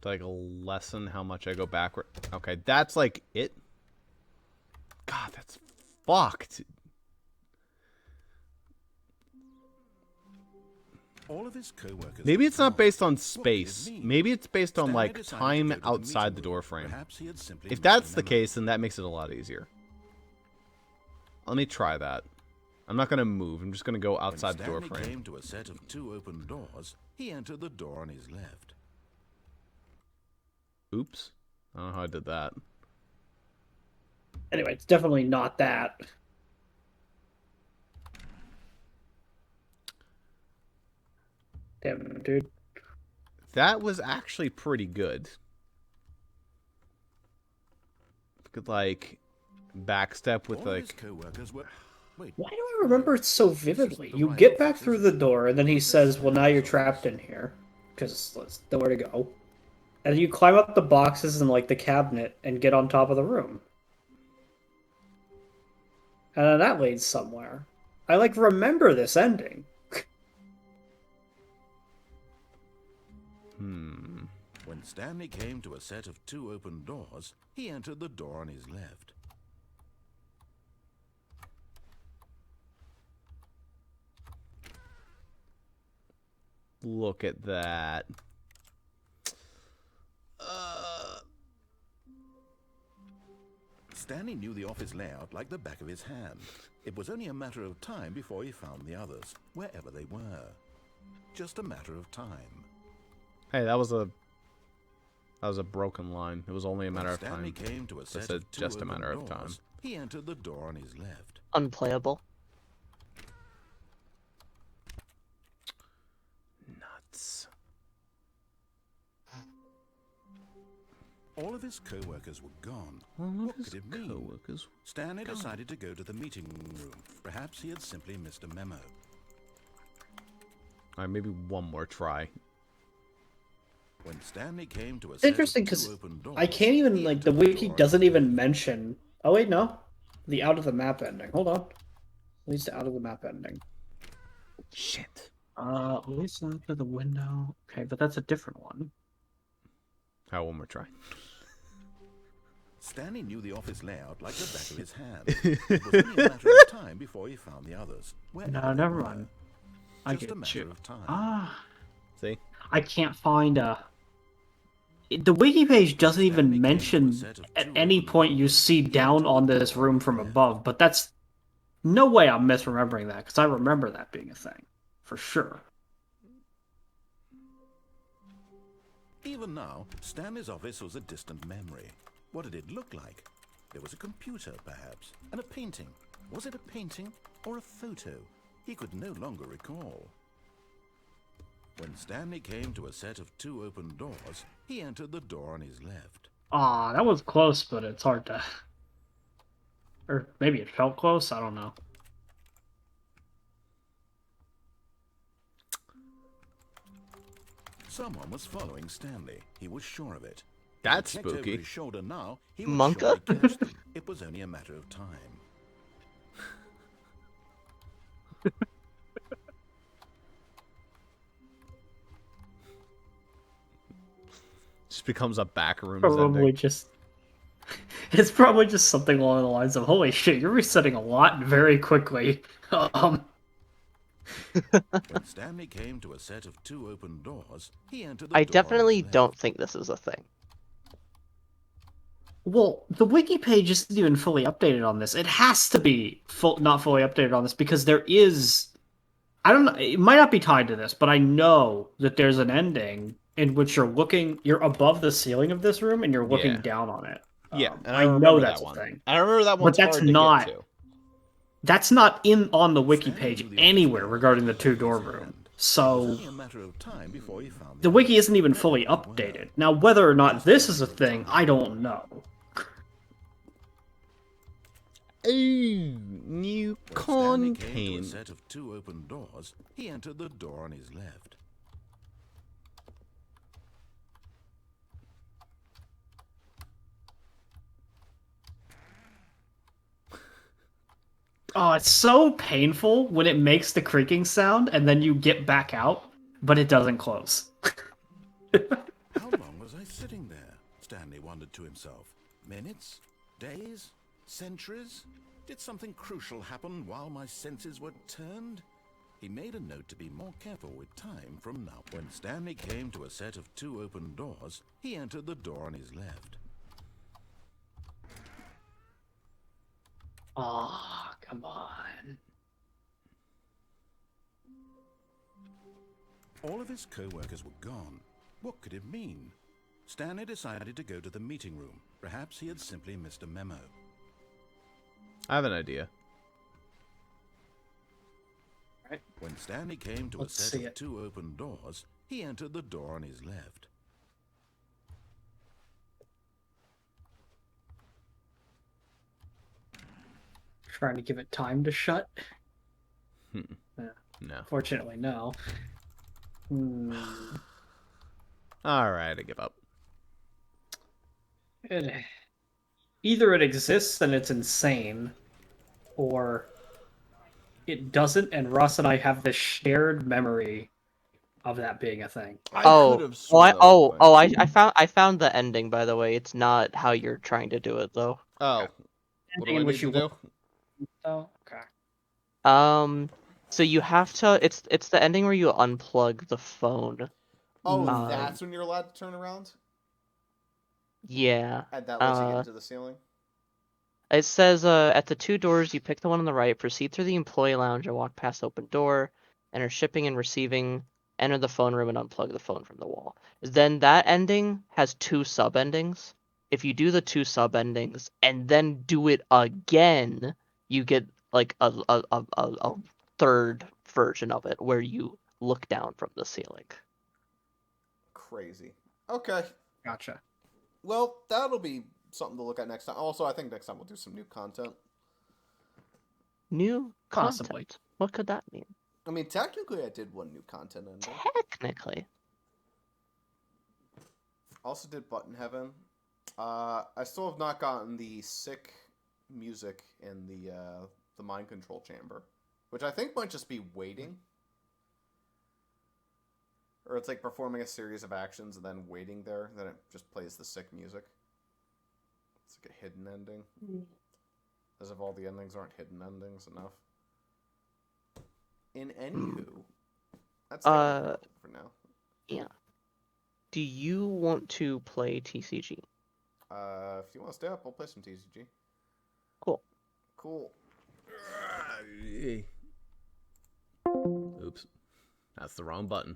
Like a lesson how much I go backward. Okay, that's like it. God, that's fucked. All of his co-workers Maybe were it's not gone. based on What did it space. mean? Maybe it's based on Stanley like decided to time go to the outside the meeting door room. frame. Perhaps he had simply If missed that's a the memo. case, then that makes it a lot easier. Let me try that. I'm not gonna move. I'm just gonna go outside the door When Stanley frame. came to a set of 2 open doors, he entered the door on his left. Oops. I don't know how I did that. Anyway, it's definitely not that. Damn, dude. That was actually pretty good. Could like backstep with All of his like. co-workers were... Wait, Why do I remember it so vividly? You get back through the door, and then he says, well, now you're trapped in here. Because there's nowhere to go. And you climb up the boxes and, like, the cabinet and get on top of the room. And then that leads somewhere. I, like, remember this ending. When Stanley came to a set of 2 open doors, he entered the door on his left. Look at that. Stanley knew the office layout like the back of his hand. It was only a matter of time before he found the others, wherever they were. Just a matter of time. Hey, that was a broken line. It was only a matter of Stanley time. came to a set said of 2 just a open matter of time. doors, he entered the door on his left. Unplayable. Nuts. All of his co-workers were gone. All of What his could it mean? co-workers Stanley decided to go to the meeting room. Perhaps he had simply missed a memo. Alright, maybe one more try. When Stanley came to a It's set interesting of 2 because open doors, I can't even, he like, the entered wiki door on doesn't his even left. mention... Oh, wait, no. The out of the map ending. Hold on. Leads to out of the map ending. Shit. Leads to the window. Okay, but that's a different one. Alright, one more try. Stanley knew the office layout like the back of his hand. It was only a matter of time before he found the others. Wherever No, they never were. mind. I Just a get matter you. of time. Ah, See? I can't find a... The wiki page doesn't Stanley even came mention to a set of at 2 any open point you doors. see He down entered on the this door room on from his left. above, but that's... No way I'm misremembering that, because I remember that being a thing. For sure. Even now, Stanley's office was a distant memory. What did it look like? There was a computer, perhaps, and a painting. Was it a painting or a photo? He could no longer recall. When Stanley came to a set of 2 open doors, he entered the door on his left. Ah, that was close, but it's hard to... Or maybe it felt close, I don't know. Someone was following Stanley. He was sure of it. That's He checked over spooky. his shoulder now. He would Monka? surely catch them. It was only a matter of time. Just becomes a backroom Probably ending. just... It's probably just something along the lines of, holy shit, you're resetting a lot very quickly. When Stanley came to a set of 2 open doors, he entered the I door on definitely his left. don't think this is a thing. Well, the wiki page isn't even fully updated on this. It has to be not fully updated on this because there is... I don't know, it might not be tied to this, but I know that there's an ending in which you're above the ceiling of this room and you're looking Yeah. down on it. Yeah, and I remember know that's that a one. thing. I remember that one's that's hard to not- get to. That's not on the wiki Stanley page knew the office anywhere layout regarding the like the back of 2-door his room. hand. It was So only a matter of time before he found the others. wiki isn't even fully Wherever they were. updated. Now, whether or not this is a thing, I don't know. Ooh, new When Stanley came to a content. set of 2 open doors, he entered the door on his left. Oh, it's so painful when it makes the creaking sound and then you get back out, but it doesn't close. How long was I sitting there? Stanley wondered to himself. Minutes? Days? Centuries? Did something crucial happen while my senses were turned? He made a note to be more careful with time from now. When Stanley came to a set of 2 open doors, he entered the door on his left. Oh, come on. All of his co-workers were gone. What could it mean? Stanley decided to go to the meeting room. Perhaps he had simply missed a memo. I have an idea. Right. When Stanley came to Let's a set see of it. 2 open doors, he entered the door on his left. Trying to give it time to shut. No. Fortunately, no. Alright, I give up. Either it exists and it's insane, or it doesn't, and Russ and I have this shared memory of that being a thing. I found the ending, by the way. It's not how you're trying to do it, though. Oh. What do I need to do? Oh, okay. So you have to. It's the ending where you unplug the phone. Oh, that's when you're allowed to turn around? Yeah. And that lets you get into the ceiling? It says, at the 2 doors, you pick the one on the right, proceed through the employee lounge and walk past the open door, enter shipping and receiving, enter the phone room and unplug the phone from the wall. Then that ending has 2 sub-endings. If you do the 2 sub-endings and then do it again, you get, like, a third version of it, where you look down from the ceiling. Crazy. Okay. Gotcha. Well, that'll be something to look at next time. Also, I think next time we'll do some new content. New Possibly. content? What could that mean? I mean, technically I did one new content ending. Technically. Also did Button Heaven. I still have not gotten the sick music in the mind control chamber, which I think might just be waiting. Or it's like performing a series of actions and then waiting there, then it just plays the sick music. It's like a hidden ending. As if all the endings aren't hidden endings enough. In anywho, that's for now. Yeah. Do you want to play TCG? If you want to stay up, I'll play some TCG. Cool. Cool. Oops. That's the wrong button.